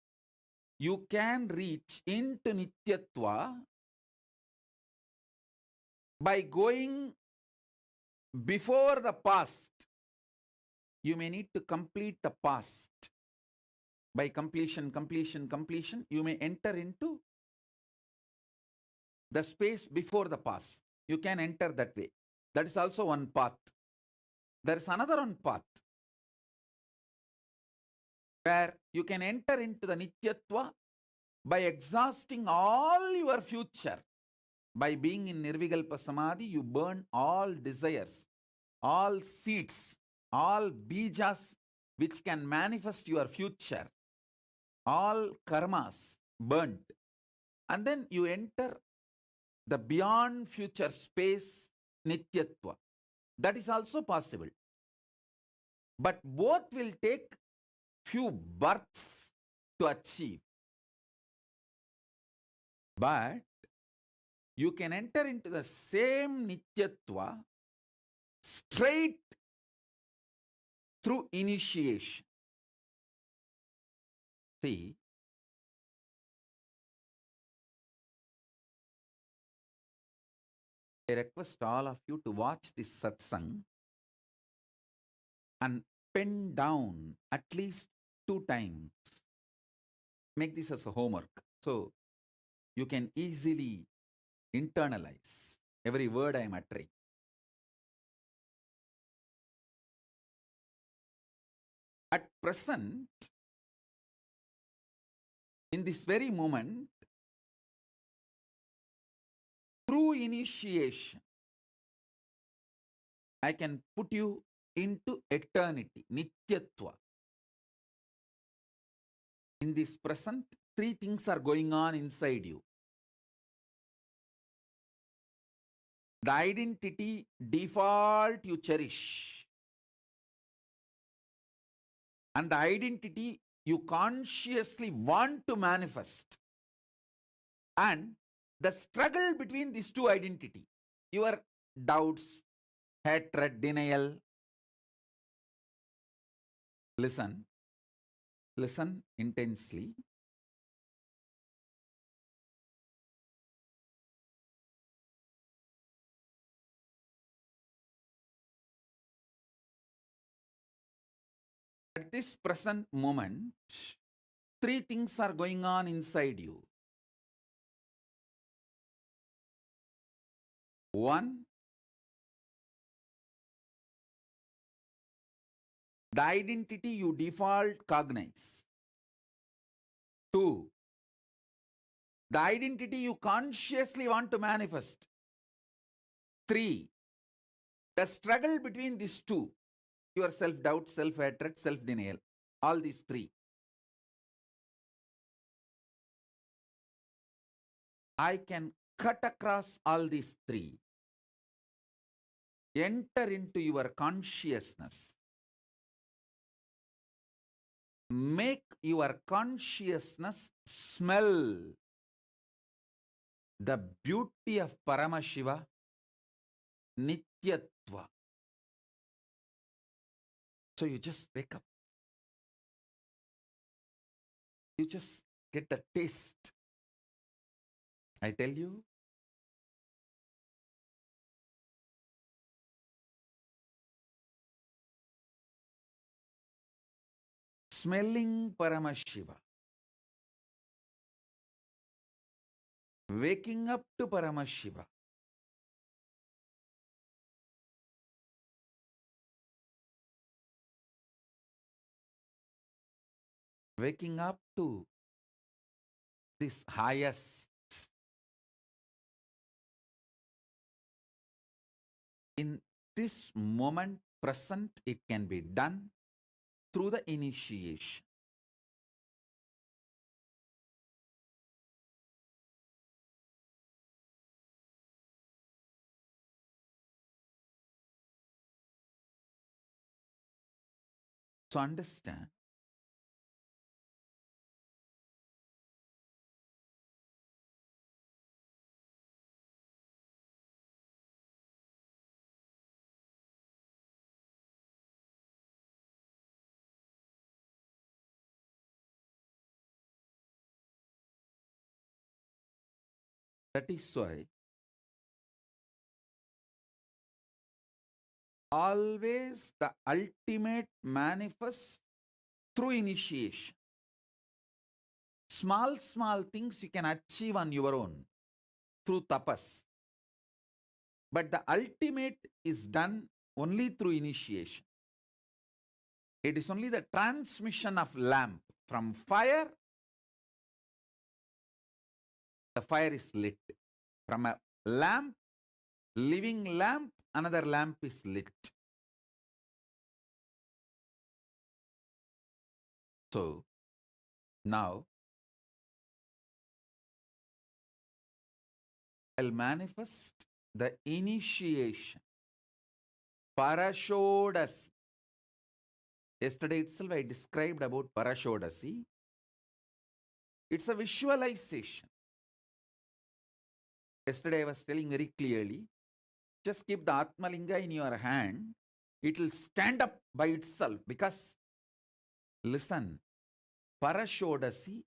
You can reach into Nityatva by going before the past. You may need to complete the past. By completion, you may enter into the space before the past. You can enter that way. That is also one path. There is another one path where you can enter into the Nityatva by exhausting all your future. By being in Nirvikalpa Samadhi, you burn all desires, all seeds, all bijas which can manifest your future, all karmas burnt. And then you enter the beyond future space, Nityatva. That is also possible. But both will take few births to achieve. But you can enter into the same Nityatva straight through initiation. See, I request all of you to watch this satsang and pen down at least 2 times. Make this as a homework so you can easily internalize every word I am uttering. At present, in this very moment, through initiation, I can put you into eternity, Nityatva. In this present, 3 things are going on inside you. The identity default you cherish, and the identity you consciously want to manifest, and the struggle between these 2 identities, your doubts, hatred, denial. Listen intensely. At this present moment, 3 things are going on inside you. 1, the identity you default cognize. 2, the identity you consciously want to manifest. 3, the struggle between these two, your self-doubt, self-hatred, self-denial, all these 3. I can cut across all these 3, enter into your consciousness, make your consciousness smell the beauty of Paramashiva, Nityatva. So you just wake up. You just get the taste. I tell you, smelling Paramashiva, waking up to Paramashiva, waking up to this highest, in this moment present, it can be done through the initiation. So understand, that is why always the ultimate manifests through initiation. Small things you can achieve on your own through tapas. But the ultimate is done only through initiation. It is only the transmission of lamp from fire. The fire is lit. From a lamp, living lamp, another lamp is lit. So now I'll manifest the initiation. Parashodasi. Yesterday itself I described about Parashodasi. It's a visualization. Yesterday I was telling very clearly, just keep the Atmalinga in your hand. It will stand up by itself because, listen, Parashodasi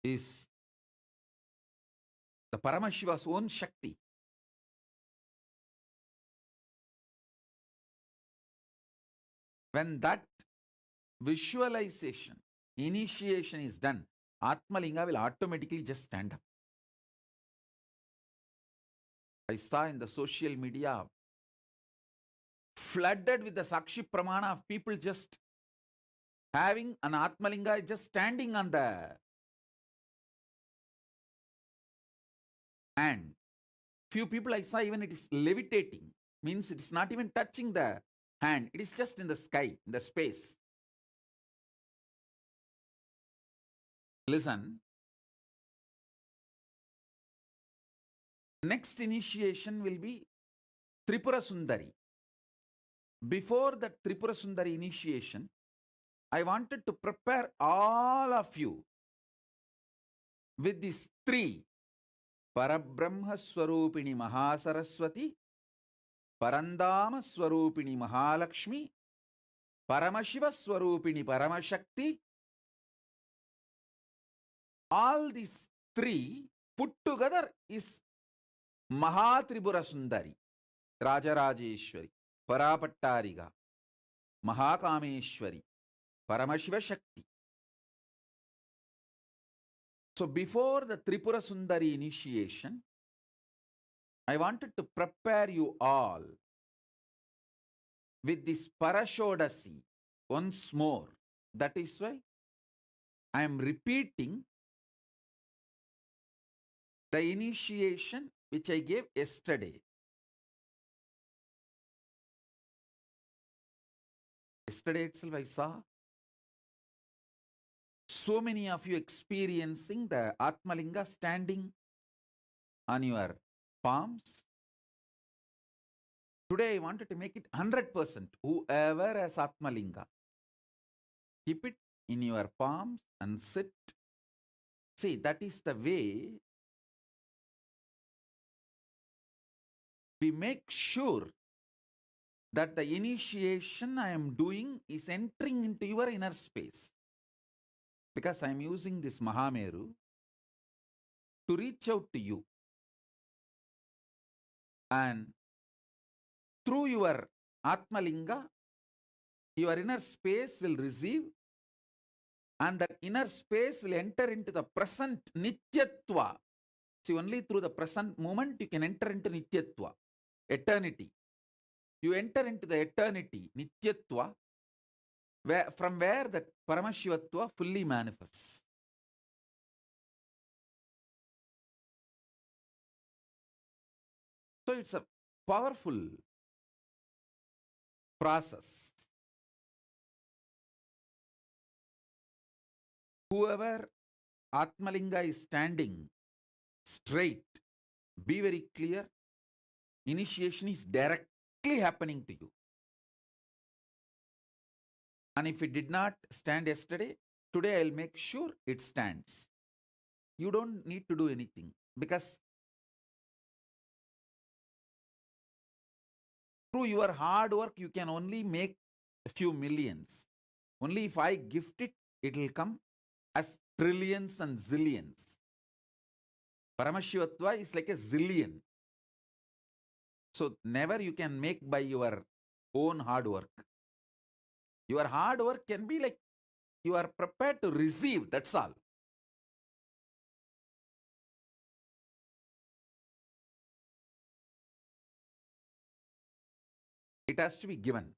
is the Paramashiva's own Shakti. When that visualization, initiation is done, Atmalinga will automatically just stand up. I saw in the social media flooded with the Sakshi Pramana of people just having an Atmalinga just standing on the hand. Few people I saw even it is levitating, means it is not even touching the hand, it is just in the sky, in the space. Listen, next initiation will be Tripura Sundari. Before the Tripura Sundari initiation, I wanted to prepare all of you with these 3. Parabrahma Swarupini Mahasaraswati, Parandama Swarupini Mahalakshmi, Paramashiva Swarupini Paramashakti. All these 3 put together is Mahatribura Sundari, Rajarajeshwari, Parapattariga, Mahakameshwari, Paramashiva Shakti. So before the Tripura Sundari initiation, I wanted to prepare you all with this Parashodasi once more. That is why I am repeating The initiation which I gave yesterday. Yesterday itself I saw so many of you experiencing the Atmalinga standing on your palms. Today I wanted to make it 100%. Whoever has Atmalinga, keep it in your palms and sit. See, that is the way we make sure that the initiation I am doing is entering into your inner space. Because I am using this Mahameru to reach out to you. And through your Atmalinga, your inner space will receive, and that inner space will enter into the present Nityatva. See, only through the present moment you can enter into Nityatva, eternity. You enter into the eternity, Nityatva, from where that Paramashivatva fully manifests. So it's a powerful process. Whoever Atmalinga is standing straight, be very clear, initiation is directly happening to you. And if it did not stand yesterday, today I'll make sure it stands. You don't need to do anything, because through your hard work you can only make a few millions. Only if I gift it, it will come as trillions and zillions. Paramashivatva is like a zillion. So never you can make by your own hard work. Your hard work can be like you are prepared to receive, that's all. It has to be given.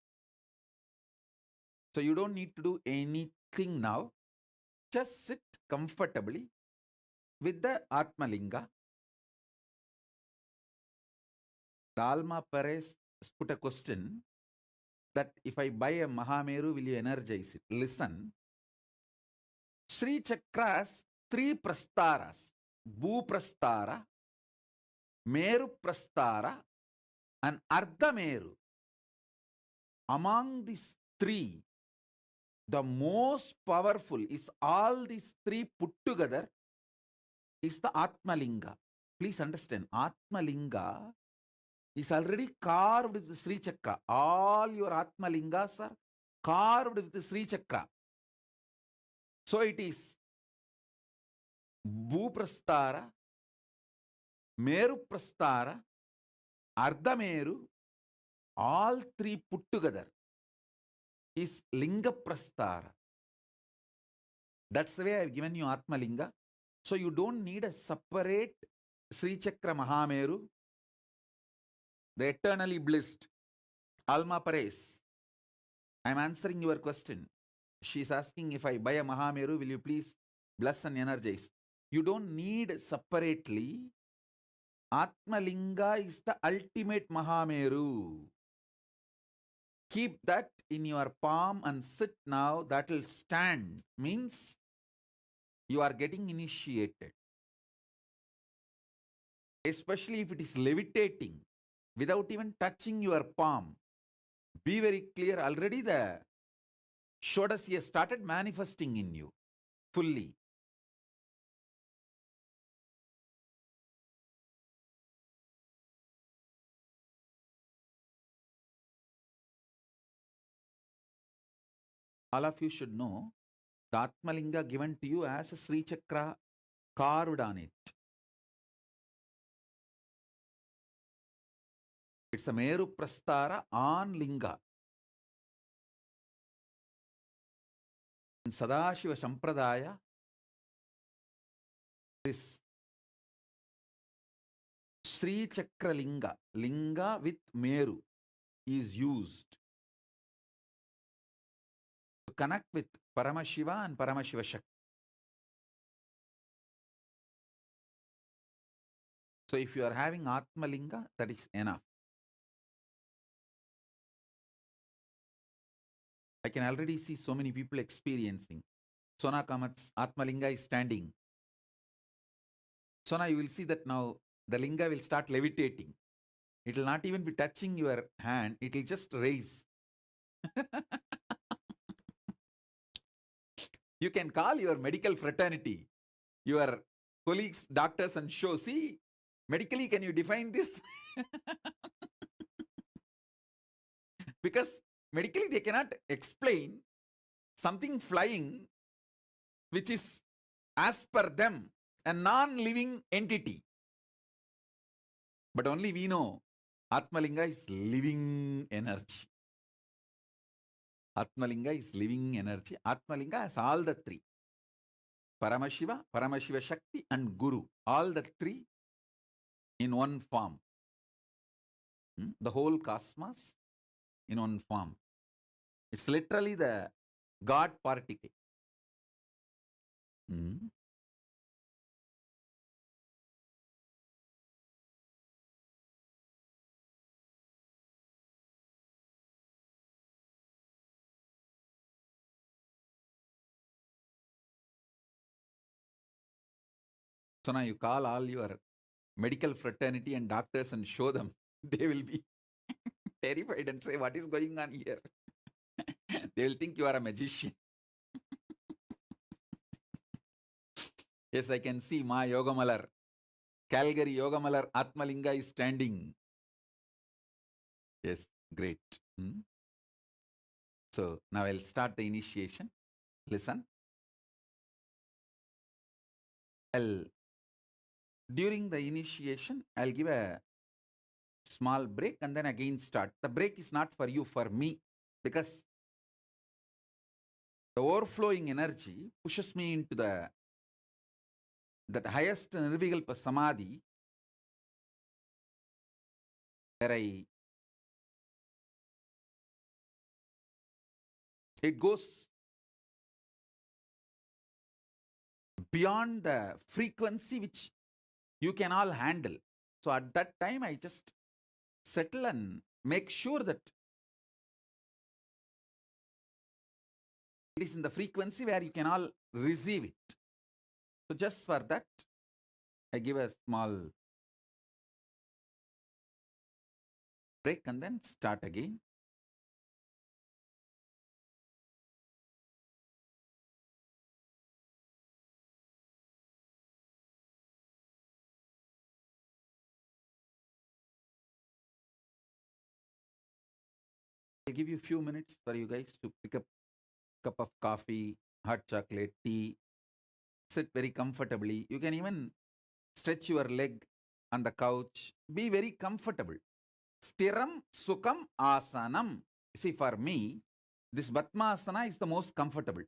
So you don't need to do anything now. Just sit comfortably with the Atmalinga. Dalma Perez put a question that if I buy a Mahameru, will you energize it? Listen. Sri Chakra's 3 prastaras, Bhu Prastara, Meru Prastara, and Ardha Meru. Among these 3, the most powerful is all these 3 put together is the Atmalinga. Please understand, Atmalinga is already carved with the Sri Chakra. All your Atmalingas are carved with the Sri Chakra. So it is Bhuprastara, Meru Prastara, Ardha Meru, all 3 put together is Linga Prastara. That's the way I have given you Atmalinga. So you don't need a separate Sri Chakra Mahameru. The eternally blissed Alma Pares. I am answering your question. She is asking, if I buy a Mahameru, will you please bless and energize? You don't need separately. Atmalinga is the ultimate Mahameru. Keep that in your palm and sit now. That will stand. Means you are getting initiated. Especially if it is levitating without even touching your palm. Be very clear. Already the Shodasi has started manifesting in you fully. All of you should know the Atmalinga given to you as a Sri Chakra carved on it. It's a Meru Prastara on Linga. In Sadashiva Sampradaya, this Sri Chakra Linga, Linga with Meru, is used to connect with Paramashiva and Paramashiva Shakti. So if you are having Atmalinga, that is enough. I can already see so many people experiencing. Sona Kamat's Atmalinga is standing. Sona, you will see that now the linga will start levitating. It will not even be touching your hand, it will just raise. You can call your medical fraternity, your colleagues, doctors, and show. See, medically, can you define this? Because medically, they cannot explain something flying which is, as per them, a non-living entity. But only we know Atmalinga is living energy. Atmalinga is living energy. Atmalinga has all the three. Paramashiva, Paramashiva Shakti, and Guru. All the three in one form. The whole cosmos in one form. It's literally the God particle. So now you call all your medical fraternity and doctors and show them. They will be terrified and say, what is going on here? They will think you are a magician. Yes, I can see Ma Yogamalar. Calgary Yogamalar Atmalinga is standing. Yes, great. So now I'll start the initiation. Listen. During the initiation, I'll give a small break and then again start. The break is not for you, for me, because the overflowing energy pushes me into that highest Nirvikalpa Samadhi, where it goes beyond the frequency which you can all handle. So at that time, I just settle and make sure that it is in the frequency where you can all receive it. So just for that, I give a small break and then start again. I'll give you a few minutes for you guys to pick up a cup of coffee, hot chocolate, tea, sit very comfortably. You can even stretch your leg on the couch. Be very comfortable. Stiram Sukham Asanam. See, for me, this Batmasana is the most comfortable.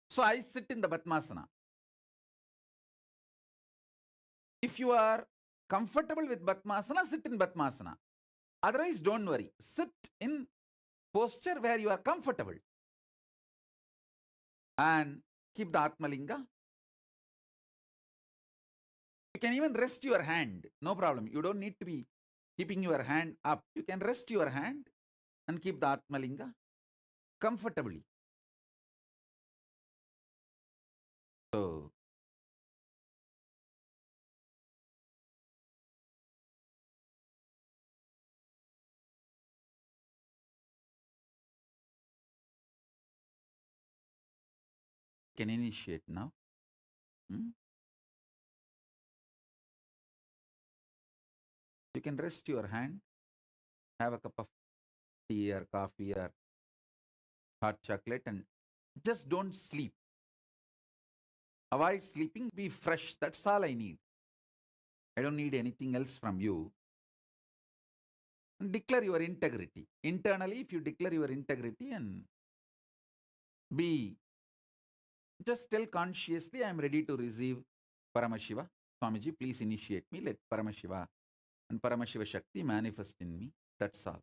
So I sit in the Batmasana. If you are comfortable with Batmasana, sit in Batmasana. Otherwise, don't worry. Sit in posture where you are comfortable. And keep the Atmalinga. You can even rest your hand. No problem. You don't need to be keeping your hand up. You can rest your hand and keep the Atmalinga comfortably. So, you can initiate now. You can rest your hand, have a cup of tea or coffee or hot chocolate, and just don't sleep. Avoid sleeping, be fresh. That's all I need. I don't need anything else from you. And declare your integrity. Internally, if you declare your integrity and just tell consciously, I am ready to receive Paramashiva. Swamiji, please initiate me. Let Paramashiva and Paramashiva Shakti manifest in me. That's all.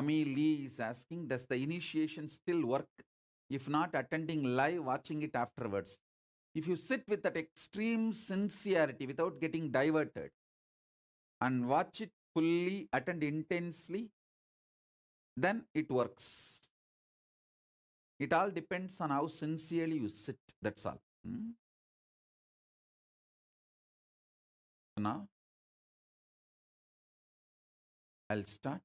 Ami Lee is asking, does the initiation still work if not attending live, watching it afterwards? If you sit with that extreme sincerity without getting diverted and watch it fully, attend intensely, then it works. It all depends on how sincerely you sit, that's all. Now, I'll start.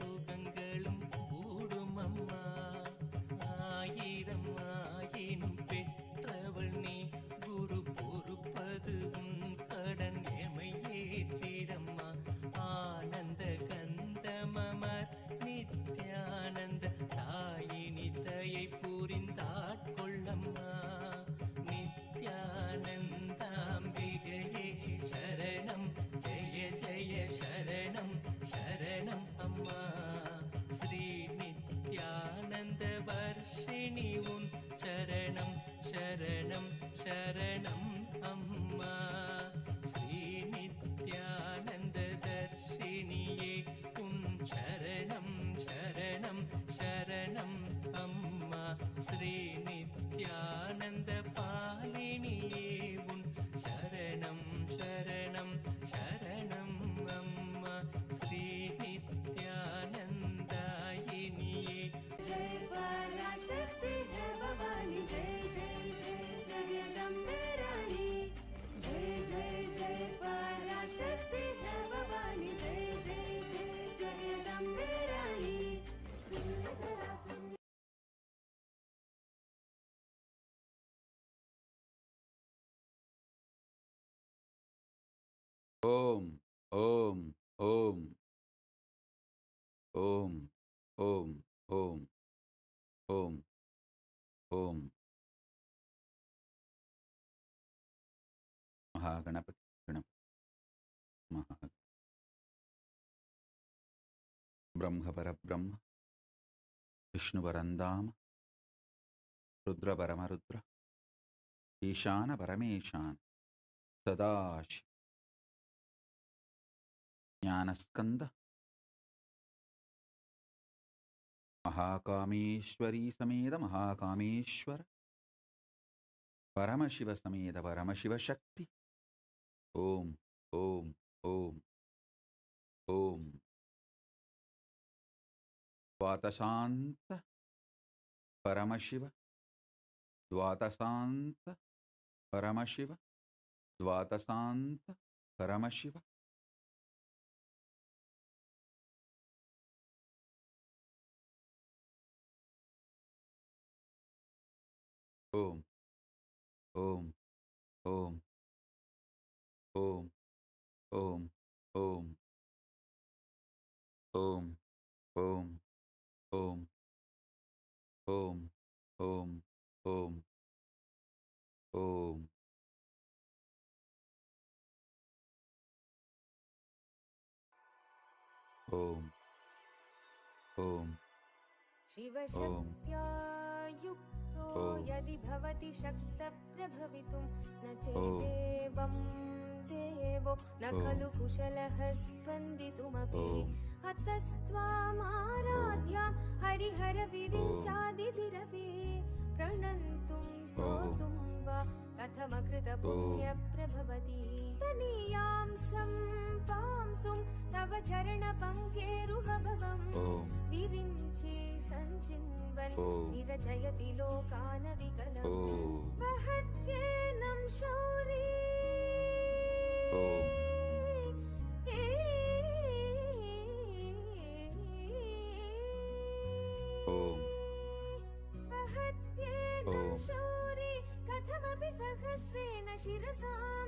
சுகங்களும் கூடும் அம்மா, ஆயிரம் ஆயினும் பெற்றவள் நீ, குரு பொறுப்பது உன் கடன் எமை ஏற்றிடம்மா. ஆனந்த கந்தமமர் நித்யானந்த தாயினி தயை புரிந்தாட்கொள்ளம்மா. நித்யானந்தாம்பிகையே சரணம், ஜெய ஜெய சரணம் சரணம் அம்மா. ஸ்ரீ நித்யானந்த வர்ஷிணி உன் சரணம் சரணம் சரணம் அம்மா. ஸ்ரீ நித்யானந்த தர்ஷினியே உன் சரணம் சரணம் சரணம் அம்மா. ஸ்ரீ நித்யானந்த பாலினியே உன் சரணம் சரணம் சரணம் அம்மா. ஸ்ரீ நித்யானந்தாயினியே. जय पराशक्ति है भवानी, जय जय जय जगदम्बे रानी. जय जय जय पराशक्ति है भवानी, जय जय जय जगदम्बे रानी. Om, Om, Om, Om, Om, Om, Om, Om. Mahaganapati, Ganapati, Maha. Brahma Parabrahma, Vishnu Parandama, Rudra Paramarudra, Ishana Parameshana, Sadashi, Jnanaskanda, Mahakameshwari Sameda Mahakameshwara, Paramashiva Sameda Paramashiva Shakti. Om, Om, Om, Om. Dvatasanta Paramashiva, Dvatasanta Paramashiva, Dvatasanta Paramashiva. Om, Om, Om, Om, Om, Om, Om, Om, Om, Om, Om, Om, Om. Om, Om, शिवशक्त्या युक्तो यदि भवति शक्तप्रभवितुं न चेदेवं देवो न खलु कुशलः स्पन्दितुमपि. हतस्त्वामाराध्या हरिहरविरिञ्चादिभिरपि प्रणन्तुं स्तोतुं वा कथमकृतपुण्यप्रभवति. तनीयां सम्पांसुं तव चरणपङ्केरुहभवम् विरिञ्चि सञ्चिन्वन् विरचयति लोकानविकलम्. वहत्येनं शौरी वहत्येनं शौरी कथमपि सहस्रेण शिरसां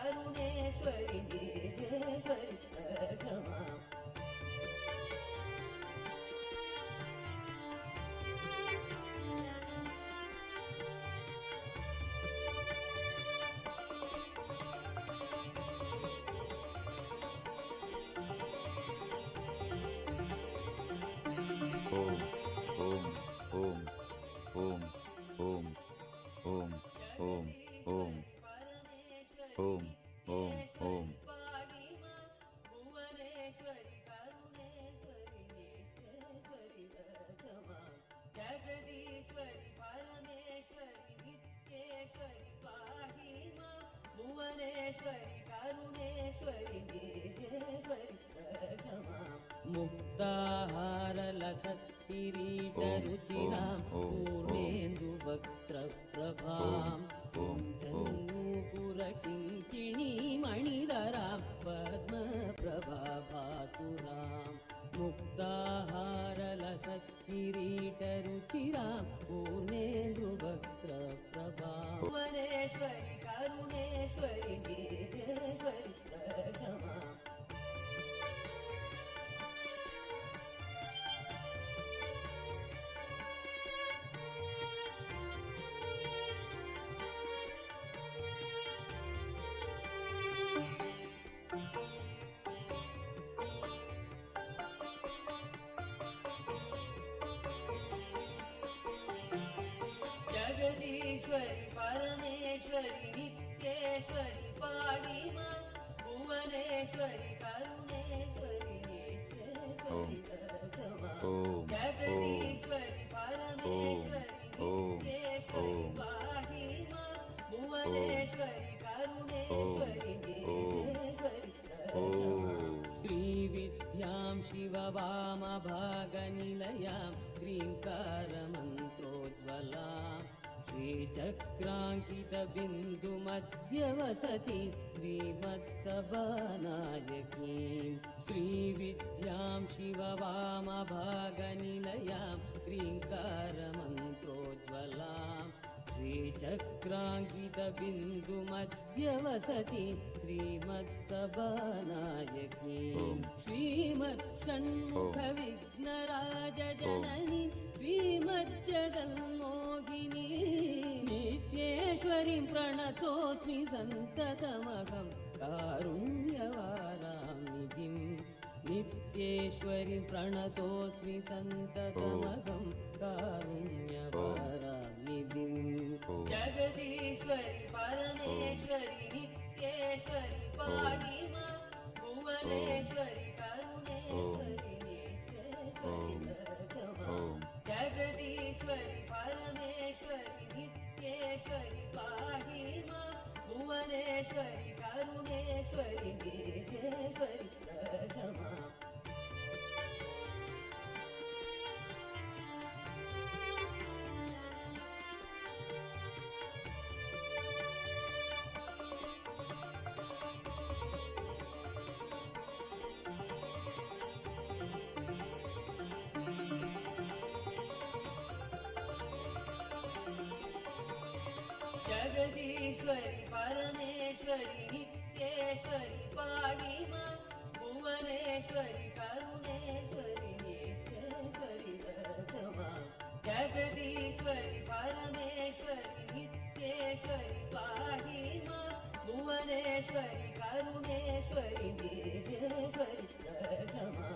करुणेश्वरि नित्येश्वरि प्रथमा मुक्ताहारलसत्किरीटरुचिरां पूर्णेन्दुवक्त्रप्रभां सिञ्चन्नूपुरकिङ्किणीमणिधरां पद्मप्रभाभासुरां मुक्ताहारलसत्किरीटरुचिरां पूर्णेन्दुवक्त्रप्रभां भुवनेश्वरि करुणेश्वरि नित्येश्वरि प्रथमा जगदीश्वरि परमेश्वरि नित्येश्वरि पाहि मां भुवनेश्वरि करुणेश्वरि नित्येश्वरि प्रथमा जगदीश्वरि परमेश्वरि नित्येश्वरि पाहि मां भुवनेश्वरि करुणेश्वरि नित्येश्वरि प्रथमा श्रीविद्यां शिववामभागनिलयां ह्रीङ्कारमन्त्रोज्ज्वलां श्रीचक्राङ्कितबिन्दुमध्यवसति श्रीमत्सभानायकीं श्रीविद्यां शिववामभागनिलयां ह्रीङ्कारमन्त्रोज्ज्वलां श्रीचक्राङ्कितबिन्दुमध्यवसति श्रीमत्सभानायकीं श्रीमत्षण्मुखविघ्नराजजननी श्रीमज्जगन्मोहिनी नित्येश्वरीं प्रणतोऽस्मि सन्ततमहं कारुण्यवारां निधिं नित्येश्वरीं प्रणतोऽस्मि सन्ततमहं कारुण्यवारां निधिं जगदीश्वरि परमेश्वरि नित्येश्वरि पाहि मां भुवनेश्वरि करुणेश्वरि नित्येश्वरि प्रथमा जगदीश्वरि परमेश्वरि नित्येश्वरि पाहि मां भुवनेश्वरि करुणेश्वरि नित्येश्वरि प्रथमा जगदीश्वरि परमेश्वरि नित्येश्वरि पाहि मां भुवनेश्वरि करुणेश्वरि नित्येश्वरि प्रथमा जगदीश्वरि परमेश्वरि नित्येश्वरि पाहि मां भुवनेश्वरि करुणेश्वरि नित्येश्वरि प्रथमा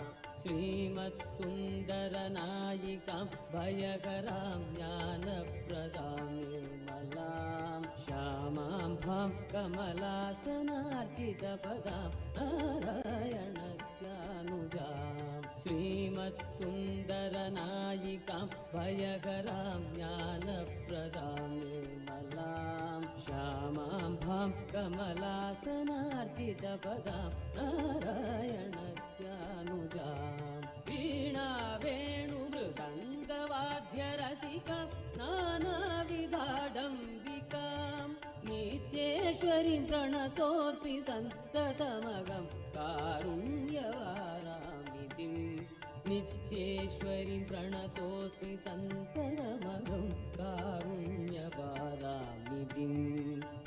श्रीमत्सुन्दरनायिकां भयकरां ज्ञानप्रदां निर्मलां श्यामां भां कमलासनार्चितपदां नारायणस्यानुजां श्रीमत्सुन्दरनायिकां भयकरां ज्ञानप्रदां निर्मलां श्यामां भां कमलासनार्चितपदां नारायणस्यानुजां वीणा वेणुमृदङ्गवाद्यरसिकां नानाविधाडम्बिकां नित्येश्वरीं प्रणतोऽस्मि सन्ततमगं कारुण्यवारां निधिं नित्य नित्येश्वरीं प्रणतोऽस्मि सन्ततमहं कारुण्यपादानिधिं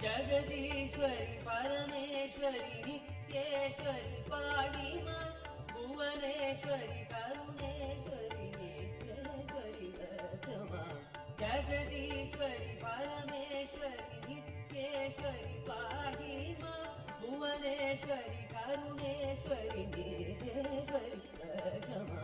जगदीश्वरि परमेश्वरि नित्येश्वरि पाहि मां भुवनेश्वरि करुणेश्वरि नित्येश्वरि रक्षमा जगदीश्वरि परमेश्वरि नित्येश्वरि पाहि मां भुवनेश्वरि करुणेश्वरि नित्येश्वरि रक्षमा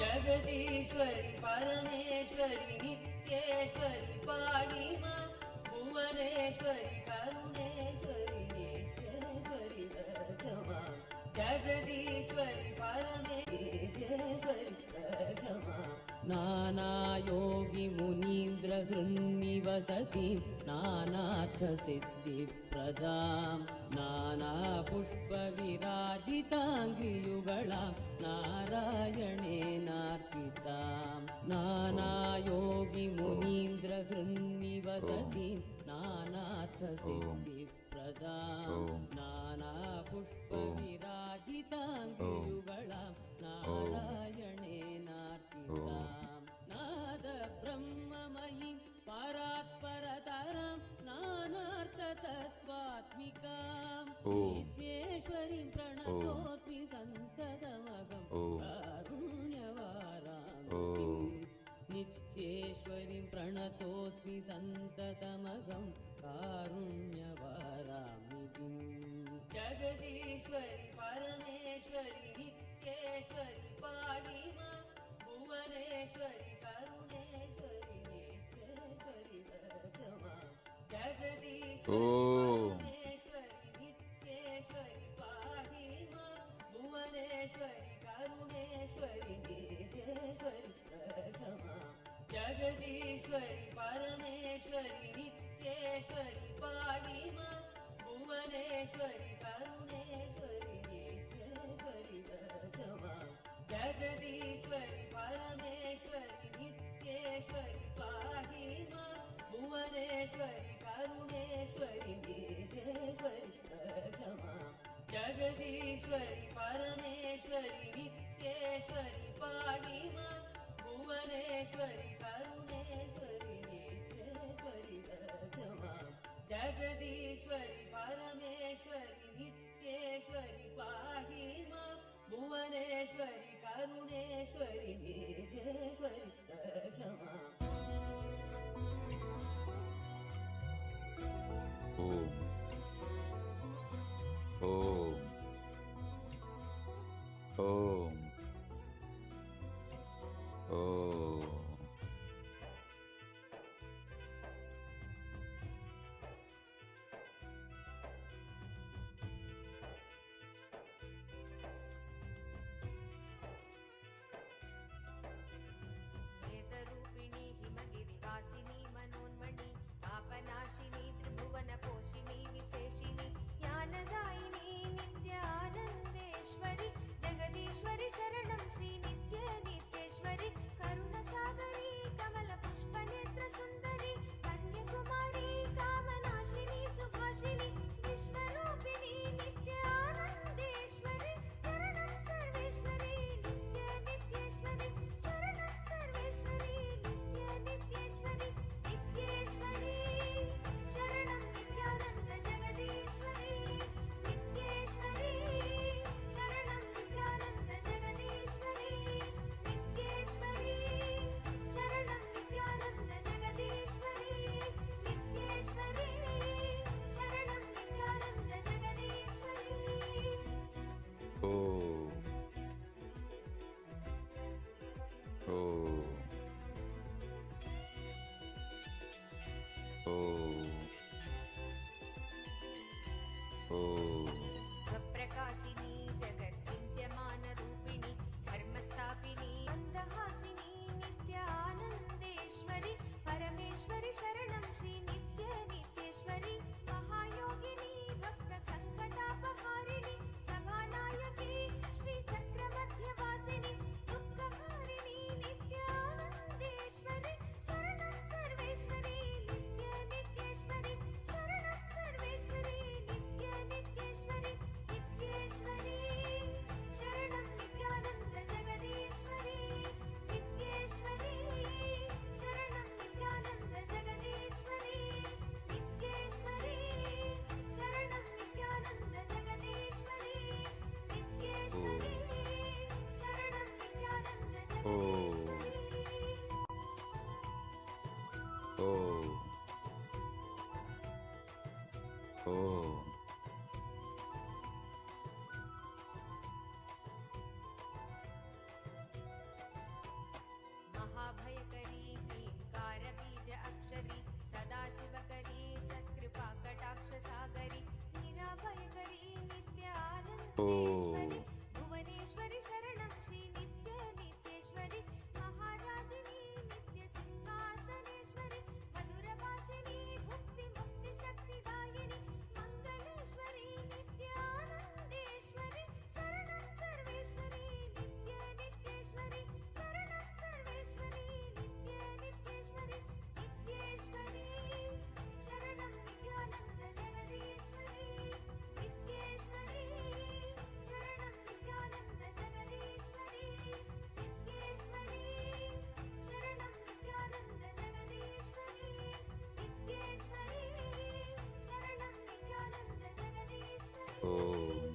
जगदीश्वरि परमेश्वरि नित्येश्वरि पाहि मां भुवनेश्वरि करुणेश्वरि नित्येश्वरि रक्षमा जगदीश्वरि परमेश्वरि रक्षमा नानायोगि मुनीन्द्र हृन्निवसतिं नानार्थसिद्धिप्रदां नानापुष्पविराजिताङ्घ्रियुगळां नारायणेनार्चितां नानायोगि मुनीन्द्र हृन्निवसतिं नानार्थसिद्धिप्रदां नानापुष्पविराजिताङ्घ्रियुगळां नारायणेनार्चितां नाद ब्रह्ममयीं परात्परतरां नानार्थतत्त्वात्मिकां नित्येश्वरीं प्रणतोऽस्मि सन्ततमहं कारुण्यवारां नित्येश्वरीं प्रणतोऽस्मि सन्ततमहं कारुण्यवारामितिं जगदीश्वरि परमेश्वरि नित्येश्वरि पाहि मां भुवनेश्वरि करुणेश्वरि नित्येश्वरि रक्षमा जगदीश्वरि परमेश्वरि नित्येश्वरि पाहि मां भुवनेश्वरि करुणेश्वरि नित्येश्वरि रक्षमा जगदीश्वरि परमेश्वरि नित्येश्वरि पाहि मां भुवनेश्वरि करुणेश्वरि नित्येश्वरि रक्षमा जगदीश्वरि परमेश्वरि नित्येश्वरि पाहि मां भुवनेश्वरि करुणेश्वरि नित्येश्वरि रक्षमा जगदीश्वरि परमेश्वरि नित्येश्वरि पाहि मां भुवनेश्वरि करुणेश्वरि नित्येश्वरि रक्षमा जगदीश्वरि परमेश्वरि नित्येश्वरि पाहि मां भुवनेश्वरि करुणेश्वरि नित्येश्वरि रक्षमा Om. Om. Om. वेदरूपिणी हिमगिरिवासिनी मनोन्मणि पापनाशिनी त्रिभुवनपोषिणी विशेषिणी ज्ञानदायिनी नित्यानन्देश्वरि जगदीश्वरि शरणं श्री नित्य नित्येश्वरि करुणसागरी कमलपुष्पनेत्र सुन्दरी कन्याकुमारी कामनाशिनी सुभाषिनी विश्वरूपिणी नित्यानन्देश्वरि शरणं सर्वेश्वरि नित्य नित्येश्वरि शरणं सर्वेश्वरि नित्य नित्येश्वरि नित्येश्वरि शरणं नित्यानन्द जगदीश्वरि नित्येश्वरि शरणं नित्यानन्द जगदीश्वरि नित्येश्वरि शरणं नित्यानन्द जगदीश्वरि नित्येश्वरि शरणं Nityanand जगदीश्वरि Om. Om. Om. Om. स्वप्रकाशिनी जगच्चिन्त्यमानरूपिणी धर्मस्थापिनी मन्दहासिनी नित्यानन्देश्वरि परमेश्वरि शरणं श्री नित्य नित्येश्वरि महा Oh. महाभयकरी ह्रीङ्कारबीज अक्षरी सदाशिवकरी सत्कृपा कटाक्षसागरी मीराभयकरी नित्यानन्देश्वरी भुवनेश्वरि शरणं श्री नित्य नित्येश्वरि महाराजिनी नित्य सिंहासनेश्वरि मधुरभाषिणी भुक्ति मुक्ति शक्तिदायिनी मङ्गलेश्वरी नित्यानन्देश्वरि शरणं सर्वेश्वरी नित्य नित्येश्वरि शरणं सर्वेश्वरि नित्य नित्येश्वरि नित्येश्वरि शरणं नित्यानन्द जगदीश्वरि नित्येश्वरि शरणं नित्यानन्द जगदीश्वरि नित्येश्वरि शरणं नित्यानन्द जगदीश्वरि नित्येश्वरि शरणं नित्यानन्द जगदीश्वरि Oh.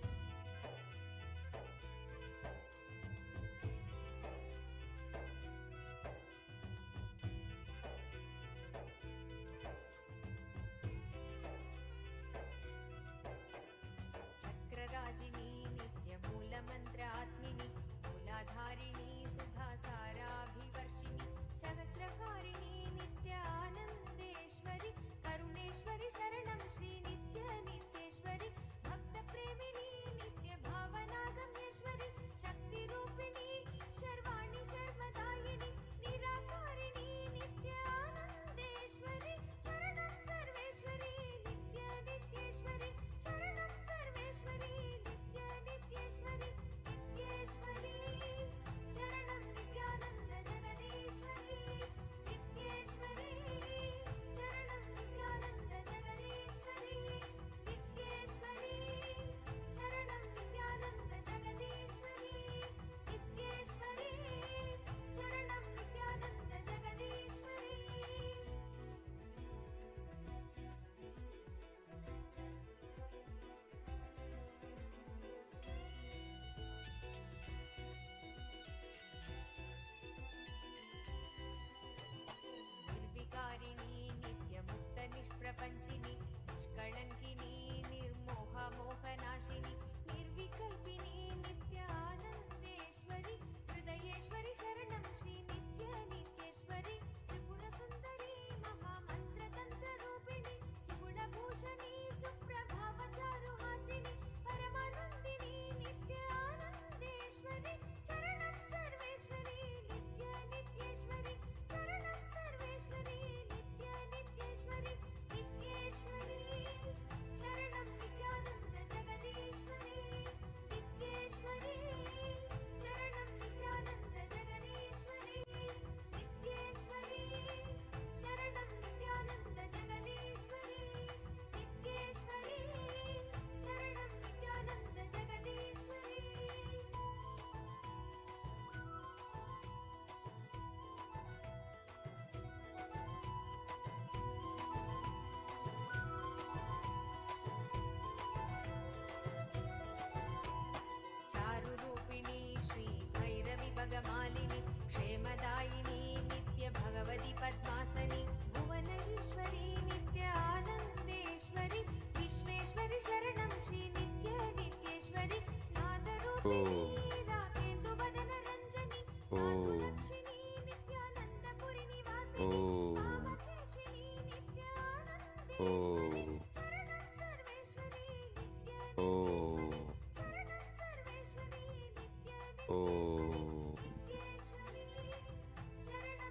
चक्रराजिनी नित्यमूलमन्त्रात्मिनि मूलाधारिणी सुधासाराभिवर्षिणि सहस्रकारिणी नित्यानन्देश्वरि करुणेश्वरि शरणं श्री नित्य नित्येश्वरि भक्तप्रेमिणी नित्यभावनागम्येश्वरि शक्तिरूपिणी शर्वाणि शर्मदायिनि निराकारिणी नित्यानन्देश्वरि शरणं सर्वेश्वरि नित्य नित्येश्वरि शरणं सर्वेश्वरि नित्य नित्येश्वरि नित्येश्वरि शरणं नित्यानन्द जगदीश्वरि नित्येश्वरि शरणं नित्यानन्द जगदीश्वरि नित्येश्वरि शरणं नित्यानन्द जगदीश्वरि नित्येश्वरि शरणं नित्यानन्द जगदीश्वरि निर्विकारिणी नित्यमुक्तनिष्प्रपञ्चिनि निष्कळङ्किनी निर्मोहमोहनाशिनि निर्विकल्पिनी नित्यानन्देश्वरि हृदयेश्वरि शरणं श्री नित्य नित्येश्वरि त्रिपुरसुन्दरी महामन्त्रतन्त्ररूपिणि सुगुणभूषणी सुप्रभावचारुहासिनि परमानन्दिनी नित्यानन्देश्वरि शरणं सर्वेश्वरि नित्य नित्येश्वरि शरणं सर्वेश्वरि नित्य नित्येश्वरि नित्येश्वरि शरणं नित्यानन्द जगदीश्वरि नित्येश्वरि शरणं नित्यानन्द जगदीश्वरि नित्येश्वरि शरणं नित्यानन्द जगदीश्वरि नित्येश्वरि शरणं नित्यानन्द जगदीश्वरि चारुरूपिणी श्री भैरवि भगमालिनि क्षेमदायिनी नित्य भगवति पद्मासनि भुवनेश्वरी नित्यानन्देश्वरि विश्वेश्वरि शरणं श्री नित्य नित्येश्वरि नादरूपिणी राकेन्दुवदनरञ्जनि साधुलक्षिणी नित्यानन्दपुरि निवासिनि कामकेशिनी नित्यानन्देश्वरि शरणं सर्वेश्वरि नित्य नित्येश्वरि शरणं सर्वेश्वरि नित्य नित्येश्वरि नित्येश्वरि शरणं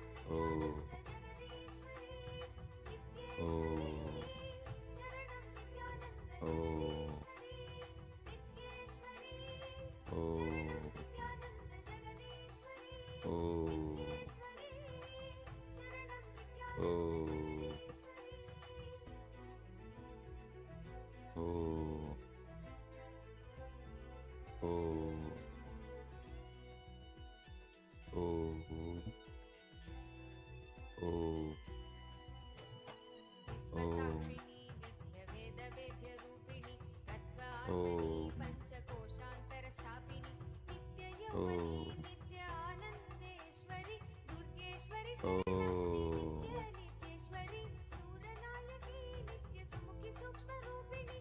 सूरनायकी नित्य सुमुखि सूक्ष्म रूपिणी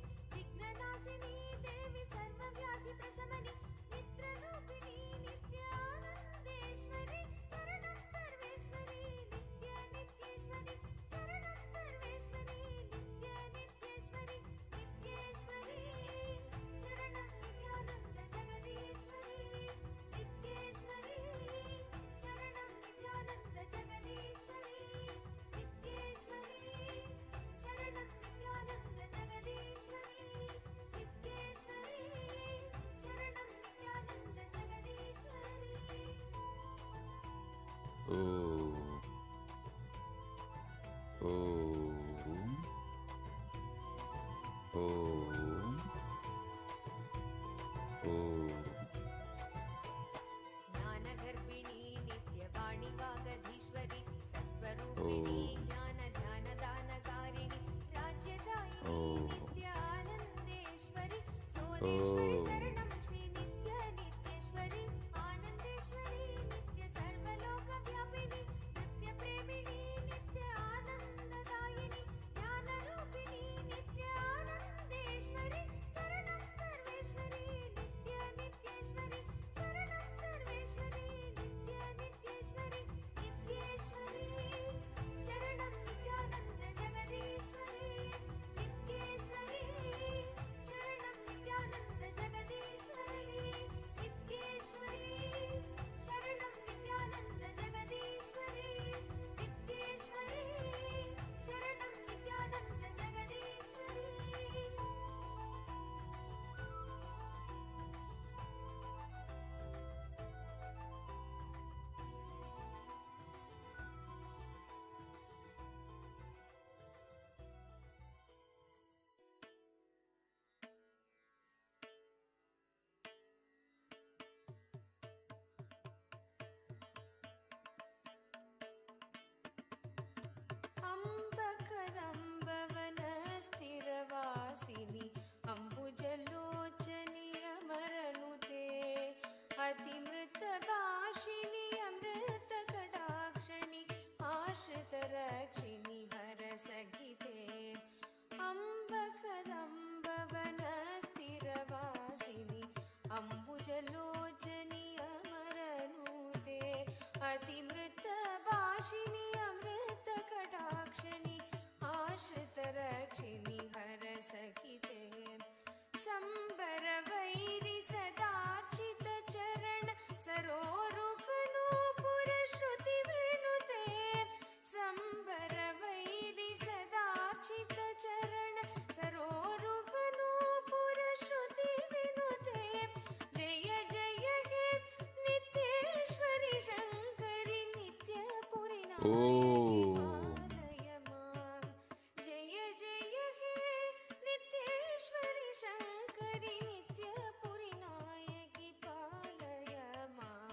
प्रशमनि निद्ररूपिणी नित्यानन्देश्वरि शरणं सर्वेश्वरि नित्य नित्येश्वरि शरणं सर्वेश्वरि नित्य नित्येश्वरि नित्येश्वरि शरणं नित्यानन्द जगदीश्वरि नित्येश्वरि शरणं नित्यानन्द जगदीश्वरि नित्येश्वरि शरणं नित्यानन्द जगदीश्वरि नित्येश्वरि शरणं नित्यानन्द जगदीश्वरि ज्ञानगर्भिणी नित्यवाणी वागधीश्वरि सत्स्वरूपिणी ज्ञान ध्यान दानकारिणि राज्यदायिनी नित्यानन्देश्वरि सोनेश्वरि शरणं श्री नित्य नित्येश्वरि आनन्देश्वरि नित्य सर्वलोकव्यापिनि नित्यप्रेमिणि नित्य आनन्ददायिनि ज्ञानरूपिणि नित्यानन्देश्वरि शरणं सर्वेश्वरि नित्य नित्येश्वरि शरणं सर्वेश्वरि नित्य नित्येश्वरि नित्येश्वरि शरणं नित्यानन्द जगदीश्वरि नित्येश्वरि शरणं नित्यानन्द जगदीश्वरि नित्येश्वरि शरणं नित्यानन्द जगदीश्वरि नित्येश्वरि शरणं नित्यानन्द जगदीश्वरि अंबकदंबवनस्थिरवासिनि अंबुजलोचनि अमरनुते अतिमृतभाषिनि अमृतकटाक्षिणि आश्रितरक्षिणि हरसहिते अंबकदंबवनस्थिरवासिनि अंबुजलोचनि अमरनुते अतिमृतभाषिनि अमृतकटाक्षिणि आश्रितरक्षिणि हरसहिते संबरवैरि सदार्चितचरण सरोरुहनूपुरश्रुतिविनुते संबरवैरि सदार्चितचरण सरोरुहनूपुरश्रुतिविनुते जय जय हे नित्येश्वरि शङ्करि नित्यपुरिनायकि पालय मां जय जय हे नित्येश्वरि शङ्करि नित्यपुरिनायकि पालय मां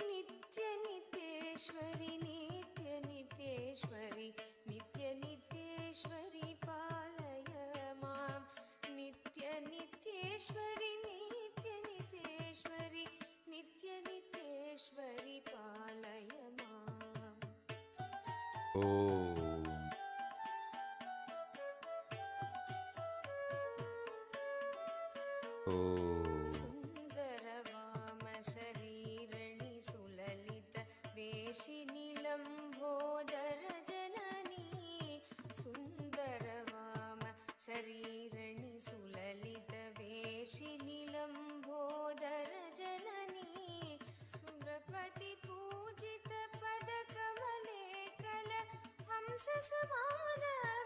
नित्य नित्येश्वरि नित्य नित्येश्वरि नित्य नित्येश्वरि पालय मां नित्य नित्येश्वरि नित्य नित्येश्वरि नित्य नित्येश्वरि पालय मां सुन्दरवाम शरीरणि सुललित वेशिनि लम्बोदर जननी सुन्दरवाम शरीरणि सुललित वेशिनि लम्बोदर जननी सुरपति पूजित पदकमले कल हंस समान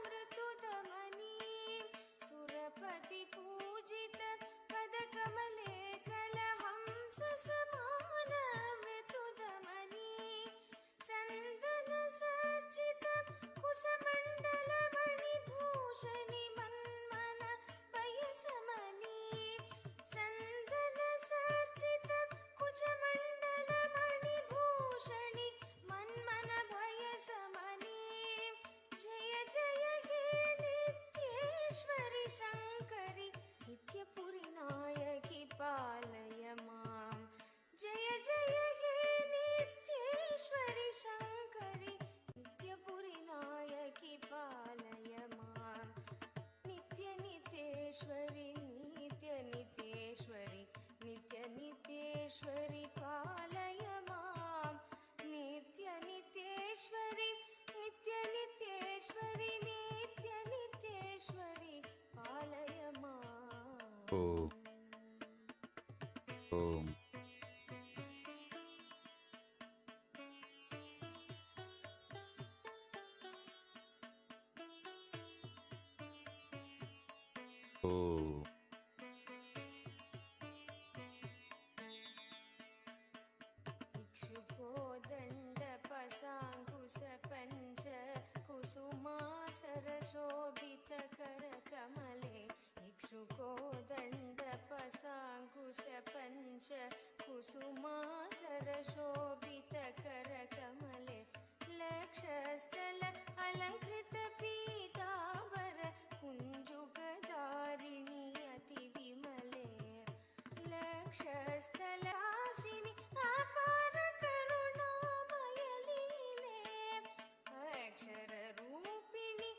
मृतुदमनी सुरपति पूजित पदकमले कल हंस समान मृतुदमनी सन्दन सर्चित कुशमण्डल मणिभूषणि मन्मन पयसमनी सन्दन सर्चित कुशमण्डल मणिभूषणि मन्मन भयसमनी जय जय हे नित्येश्वरि शङ्करि नित्यपुरिनायकि पालय मां जय जय हे नित्येश्वरि शङ्करि नित्यपुरिनायकि पालय मां नित्य नित्येश्वरि नित्य नित्येश्वरि नित्यनित्येश्वरि पालय मां नित्यनित्येश्वरि नित्यनित्येश्वरि नित्यनित्येश्वरि पालय माम् Om. Om. Om. इक्षुकोदण्डपसाङ्कुशपञ्च कुसुमासरशोभितकरकमले इक्षुकोदण्डपसाङ्कुशपञ्च कुसुमासरशोभितकरकमले लक्षस्थल अलङ्कृतपीताम्बर कुञ्जुगदारिणि अतिविमले लक्षस्थलाशिनि अपार करुणामयलीले अक्षररूपिणि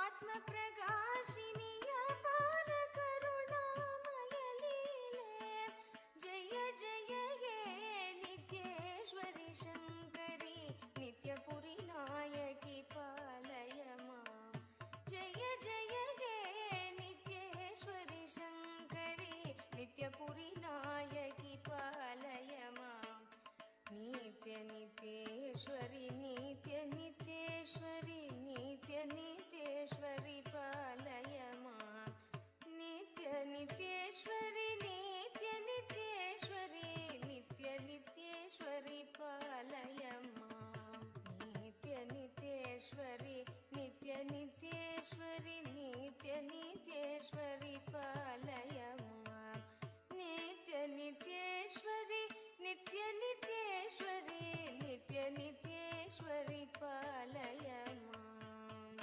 आत्मप्रकाशिनि अपार करुणामयलीले जय जय हे नित्येश्वरि शङ्करि नित्यपुरि नायकि पालय मां जय जय हे नित्येश्वरि शङ्करि नित्यपुरि नायकि पालय मां नित्यनित्येश्वरि नित्यनित्येश्वरि नित्यनित्येश्वरि पालय मां नित्यनित्येश्वरि नित्यनित्येश्वरि नित्यनित्येश्वरि पालय मां नित्यनित्येश्वरि नित्यनित्येश्वरि नित्यनित्येश्वरि पालय मां नित्यनित्येश्वरि नित्यनित्येश्वरि नित्यनित्येश्वरि पालय माम्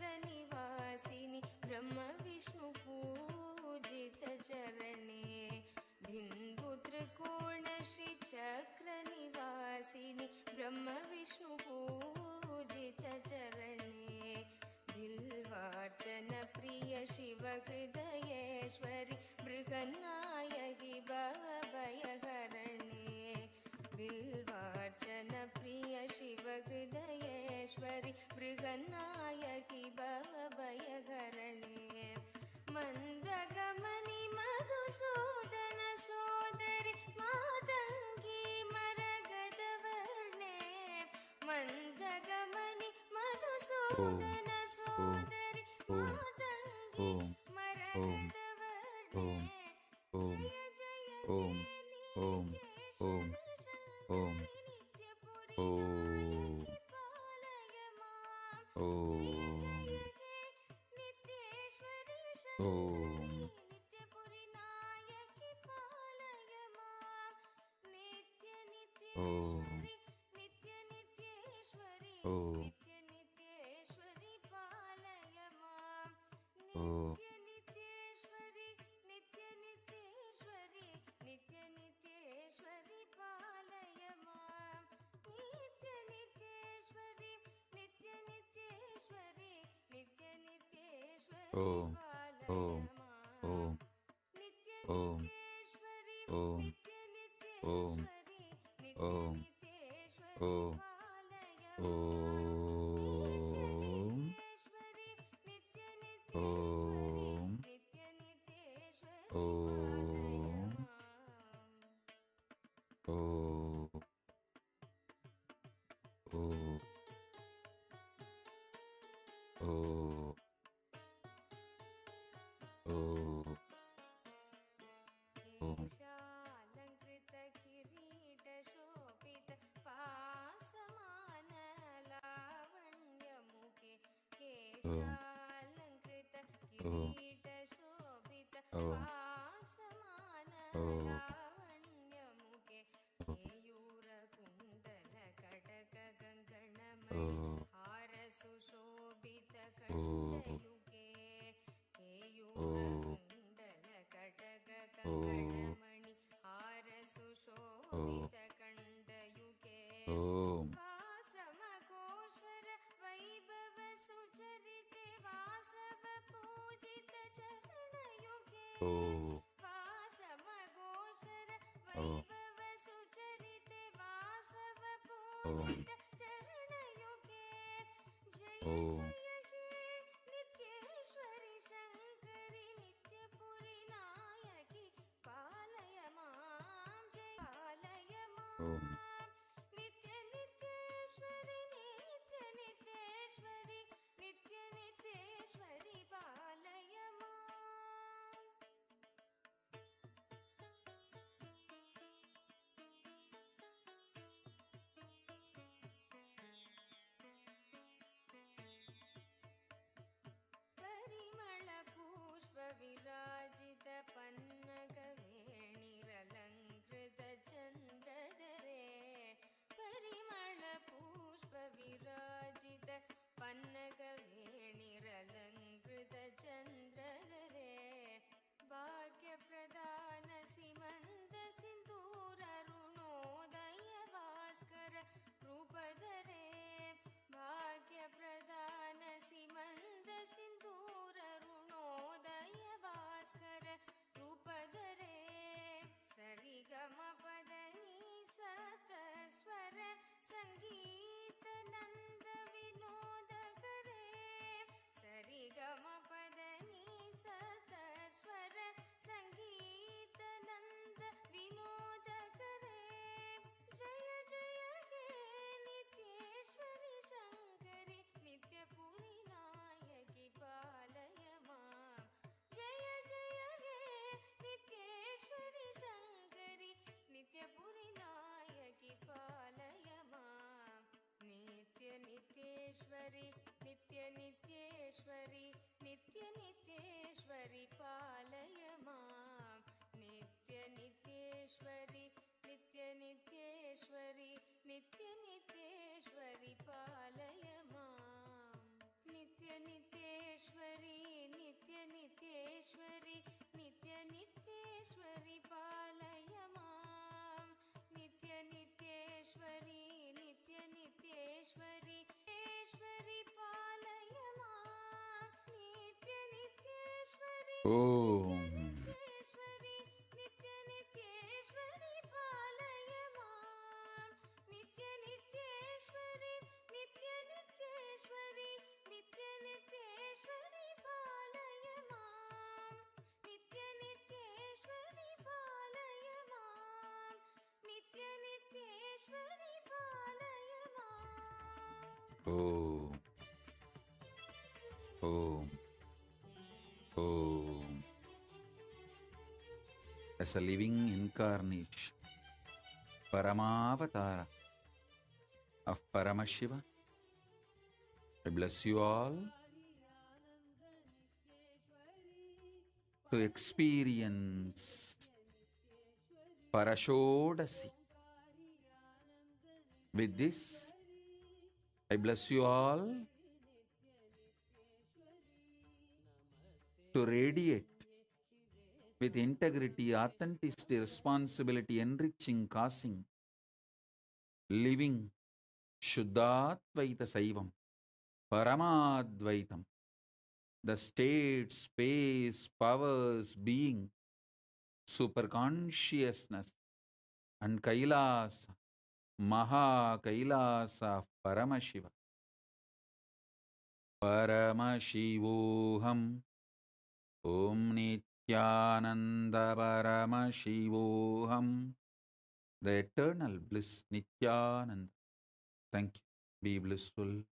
बिन्दुत्रिकोणश्रीचक्रनिवासिनि ब्रह्मविष्णुपूजितचरणे बिन्दुत्रिकोणश्रीचक्रनिवासिनि ब्रह्मविष्णुपूजितचरणे बिल्वार्चनप्रिय शिवहृदयेश्वरि बृहन्नायकि भवभयहरणे बिल्वार्चनप्रिय शिवहृदयेश्वरि बृहन्नायकि भवभयहरणे मन्दगमनि मधुसूदन सोदरि मातङ्गी मरगदवर्णे मन्दगमनि मधुसूदन सोदरि मातङ्गी मरगदवर्णे जय जय हे नित्येश्वरि शङ्करि नित्यपुरि नायकि पालय मां जय जय हे नित्येश्वरि शङ्करि नित्यपुरि नायकि पालय मां नित्यनित्येश्वरि नित्यनित्येश्वरि नित्यनित्येश्वरि पालय मां नित्यनित्येश्वरि नित्यनित्येश्वरि नित्यनित्येश्वरि पालय मां नित्यनित्येश्वरि नित्यनित्येश्वरि नित्यनित्येश्वरि Om. पालय Om. मां Om. नित्यनित्येश्वरि Om. नित्यनित्येश्वरि Om. नित्यनित्येश्वरि Om. पालय Om. मां नित्यनित्येश्वरि नित्यनित्येश्वरि Om. नित्यनित्येश्वरि Om. पालय मां Om. Om. Om. Om. केशालङ्कृत किरीटशोभित पासमान लावण्यमुखे केशालङ्कृत किरीटशोभित पासमान लावण्यमुखे केयूरकुण्डल Cuttack कङ्कणमणि हारसुशोभित कण्डयुगे शोभितकण्डयुगे Om. वासमघोषर वैभव सुचरिते वासव पूजित चरणयुगे Oh. वासमघोषर Oh. वैभव सुचरिते वासव Om. पूजित चरणयुगे जय Om. जय हे नित्येश्वरि शङ्करि नित्यपुरि नायकि पालय मां जय पालय Om. मां नित्य नित्येश्वरि नित्य नित्येश्वरि नित्य नित्येश्वरि पालय मां परिमळ पुष्प विराजित पन्नग वेणिरलङ्कृत चन्द्रधरे परिमळ पुष्प विराजित पन्नग वेणिरलङ्कृत चन्द्रधरे भाग्यप्रदान सीमन्त सिन्दूर अरुणोदय भास्कर रूपधरे भाग्यप्रदान सीमन्त सिन्दूर अरुणोदय भास्कर रूपधरे सरिगमपदनि सप्तस्वर सङ्गीत नन्द विनोदकरे सरिगमपदनि सप्तस्वर सङ्गीत नन्द विनोदकरे जय जय हे नित्येश्वरि शङ्करि नित्यपुरि नायकि पालय मां जय जय हे नित्येश्वरि शङ्करि नित्यपुरि नायकि पालय मां नित्य नित्येश्वरि नित्य नित्येश्वरि नित्य नित्येश्वरि पालय मां नित्य नित्येश्वरि नित्य नित्येश्वरि नित्य नित्येश्वरि पालय मां नित्य नित्येश्वरि नित्य नित्येश्वरि नित्य नित्येश्वरि पालय मां नित्य नित्येश्वरि नित्य नित्येश्वरि ईश्वरि पालय मां नित्य नित्येश्वरि Om. नित्येश्वरि नित्य नित्येश्वरि पालय मां नित्य नित्येश्वरि नित्य नित्येश्वरि नित्य नित्येश्वरि पालय मां नित्य नित्येश्वरि पालय मां नित्य नित्येश्वरि पालय मां Om. Om. Om. As a living incarnation, Paramavatara of Paramashiva, I bless you all to experience Parashodasi. With this, I bless you all to radiate with integrity, authenticity, responsibility, enriching, causing, living Shuddhatvaita Saivam, Paramadvaitam, the state, space, powers, being, superconsciousness, and Kailasa, Maha Kailasa of Paramashiva. Paramashivoham, Om Nithyananda Paramashivoham, the eternal bliss Nithyananda. Thank you. Be blissful.